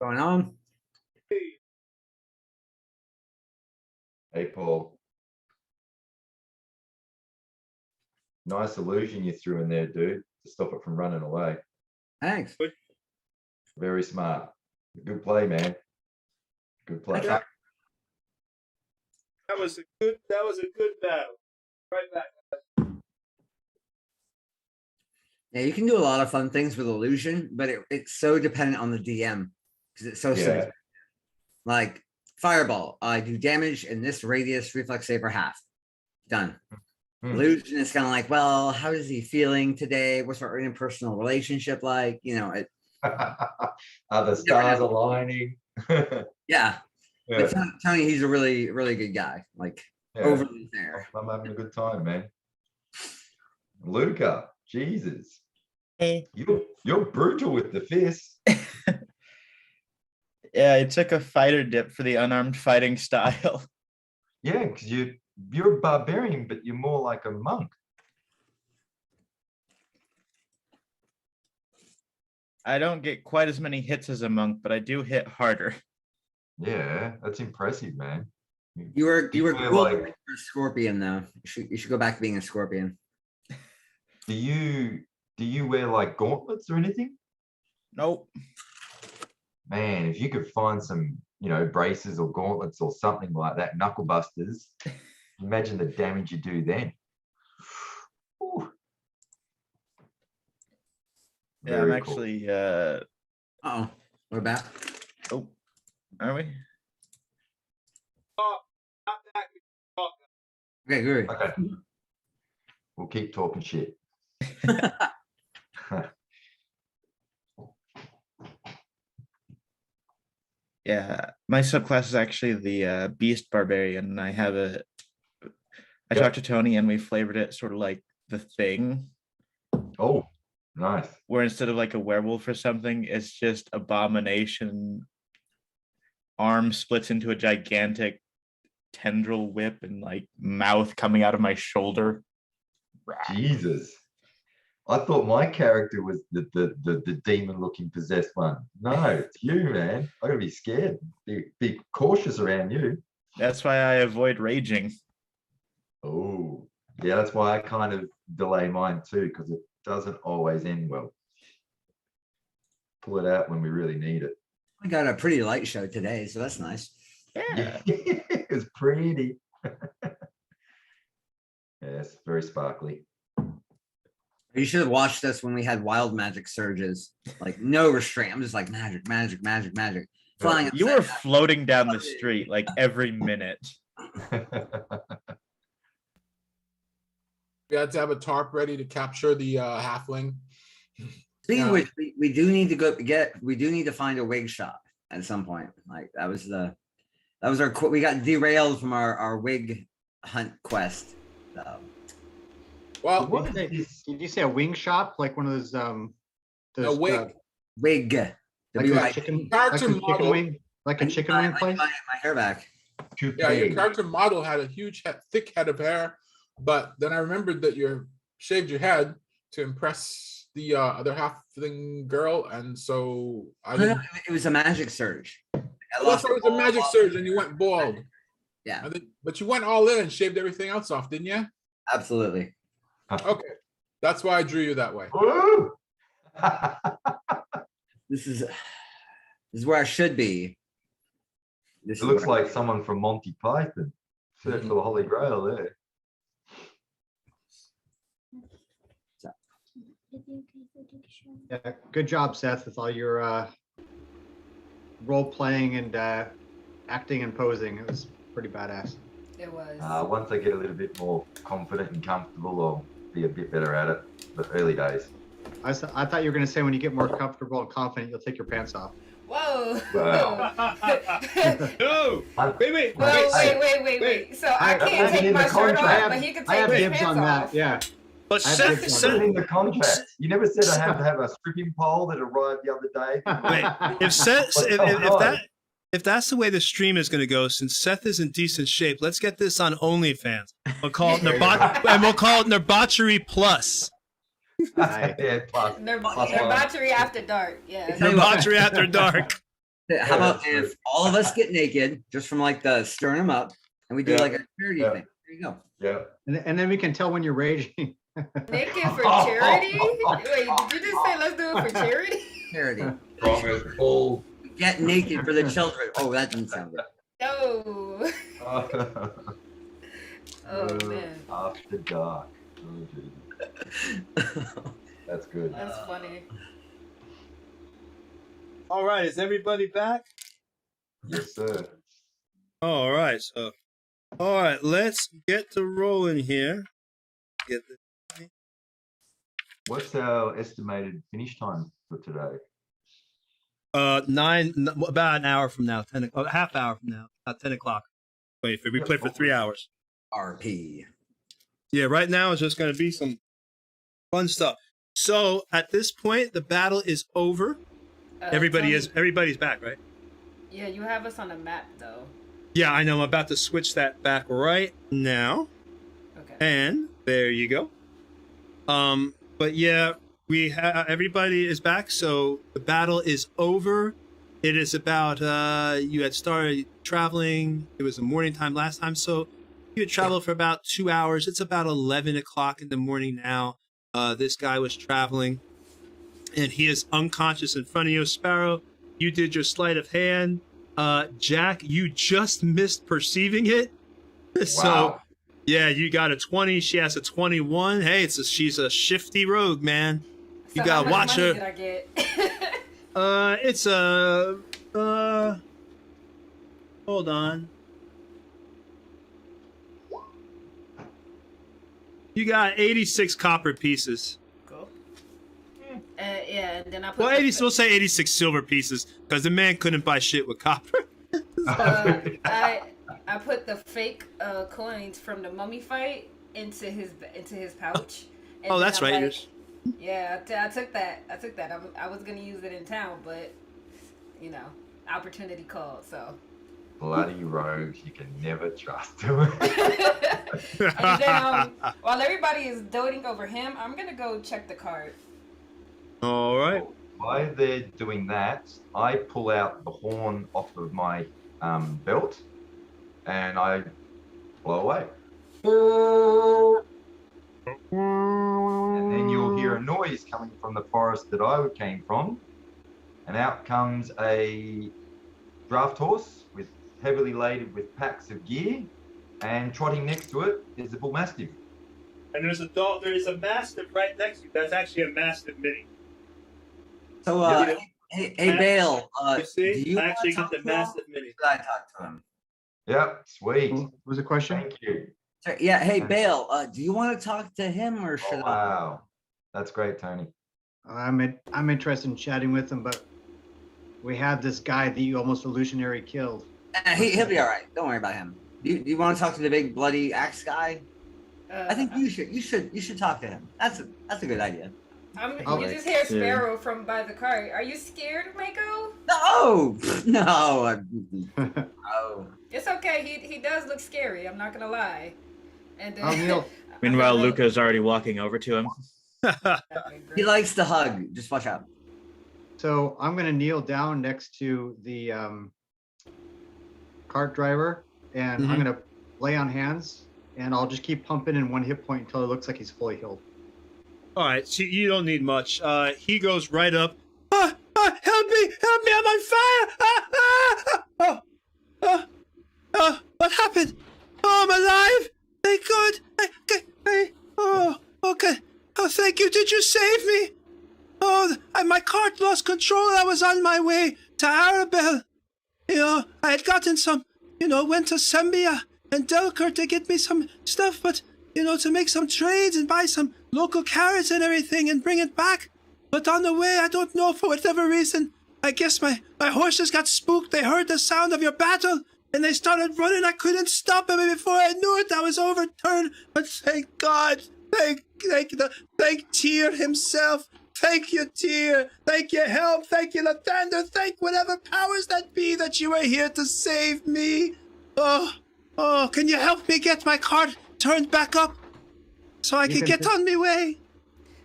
Going on? Hey, Paul. Nice illusion you threw in there, dude, to stop it from running away. Thanks. Very smart. Good play, man. Good play. I tried. That was a good battle. Right back. Yeah, you can do a lot of fun things with illusion, but it's so dependent on the DM because it's so simple. Like fireball, I do damage in this radius, reflex save for half. Done. Illusion is kind of like, well, how is he feeling today? What's our interpersonal relationship like? You know, Are the stars aligning? Yeah. But Tony, he's a really, really good guy. Like overly fair. I'm having a good time, man. Luca, Jesus. Hey. You're brutal with the fist. Yeah, I took a fighter dip for the unarmed fighting style. Yeah, because you're a barbarian, but you're more like a monk. I don't get quite as many hits as a monk, but I do hit harder. Yeah, that's impressive, man. You were cool like for a scorpion though. You should go back to being a scorpion. Do you wear like gauntlets or anything? Nope. Man, if you could find some, braces or gauntlets or something like that, knuckle busters, imagine the damage you do then. Ooh. Yeah, I'm Very actually Uh-oh. We're back. Oh, are we? Okay, good. cool. Okay. We'll keep talking shit. Yeah, my subclass is actually the Beast Barbarian. I talked to Tony and we flavored it sort of like the Thing. Oh, nice. Where instead of like a werewolf or something, it's just abomination. Arm splits into a gigantic tendril whip and like mouth coming out of my shoulder. Jesus. I thought my character was the demon-looking possessed one. No, it's you, man. I gotta be scared. Be cautious around you. That's why I avoid raging. Oh, yeah, that's why I kind of delay mine too, because it doesn't always end well. Pull it out when we really need it. We got a pretty light show today, so that's nice. Yeah. It's pretty. Yes, very sparkly. You should have watched us when we had wild magic surges. Like no restraint. I'm just like magic. Flying. You were floating down the street like every minute. We had to have a tarp ready to capture the halfling. Speaking of which, we do need to find a wig shop at some point. Like that was our we got derailed from our wig hunt quest. So. Well, Did you say a wing shop, like one of those? A wig. Wig. Like a chicken, wing, like a chicken wing place. My hair back. Yeah, your character model had a huge, thick head of hair, but then I remembered that you shaved your head to impress the other halfling girl, and so I didn't. It was a magic surge. It was a magic surge, and you went bald. Yeah, but you went all in and shaved everything else off, didn't you? Absolutely. Okay, that's why I drew you that way. This is where I should be. It looks like someone from Monty Python. Search for the Holy Grail there. Yeah, good job, Seth, with all your role playing and acting and posing. It was pretty badass. It was. Once I get a little bit more confident and comfortable, I'll be a bit better at it. But early days. I thought you were going to say when you get more comfortable and confident, you'll take your pants off. Whoa. Wow. No. Wait. Wait. So I can't take my shirt off, but he can I take have his dibs pants on off. that. Yeah. But I have Seth, dibs on Seth, In the contract, you never said I have to have a stripping pole that arrived the other day. wait. If that's the way the stream is going to go, since Seth is in decent shape, let's get this on OnlyFans. We'll call it Nerbotchery Plus. Yeah, plus. They're battery after dark. Yeah. Nerbotchery After Dark. How about that's if good. all of us get naked just from like the stirring them up, and we do Yeah, like a charity yeah. thing? There you go. Yeah. And then we can tell when you're raging. Naked for charity? Wait, did you just say let's do it for charity? Charity. Strong as bull. Get naked for the children. Oh, that didn't sound good. No. Oh Uh, man, After dark. Oh, geez. That's good. that's funny. All right, is everybody back? Yes, sir. All right, so let's get to rolling here. Get this. What's our estimated finish time for today? 9, about an hour from now, 10, half hour from now, about 10 o'clock. We play for 3 hours. RP. Yeah, right now it's just going to be some fun stuff. So at this point, the battle is over. Everybody's back, right? Yeah, you have us on a map though. Yeah, I know. I'm about to switch that back right now. Okay. And there you go. But yeah, everybody is back, so the battle is over. It is about you had started traveling. It was the morning time last time, so you had traveled for about 2 hours. It's about 11 o'clock in the morning now. This guy was traveling, and he is unconscious in front of you. Sparrow, you did your sleight of hand. Jack, you just missed perceiving it. So Wow. yeah, you got a 20. She has a 21. Hey, she's a shifty rogue, man. You So gotta how much watch money her. Did I get? It's hold on. You got 86 copper pieces. Cool. Yeah, and then I put. Well, we'll say 86 silver pieces because the man couldn't buy shit with copper. I put the fake coins from the mummy fight into his pouch. And Oh, then that's I'm right. like, yeah, I took that. I was gonna use it in town, but opportunity called. So. Bloody rogues, you can never trust them. And then while everybody is doting over him, I'm gonna go check the card. All right. While they're doing that, I pull out the horn off of my belt and I blow away. And then you'll hear a noise coming from the forest that I came from, and out comes a draft horse with heavily laden with packs of gear, and trotting next to it is a bull mastiff. And there is a mastiff right next to you. That's actually a mastiff mini. So, Yeah. hey, Bale. You see? Do you I actually wanna got the talk to him? mastiff mini. Should I talk to him? Yep, sweet. What was the question? Thank you. Sorry, yeah. Hey, Bale. Do you want to talk to him or Oh, should I? wow, that's great, Tony. I'm interested in chatting with him, but we have this guy that you almost illusionary killed. He'll be all right. Don't worry about him. Do you want to talk to the big bloody axe guy? I think you should. You should talk to him. That's a good idea. You just hear Sparrow from by the cart. Are you scared, Mako? No, no. Oh. It's okay. He does look scary. I'm not gonna lie. And then, Neil. Meanwhile, Luca's already walking over to him. He likes to hug. Just watch out. So I'm going to kneel down next to the cart driver, and I'm going to lay on hands, and I'll just keep pumping in 1 hit point until it looks like he's fully healed. All right, so you don't need much. He goes right up. Help me! I'm on fire! What happened? Oh, I'm alive! Thank God! Okay. Oh, thank you. Did you save me? Oh, my cart lost control. I was on my way to Arabelle. I had gotten some, went to Sambia and Delker to get me some stuff, but, to make some trades and buy some local carrots and everything and bring it back. But on the way, I don't know, for whatever reason, I guess my horses got spooked. They heard the sound of your battle and they started running. I couldn't stop them, and before I knew it, I was overturned. But thank God, thank Tyr himself. Thank you, Tyr. Thank you, Help. Thank you, Lathander. Thank whatever powers that be that you were here to save me. Oh, can you help me get my cart turned back up so I can get on my way?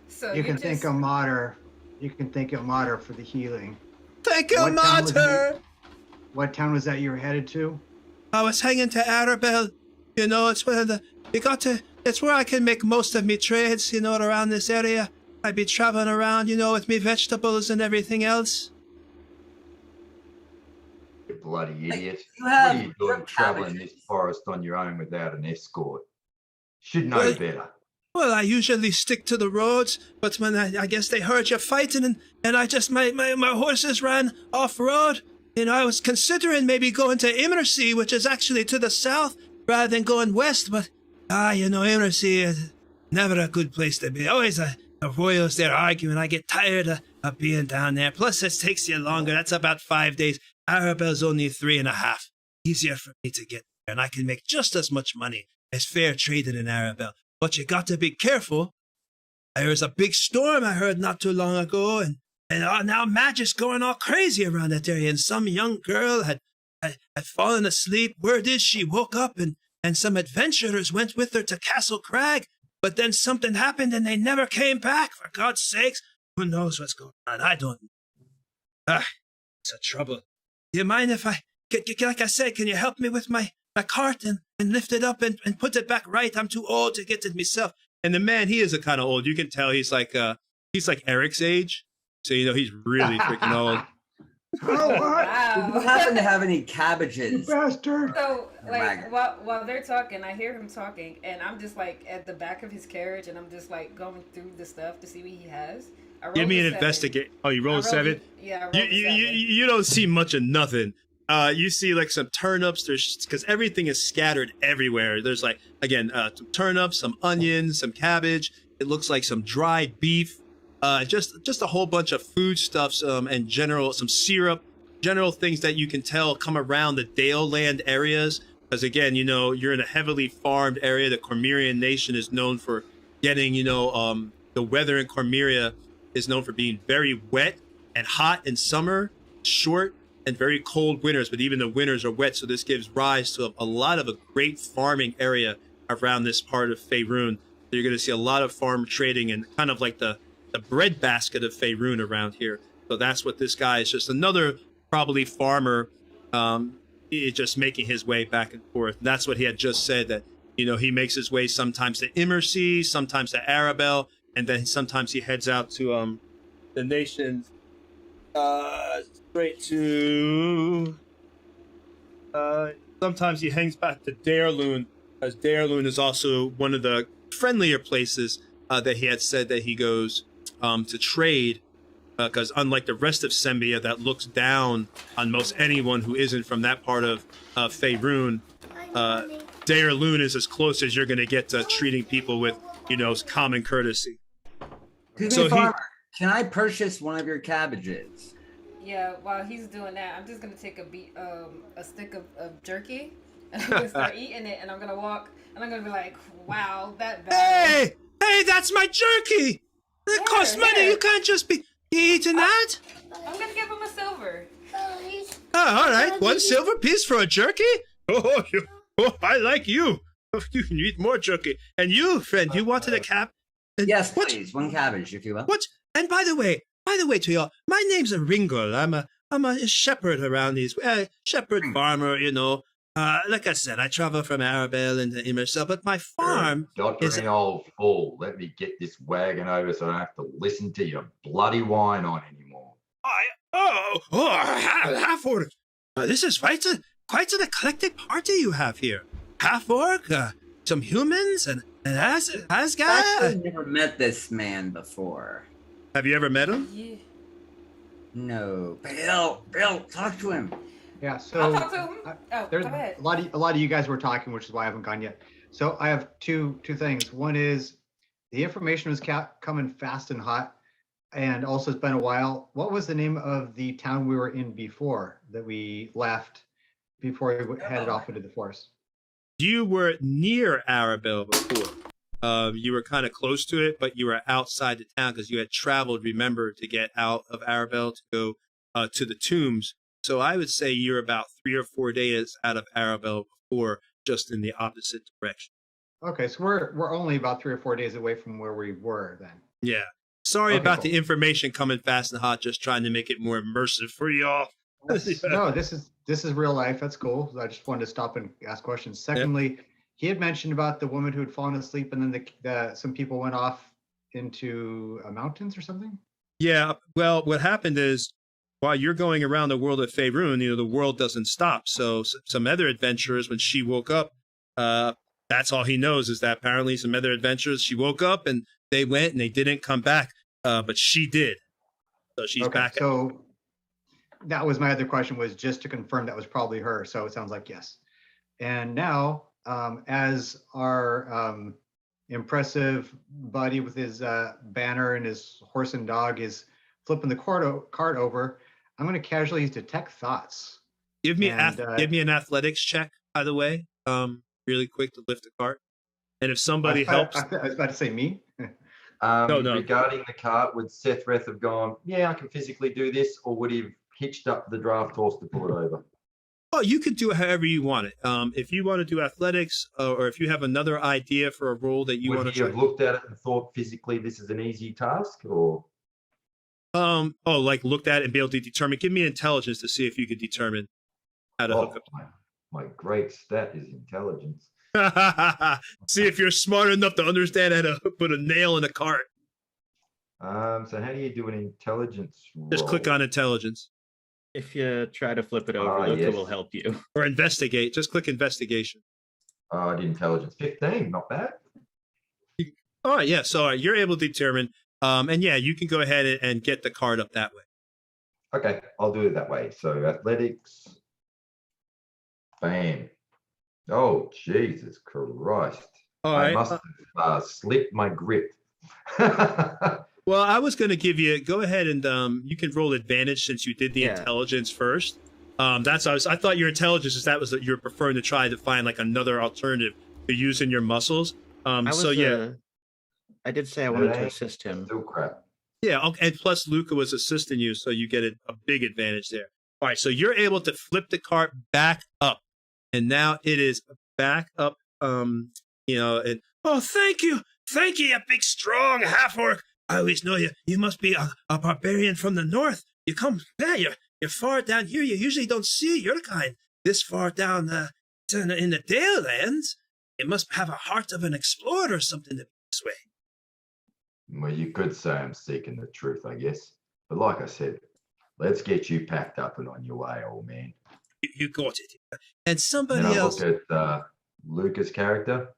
So You can thank a martyr. You can thank a martyr for the healing. Thank you, What town was Mater. What town was that you were headed to? I was hanging to Arabelle. You know, it's where it's where I can make most of me trades, you know, around this area. I'd be traveling around, you know, with me vegetables and everything else. You bloody idiot. You What have are you doing your traveling cabbages. this forest on your own without an escort? Should know Well, better. Well, I usually stick to the roads, but when I guess they heard you fighting and I just, my horses ran off-road. You know, I was considering maybe going to Immersea, which is actually to the south, rather than going west, but, you know, Immersea is never a good place to be. Always the royals there arguing. I get tired of being down there. Plus, it takes you longer. That's about 5 days. Arabelle's only 3.5. Easier for me to get there, and I can make just as much money as fair trading in Arabelle. But you got to be careful. There was a big storm I heard not too long ago, and now magic's going all crazy around that area. And some young girl had fallen asleep. Word is she woke up, and some adventurers went with her to Castle Crag. But then something happened, and they never came back. For God's sakes, who knows what's going on? I don't know. It's a trouble. Do you mind if like I said, can you help me with my cart and lift it up and put it back right? I'm too old to get it myself. And the man, he is a kind of old. You can tell he's like Eric's age. So, you know, he's really freaking old. Oh, what? Wow. Do you happen to have any cabbages? You bastard! So, like, Wagon. while they're talking, I hear him talking, and I'm just like at the back of his carriage, and I'm just like going through the stuff to see what he has. I rolled Give me a an 7. investigate. Oh, you I rolled a 7? Yeah, I rolled You, a 7. you don't see much of nothing. You see like some turnips. There's because everything is scattered everywhere. There's like again some turnips, some onions, some cabbage. It looks like some dried beef. Just a whole bunch of foodstuffs and some syrup, general things that you can tell come around the Dale Land areas. Because again, you know, you're in a heavily farmed area. The Cormyrian nation is known for getting, you know, the weather in Cormyria is known for being very wet and hot in summer, short and very cold winters, but even the winters are wet. So this gives rise to a lot of a great farming area around this part of Faerun. So you're going to see a lot of farm trading and kind of like the breadbasket of Faerun around here. So that's what this guy is, just another probably farmer, just making his way back and forth. And that's what he had just said, that, you know, he makes his way sometimes to Immersea, sometimes to Arabelle, and then sometimes he heads out to the nations straight to sometimes he hangs back to Darelune, as Darelune is also one of the friendlier places that he had said that he goes to trade, because unlike the rest of Sembia that looks down on most anyone who isn't from that part of Faerun, Darelune is as close as you're going to get to treating people with, you know, common courtesy. Excuse So me, farmer, can I purchase one of your cabbages? Yeah, while he's doing that, I'm just gonna take a stick of jerky, and I'm gonna start eating it, and I'm gonna walk, and I'm gonna be like, "Wow, that bad." Hey, that's my jerky. It costs money. You can't just be eating that. I'm gonna give him a silver. Oh, all right, 1 silver piece for a jerky. Oh, I like you. You can eat more jerky. And you, friend, you wanted a cap? Yes, please. 1 cabbage, if you will. What? And by the way, to y'all, my name's a Ringel. I'm a shepherd around these, shepherd farmer, you know. Like I said, I travel from Arabelle into Immersea, but my farm is... Doddering old fool. Let me get this wagon over so I don't have to listen to your bloody whine on anymore. Half-orc. This is quite an eclectic party you have here. Half-orc, some humans, and Asgard. I've never met this man before. Have you ever met him? Yeah. No. Bill, talk to him. Yeah, so I'll talk to him. Oh, go there's ahead. a lot of you guys were talking, which is why I haven't gone yet. So I have two things. One is the information was coming fast and hot, and also it's been a while. What was the name of the town we were in before that we left before we headed off into the forest? You were near Arabelle before. You were kind of close to it, but you were outside the town because you had traveled, remember, to get out of Arabelle to go to the tombs. So I would say you're about 3 or 4 days out of Arabelle before, just in the opposite direction. Okay, so we're only about 3 or 4 days away from where we were then. Yeah. Sorry Okay, about cool. the information coming fast and hot, just trying to make it more immersive for y'all. No, this is this is real life. That's cool. I just wanted to stop and ask questions. Secondly, he had mentioned about the woman who had fallen asleep, and then some people went off into mountains or something. Yeah. Well, what happened is while you're going around the world of Faerun, the world doesn't stop. So some other adventurers, when she woke up, that's all he knows is that apparently some other adventurers, she woke up and they went and they didn't come back, but she did. So she's back. So that was my other question, was just to confirm that was probably her. So it sounds like yes. And now, as our impressive buddy with his banner and his horse and dog is flipping the cart over, I'm going to casually use detect thoughts. Give me an athletics check, by the way, really quick to lift the cart. And if somebody helps, I was about to say me. No. Regarding the cart, would Sethreth have gone, yeah, I can physically do this, or would he have hitched up the draft horse to pull it over? Oh, you could do it however you want it. If you want to do athletics, or if you have another idea for a role that you want to Would he try. have looked at it and thought physically this is an easy task, or? Like looked at it and be able to determine. Give me intelligence to see if you could determine how to hook up. My great stat is intelligence. See if you're smart enough to understand how to put a nail in a cart. So how do you do an intelligence roll? Just click on intelligence. If you try to flip it over, Luca yes. will help you. Or investigate. Just click investigation. I did intelligence 15, not bad. All right, yeah. So you're able to determine. And yeah, you can go ahead and get the card up that way. Okay, I'll do it that way. So athletics. Bam. Oh, Jesus Christ. All I right. must have slipped my grip. Well, I was going to give you, go ahead and you can roll advantage since you did the intelligence first. I thought your intelligence is that was that you're preferring to try to find like another alternative to using your muscles. I did say I wanted to assist him. Still crap. Yeah, okay, and plus Luca was assisting you, so you get a big advantage there. All right, so you're able to flip the cart back up, and now it is back up. And thank you, you big strong half orc. I always know you. You must be a barbarian from the north. You come, you're far down here. You usually don't see your kind this far down in the Dale lands. You must have a heart of an explorer or something to be this way. Well, you could say I'm seeking the truth, I guess. But like I said, let's get you packed up and on your way, old man. You got it. And somebody then I else. look at Luca's character.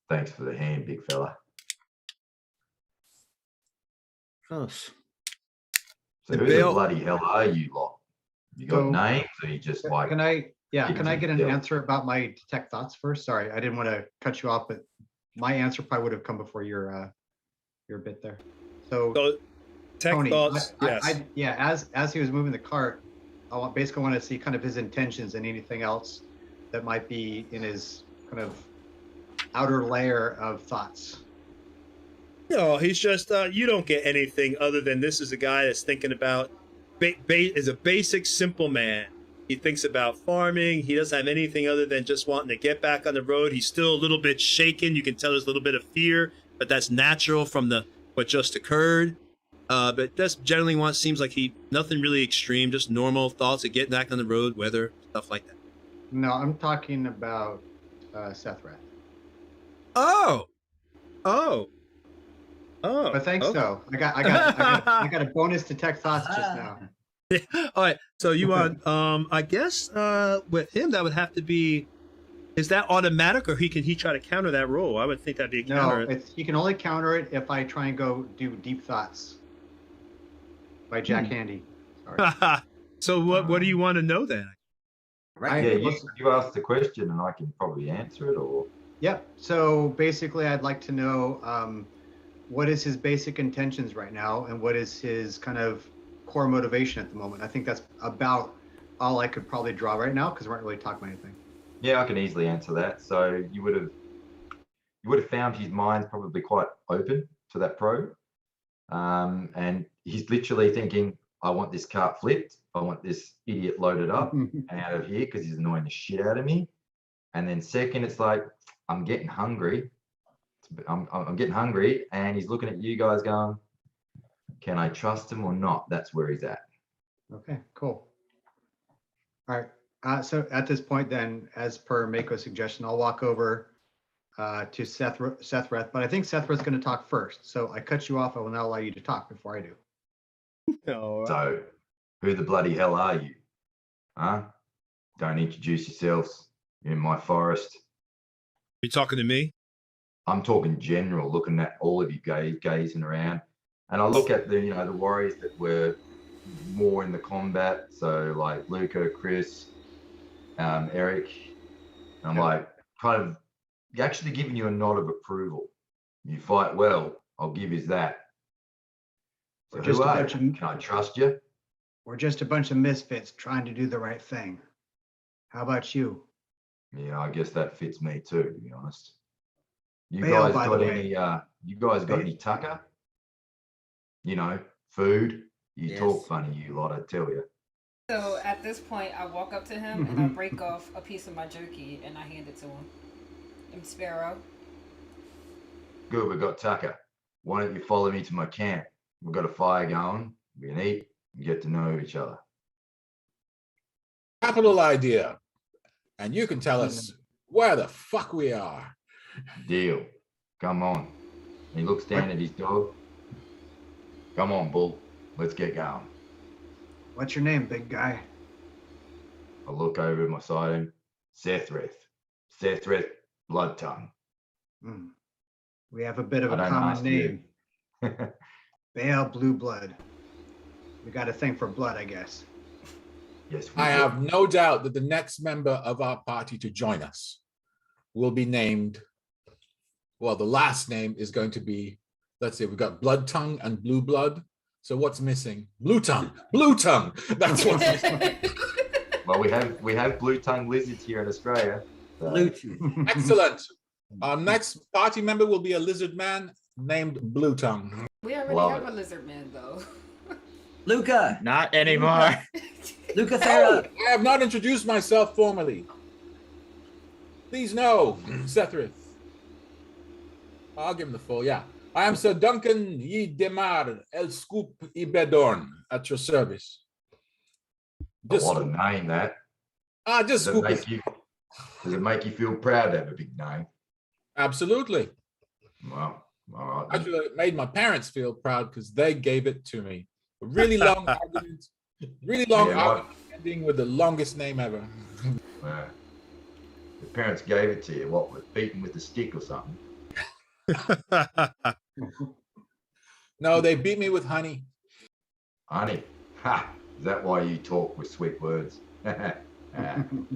Thanks for the hand, big fella. Close. So who the bloody hell are you lot? You got names, or you just like? Can I get an answer about my detect thoughts first? Sorry, I didn't want to cut you off, but my answer probably would have come before your bit there. So tech Tony, thoughts. Yes. As he was moving the cart, I basically want to see kind of his intentions and anything else that might be in his kind of outer layer of thoughts. No, he's just you don't get anything other than this is a guy that's thinking about is a basic simple man. He thinks about farming. He doesn't have anything other than just wanting to get back on the road. He's still a little bit shaken. You can tell there's a little bit of fear, but that's natural from what just occurred. But that's generally what seems like nothing really extreme, just normal thoughts of getting back on the road, weather, stuff like that. No, I'm talking about Sethreth. Oh. But thanks okay. though. I got a bonus detect thoughts just now. All right. So you want I guess with him that would have to be, is that automatic or he try to counter that roll? I would think that'd be a counter. No, he can only counter it if I try and go do deep thoughts by Jack Handy. Sorry. So what do you want to know then? Right. Yeah, you asked the question and I can probably answer it, or? Yep. So basically I'd like to know what is his basic intentions right now and what is his kind of core motivation at the moment. I think that's about all I could probably draw right now because we aren't really talking about anything. Yeah, I can easily answer that. So you would have found his mind's probably quite open to that probe. And he's literally thinking, I want this cart flipped. I want this idiot loaded up and out of here because he's annoying the shit out of me. And then second, it's like, I'm getting hungry. I'm getting hungry, and he's looking at you guys going, can I trust him or not? That's where he's at. Okay, cool. All right. So at this point, then, as per Mako's suggestion, I'll walk over to Sethreth, but I think Sethreth's going to talk first. So I cut you off. I will not allow you to talk before I do. All right. So, who the bloody hell are you? Huh? Don't introduce yourselves. You're in my forest. You talking to me? I'm talking general, looking at all of you gazing around. And I look at the, the warriors that were more in the combat. So like Luca, Chris, Eric. And I'm like, kind of actually giving you a nod of approval. You fight well, I'll give you that. So Just who a are bunch you? of- Can I trust you? We're just a bunch of misfits trying to do the right thing. How about you? Yeah, I guess that fits me too, to be honest. You Bail, guys by the got way. any you guys got Bail. any tucker? Food? You Yes. talk funny, you lot, I tell you. So at this point, I walk up to him and I break off a piece of my jerky and I hand it to him. I'm Sparrow. Good, we got tucker. Why don't you follow me to my camp? We've got a fire going, we can eat and get to know each other. Capital idea. And you can tell us where the fuck we are. Deal. Come on. He looks down at his dog. Come on, Bull. Let's get going. What's your name, big guy? I look over at my side him. Sethreth. Sethreth Blood Tongue. Hmm. We have a bit of I a don't common ask you. name. Baal Blue Blood. We got a thing for blood, I guess. Yes, we I do. have no doubt that the next member of our party to join us will be named, well, the last name is going to be, let's see, we've got Blood Tongue and Blue Blood. So what's missing? Blue Tongue. Blue Tongue. That's what's missing. Well, we have blue tongue lizards here in Australia. So Bluetooth. Excellent. Our next party member will be a lizard man named Blue Tongue. We already Love have it. a lizard man though. Luca. Not anymore. Luca Oh, Thera. I have not introduced myself formally. Please know, Sethrith. I'll give him the full, yeah. I am Sir Duncan Yi Demar El Scoop Ibedorn at your service. a lot of name that. Just Does it, Scoop make is you, does it make you feel proud to have a big name? absolutely. Well, all right. Actually, it made my parents feel proud because they gave it to me. A really long argument, really long Yeah, argument ending with the longest name ever. Yeah. The parents gave it to you, what, with beaten with a stick or something? No, they beat me with honey. Honey. Ha! Is that why you talk with sweet words?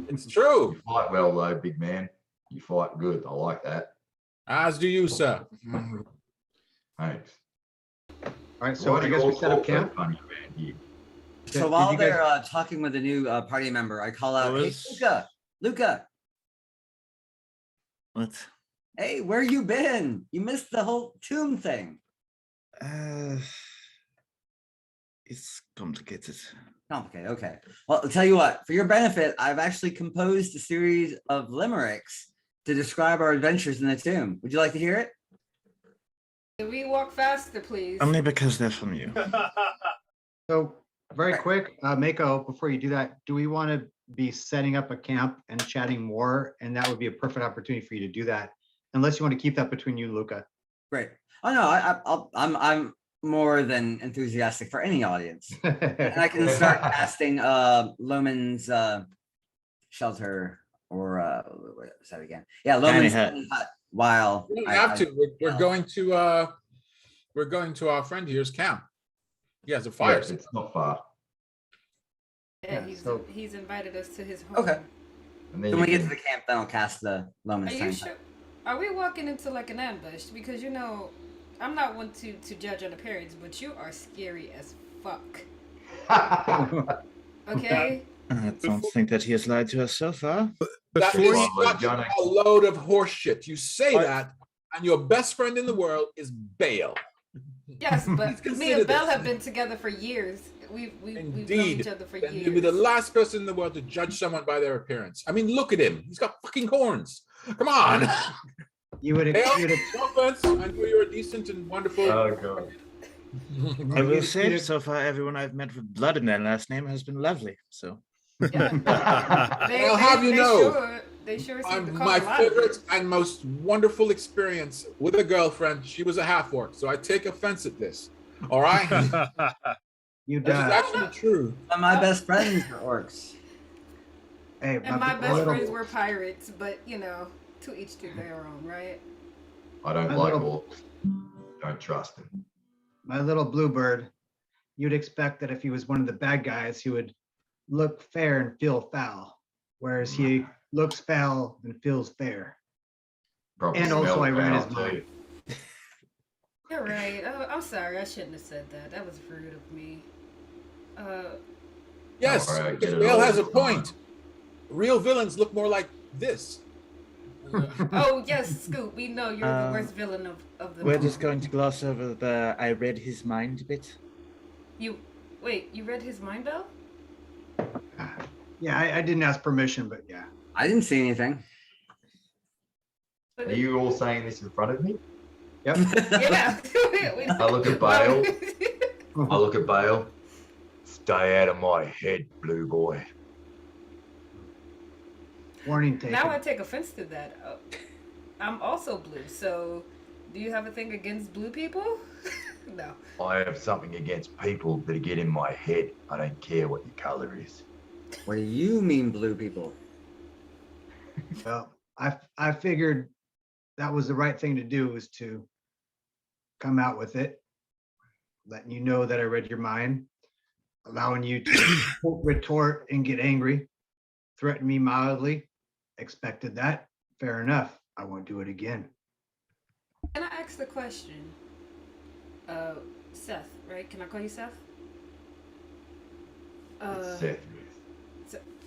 It's true. You fight well, though, big man. You fight good. I like that. As do you, sir. Thanks. All right, so Why I do you guess all we set up talk so camp. funny around here? So Did while you guys- they're talking with a new party member, I call out, "Hey, Luca, Luca, What? hey, where you been? You missed the whole tomb thing." It's complicated. Complicated. Okay. Well, I'll tell you what. For your benefit, I've actually composed a series of limericks to describe our adventures in the tomb. Would you like to hear it? Can we walk faster, please? Only because they're from you. So very quick, Mako, before you do that, do we want to be setting up a camp and chatting more? And that would be a perfect opportunity for you to do that, unless you want to keep that between you and Luca. Great. Oh no, I'm more than enthusiastic for any audience, and I can start casting Loman's shelter or what was that again? Yeah, Loman's Hut. tiny hut. While We don't I- have to. We're going to our friend here's camp. He has a Yeah, fire. it's not far. Yeah, Yeah, so- he's invited us to his home. Okay. And then When you we get to can- the camp, then I'll cast the Are Loman's you tiny sure? hut. Are we walking into like an ambush? Because I'm not one to judge on appearance, but you are scary as fuck. Okay? I don't think that he has lied to us so far. That Before is you- such a load of horse shit. You say that, and your best friend in the world is Bale. Yes, but me consider and Belle this. have been together for years. We've known Indeed. each other for And years. you'll be the last person in the world to judge someone by their appearance. I mean, look at him. He's got fucking horns. Come on. You would Bale, you'd- no offense. I know you're a decent and wonderful. Oh, God. I will you'd- say, you'd- so far, everyone I've met with blood in their last name has been lovely. So Yeah. I'll have you know, They sure seem to call my a lot of favorite it. and most wonderful experience with a girlfriend, she was a half-orc, so I take offense at this. All right? You This is die. actually true. Some of my best friends are orcs. Hey, And my best little, friends were pirates, but you know, to each to their own, right? I don't My like little- orcs. Don't trust them. my little bluebird, you'd expect that if he was one of the bad guys, he would look fair and feel foul, whereas he looks foul and feels fair. Probably And also smell I read his foul, mind. too. You're right. Oh, I'm sorry. I shouldn't have said that. That was rude of me. Yes, All right, because get it Dale all has a the time. point. Real villains look more like this. Oh yes, Scoop. We know you're the worst villain of them We're all. just going to gloss over the I read his mind bit. You read his mind though? Yeah, I didn't ask permission, but yeah. I didn't see anything. Are you all saying this in front of me? Yep. Yeah. I look at Bale. I look at Bale. Stay out of my head, blue boy. Warning taken. Now I take offense to that. I'm also blue, so do you have a thing against blue people? No. I have something against people that get in my head. I don't care what your color is. What do you mean, blue people? Well, I figured that was the right thing to do, was to come out with it, letting you know that I read your mind, allowing you to retort and get angry, threaten me mildly. Expected that. Fair enough. I won't do it again. Can I ask the question? Seth, right? Can I call you Seth? It's Seth.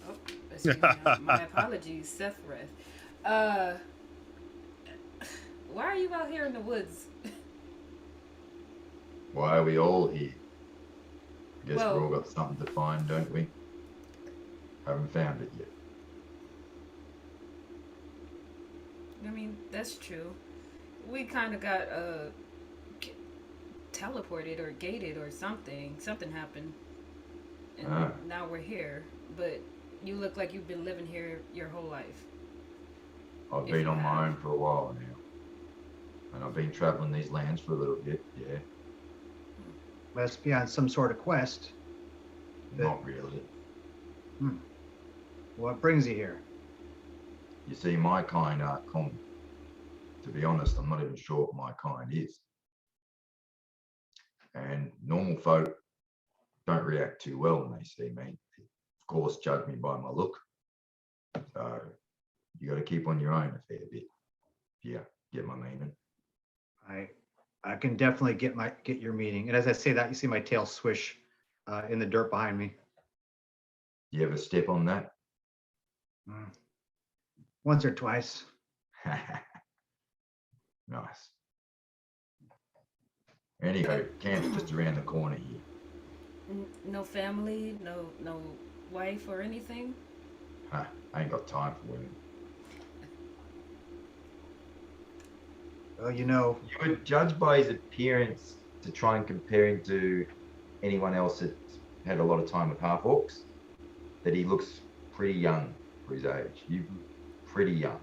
Oh, excuse me. My apologies, Seth Reth. Why are you out here in the woods? Why are we all here? I guess Well- we've all got something to find, don't we? Haven't found it yet. I mean, that's true. We kind of got teleported or gated or something. Something happened, and Ah. now we're here. But you look like you've been living here your whole life. I've If been you on my have. own for a while now. And I've been traveling these lands for a little bit, yeah. Must be on some sort of quest. Not really. What brings you here? You see, my kind aren't common. To be honest, I'm not even sure what my kind is. And normal folk don't react too well when they see me. Of course, judge me by my look. So you got to keep on your own a fair bit. Yeah, get my meaning. I can definitely get your meaning. And as I say that, you see my tail swish in the dirt behind me. You ever step on that? Once or twice. Nice. Anyhow, camp's just around the corner here. No family, no wife or anything. Huh, I ain't got time for women. Well, you know, You would judge by his appearance to try and compare him to anyone else that's had a lot of time with half orcs, that he looks pretty young for his age. You pretty young.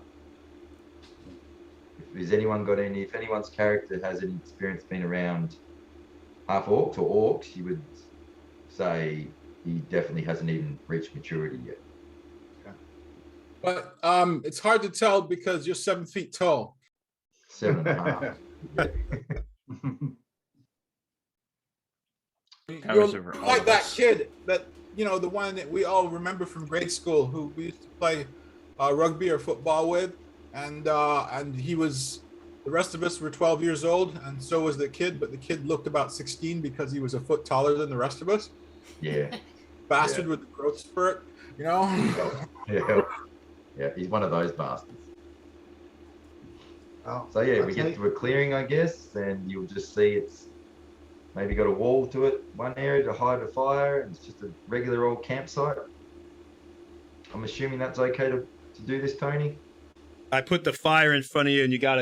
If anyone's character has any experience being around half orcs or orcs, you would say he definitely hasn't even reached maturity yet. But it's hard to tell because you're 7 feet tall. 7.5. Yeah. Towers You're over all like of that us. kid that, the one that we all remember from grade school who we used to play rugby or football with. And he was, the rest of us were 12 years old, and so was the kid, but the kid looked about 16 because he was a foot taller than the rest of us. Yeah. Bastard with the growth spurt, Yeah. Yeah, he's one of those bastards. oh, So yeah, I'll we tell get you- to a clearing, I guess, and you'll just see it's maybe got a wall to it, one area to hide a fire, and it's just a regular old campsite. I'm assuming that's okay to do this, Tony? I put the fire in front of you, and you got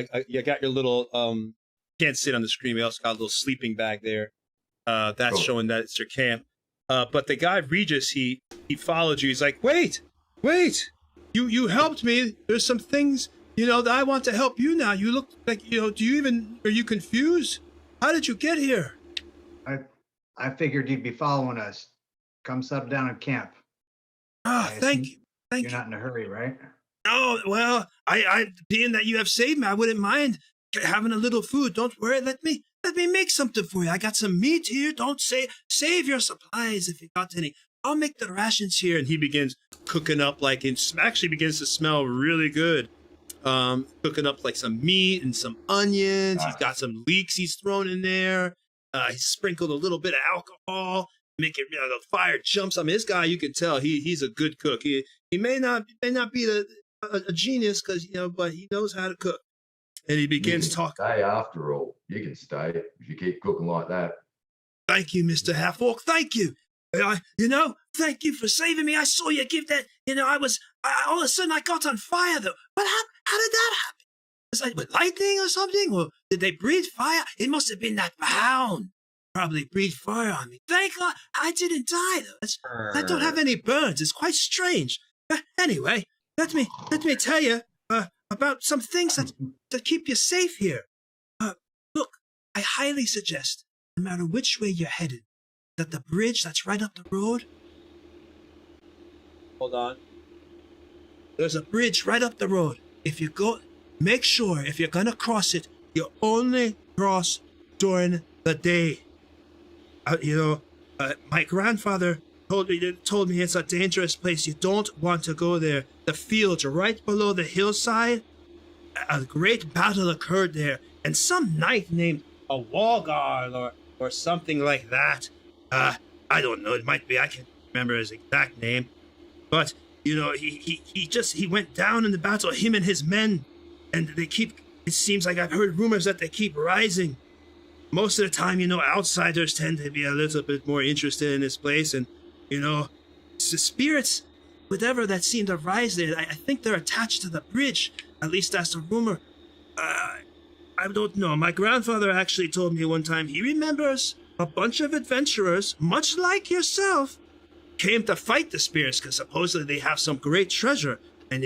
your little can't sit on the screen. We also got a little sleeping bag there. That's Cool. showing that it's your camp. But the guy Regis, he followed you. He's like, wait, you helped me. There's some things, that I want to help you now. You look like, are you confused? How did you get here? I figured you'd be following us. Come settle down in camp. Thank you. You're not in a hurry, right? Oh, well, I being that you have saved me, I wouldn't mind having a little food. Don't worry. Let me make something for you. I got some meat here. Don't save your supplies if you got any. I'll make the rations here. And he begins cooking up it actually begins to smell really good. Cooking up like some meat and some onions. Nice. He's got some leeks he's thrown in there. He sprinkled a little bit of alcohol. Make it, the fire jumps. I mean, this guy, you can tell he's a good cook. He may not be a genius but he knows how to cook. And he begins talking. Stay after all. You can stay if you keep cooking like that. Thank you, Mr. Half-Orc. Thank you. Thank you for saving me. I saw you give that. All of a sudden I got on fire though. But how did that happen? Was it with lightning or something? Or did they breathe fire? It must have been that hound. Probably breathed fire on me. Thank God I didn't die though. I don't have any burns. It's quite strange. Anyway, let me tell you about some things that keep you safe here. Look, I highly suggest, no matter which way you're headed, that the bridge that's right up the road. Hold on. There's a bridge right up the road. If you go, make sure if you're gonna cross it, you only cross during the day. My grandfather told me it's a dangerous place. You don't want to go there. The fields right below the hillside. A great battle occurred there, and some knight named a Walgar or something like that. I don't know. It might be. I can't remember his exact name, but he went down in the battle. Him and his men, and they keep. It seems like I've heard rumors that they keep rising. Most of the time, outsiders tend to be a little bit more interested in this place. And, the spirits, whatever that seem to rise there, I think they're attached to the bridge. At least that's the rumor. I don't know. My grandfather actually told me one time he remembers a bunch of adventurers, much like yourself, came to fight the spirits because supposedly they have some great treasure. And,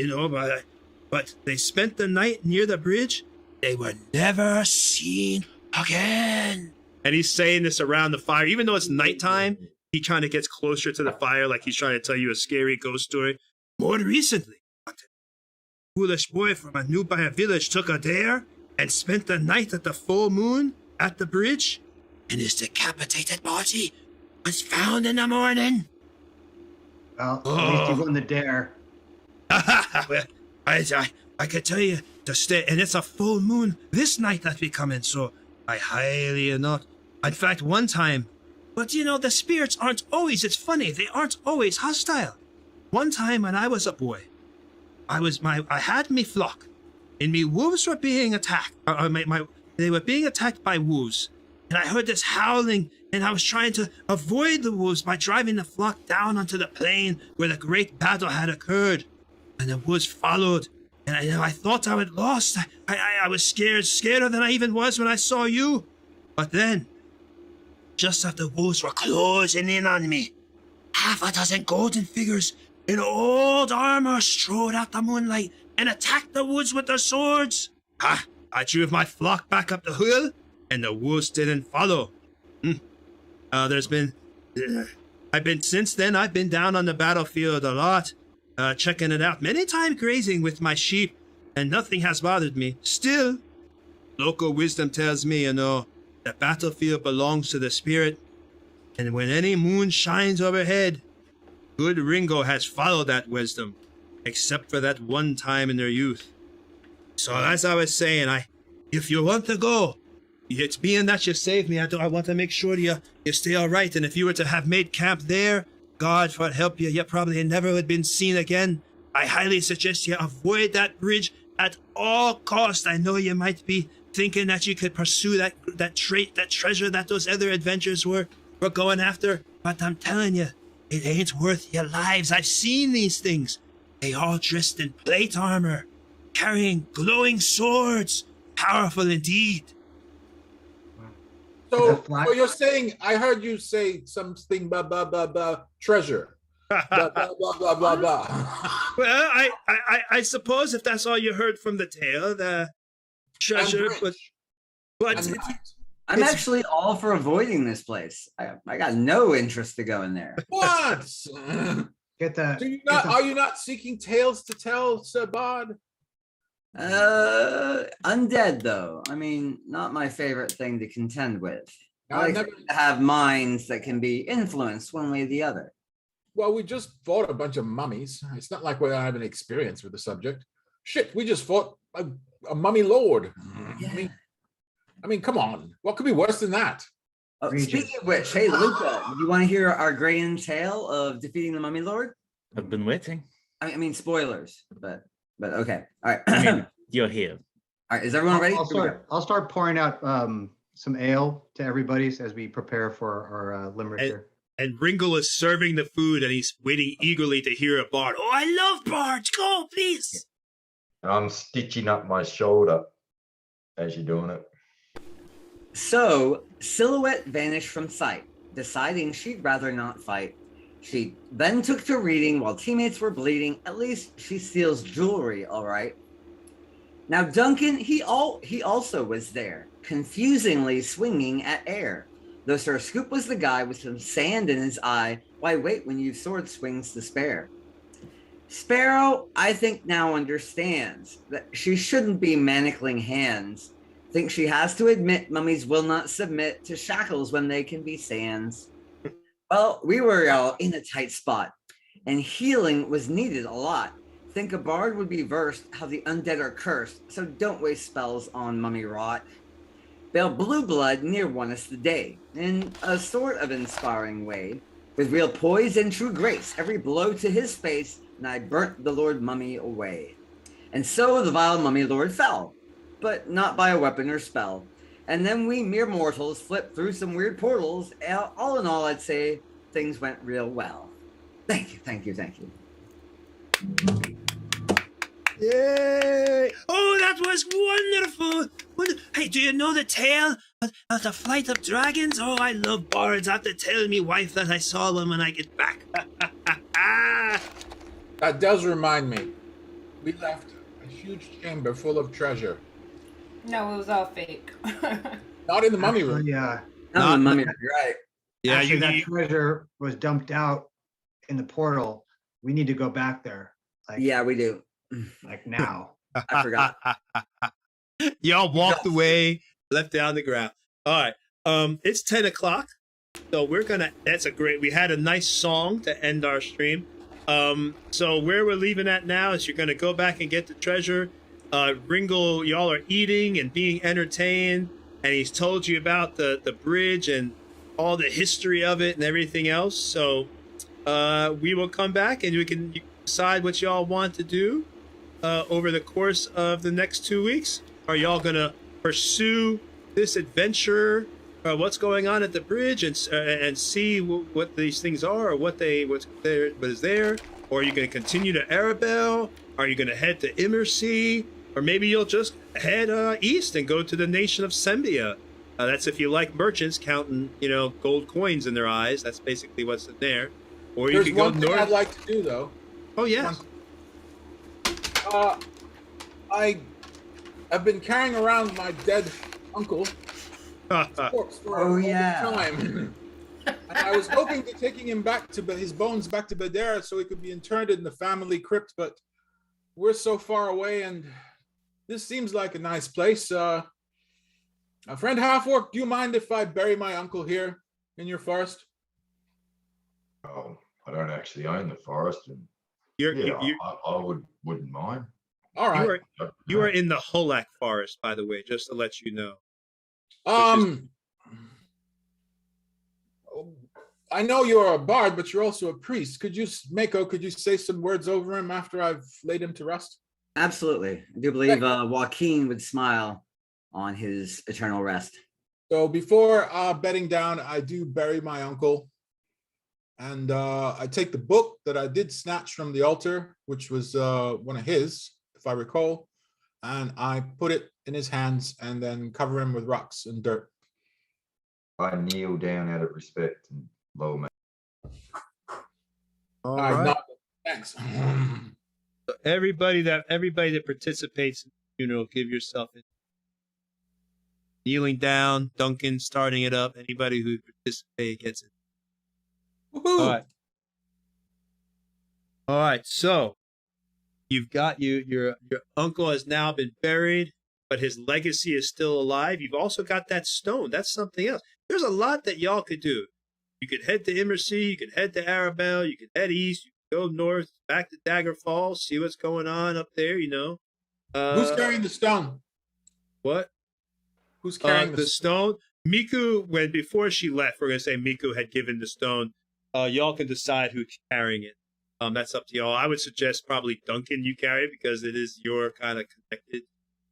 but they spent the night near the bridge. They were never seen again. And he's saying this around the fire. Even though it's nighttime, he kind of gets closer to the fire like he's trying to tell you a scary ghost story. More recently, a foolish boy from a nearby village took a dare and spent the night at the full moon at the bridge, and his decapitated body was found in the morning. Well, at least you won the dare. Well, I could tell you to stay, and it's a full moon this night that we come in, so I highly not. In fact, one time, but the spirits aren't always, it's funny, they aren't always hostile. One time when I was a boy, I had me flock, and me wolves were being attacked. They were being attacked by wolves, and I heard this howling, and I was trying to avoid the wolves by driving the flock down onto the plain where the great battle had occurred, and the wolves followed. And I thought I had lost. I was scarier than I even was when I saw you. But then, just as the wolves were closing in on me, half a dozen golden figures in old armor strode out the moonlight and attacked the woods with their swords. I drove my flock back up the hill, and the wolves didn't follow. Since then, I've been down on the battlefield a lot. Checking it out many times, grazing with my sheep, and nothing has bothered me. Still, local wisdom tells me, the battlefield belongs to the spirit, and when any moon shines overhead, good Ringo has followed that wisdom, except for that one time in their youth. So as I was saying, if you want to go, it's being that you saved me, I want to make sure you stay all right, and if you were to have made camp there, God would help you. You probably never would have been seen again. I highly suggest you avoid that bridge at all costs. I know you might be thinking that you could pursue that treasure that those other adventurers were going after, but I'm telling you, it ain't worth your lives. I've seen these things. They all dressed in plate armor, carrying glowing swords. Powerful indeed. So, flat- so you're saying, I heard you say something, blah, blah, blah, blah, treasure. Blah, blah, blah, blah, blah, blah. Well, I suppose if that's all you heard from the tale, the treasure, And but And it- I'm It's- actually all for avoiding this place. I got no interest to go in there. what? Get the. Do you get not, the- are you not seeking tales to tell, Sir Bod? Undead though. I mean, not my favorite thing to contend with. No, I I've like never, things to have minds that can be influenced one way or the other. well, we just fought a bunch of mummies. It's not like we don't have any experience with the subject. Shit, we just fought a mummy lord. Yeah. I mean, come on. What could be worse than that? Oh, Regis. speaking of which, hey Luca, you want to hear our grand tale of defeating the Mummy Lord? I've been waiting. I mean spoilers, but okay. All right. I mean, you're here. All right. Is everyone ready? I'll start pouring out some ale to everybody as we prepare for our limerick here. and Ringle is serving the food, and he's waiting eagerly to hear a bard. Oh, I love bards. Go, please. I'm stitching up my shoulder as you're doing it. So, Silhouette vanished from sight, deciding she'd rather not fight. She then took to reading while teammates were bleeding. At least she steals jewelry, all right. Now, Duncan, he also was there, confusingly swinging at air. Though Sir Scoop was the guy with some sand in his eye, why wait when you've sword swings to spare? Sparrow, I think now understands that she shouldn't be manacling hands. Think she has to admit mummies will not submit to shackles when they can be sands. Well, we were all in a tight spot, and healing was needed a lot. Think a bard would be versed how the undead are cursed, so don't waste spells on mummy rot. Bale Blue Blood near won us the day, in a sort of inspiring way. With real poise and true grace, every blow to his face, and I burnt the Lord Mummy away. And so the vile Mummy Lord fell, but not by a weapon or spell. And then we mere mortals flipped through some weird portals. All in all, I'd say things went real well. Thank you, thank you, thank you. Yay! Oh, that was wonderful. Hey, do you know the tale of the flight of dragons? Oh, I love bards. I have to tell me wife that I saw them when I get back. That does remind me. We left a huge chamber full of treasure. No, it was all fake. Not in the mummy room. Yeah. Not the Mummy, right? Yeah, Actually, you that treasure was dumped out in the portal. We need to go back there. Yeah, we do. Like now. I forgot. Y'all walked away, left it on the ground. All right. It's 10 o'clock. So we had a nice song to end our stream. So where we're leaving at now is you're gonna go back and get the treasure. Ringle, y'all are eating and being entertained, and he's told you about the bridge and all the history of it and everything else. So we will come back and you can decide what y'all want to do over the course of the next 2 weeks. Are y'all gonna pursue this adventure, what's going on at the bridge, and see what these things are, or what is there? Or are you gonna continue to Arabelle? Are you gonna head to Immersea? Or maybe you'll just head east and go to the nation of Sembia. That's if you like merchants counting, gold coins in their eyes. That's basically what's in there. Or you There's could go one thing north. I'd like to do, though. Oh yes. I've been carrying around my dead uncle corpse for Oh, a yeah. long time. And I was hoping to taking him back to his bones back to Badera so he could be interred in the family crypt, but we're so far away, and this seems like a nice place. A friend Half-Orc, do you mind if I bury my uncle here in your forest? Oh, I don't actually own the forest, and You're I wouldn't mind. All right. you are in the Holak forest, by the way, just to let you know. I know you're a bard, but you're also a priest. Could you say some words over him after I've laid him to rest? Absolutely. I do believe Joaquin would smile on his eternal rest. So before bedding down, I do bury my uncle. And I take the book that I did snatch from the altar, which was one of his, if I recall, and I put it in his hands and then cover him with rocks and dirt. I kneel down out of respect and lower my. All I right. nod. Thanks. So everybody that participates in the funeral, give yourself a kneeling down. Duncan starting it up. Anybody who participates gets it. Woohoo! All right. All right. So you've got your uncle has now been buried, but his legacy is still alive. You've also got that stone. That's something else. There's a lot that y'all could do. You could head to Immersea. You could head to Arabelle. You could head east. You could go north, back to Dagger Falls, see what's going on up there. Who's carrying the stone? What? Who's carrying The stone? Miku, before she left, we're gonna say Miku had given the stone. Y'all can decide who's carrying it. That's up to y'all. I would suggest probably Duncan you carry it because it is your kind of connected.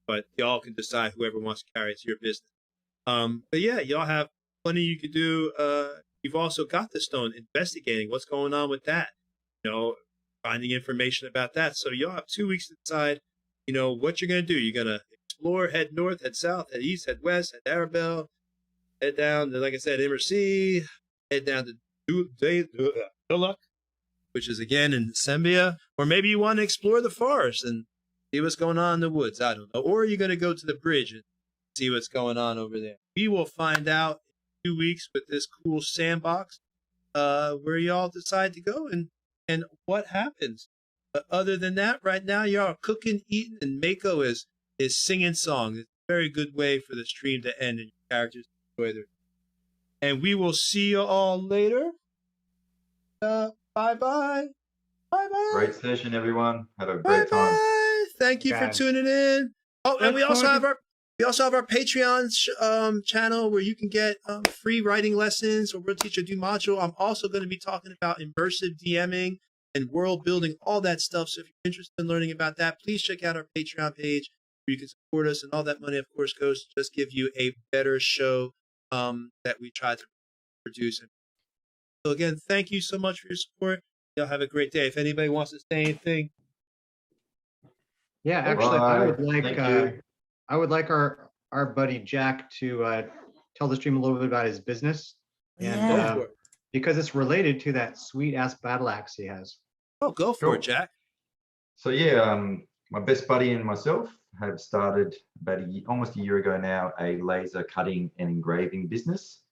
But y'all can decide whoever wants to carry it. It's your business. But yeah, y'all have plenty you could do. You've also got the stone, investigating what's going on with that. Finding information about that. So y'all have 2 weeks to decide, what you're gonna do. You're gonna explore, head north, head south, head east, head west, head Arabelle, head down to, like I said, Immersea, head down to Duluck, which is again in Sembia. Or maybe you want to explore the forest and see what's going on in the woods. I don't know. Or you're gonna go to the bridge and see what's going on over there. We will find out in 2 weeks with this cool sandbox where y'all decide to go and what happens. But other than that, right now y'all are cooking, eating, and Mako is singing songs. It's a very good way for the stream to end and your characters to enjoy their. And we will see you all later. Bye-bye. Bye-bye. Great session, everyone. Had a great time. Bye-bye. Thank you for tuning in. Oh, and we also have our Patreon channel where you can get free writing lessons, or we'll teach a new module. I'm also going to be talking about immersive DMing and world building, all that stuff. So if you're interested in learning about that, please check out our Patreon page where you can support us. And all that money, of course, goes to just give you a better show that we try to produce. So again, thank you so much for your support. Y'all have a great day. If anybody wants to say anything. Yeah, actually, Bye. I would like our buddy Jack to tell the stream a little bit about his business, and because it's related to that sweet ass battle axe he has. Oh, go for it, Jack. So yeah, my best buddy and myself have started about almost a year ago now a laser cutting and engraving business.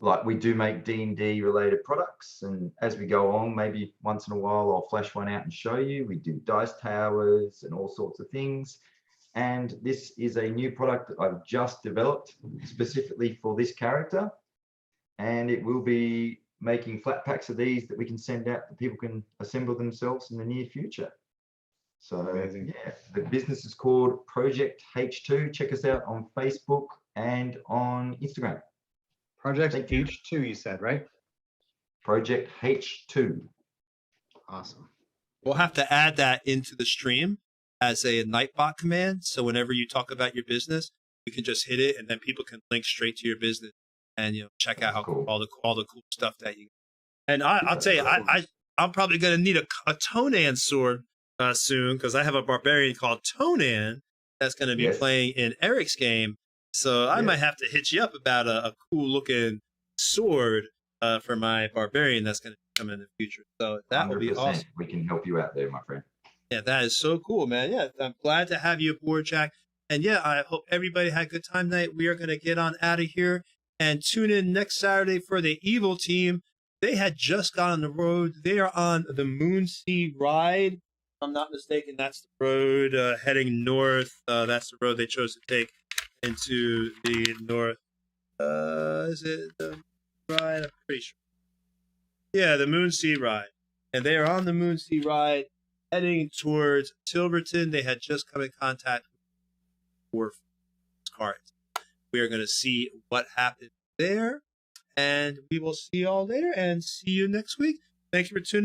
Like we do make D&D related products, and as we go on, maybe once in a while I'll flash one out and show you. We do dice towers and all sorts of things. And this is a new product that I've just developed specifically for this character. And it will be making flat packs of these that we can send out that people can assemble themselves in the near future. So amazing. Yeah, the business is called Project H2. Check us out on Facebook and on Instagram. Project H2, you said, right? Project H2. Awesome. We'll have to add that into the stream as a Nightbot command. So whenever you talk about your business, you can just hit it, and then people can link straight to your business and check out all the cool stuff that you. And I'll tell you, I'm probably gonna need a Tonan sword soon, because I have a barbarian called Tonan that's gonna be playing in Eric's game. So I might have to hit you up about a cool looking sword for my barbarian that's gonna come in the future. So that will be awesome. We can help you out there, my friend. Yeah, that is so cool, man. Yeah, I'm glad to have you aboard, Jack. And yeah, I hope everybody had a good time tonight. We are going to get on out of here and tune in next Saturday for the Evil Team. They had just got on the road. They are on the Moonsea Ride. If I'm not mistaken, that's the road heading north. That's the road they chose to take into the north. Is it the ride? I'm pretty sure. Yeah, the Moonsea Ride. And they are on the Moonsea Ride, heading towards Tilberton. They had just come in contact with cards. We are going to see what happened there, and we will see you all later and see you next week. Thank you for tuning in.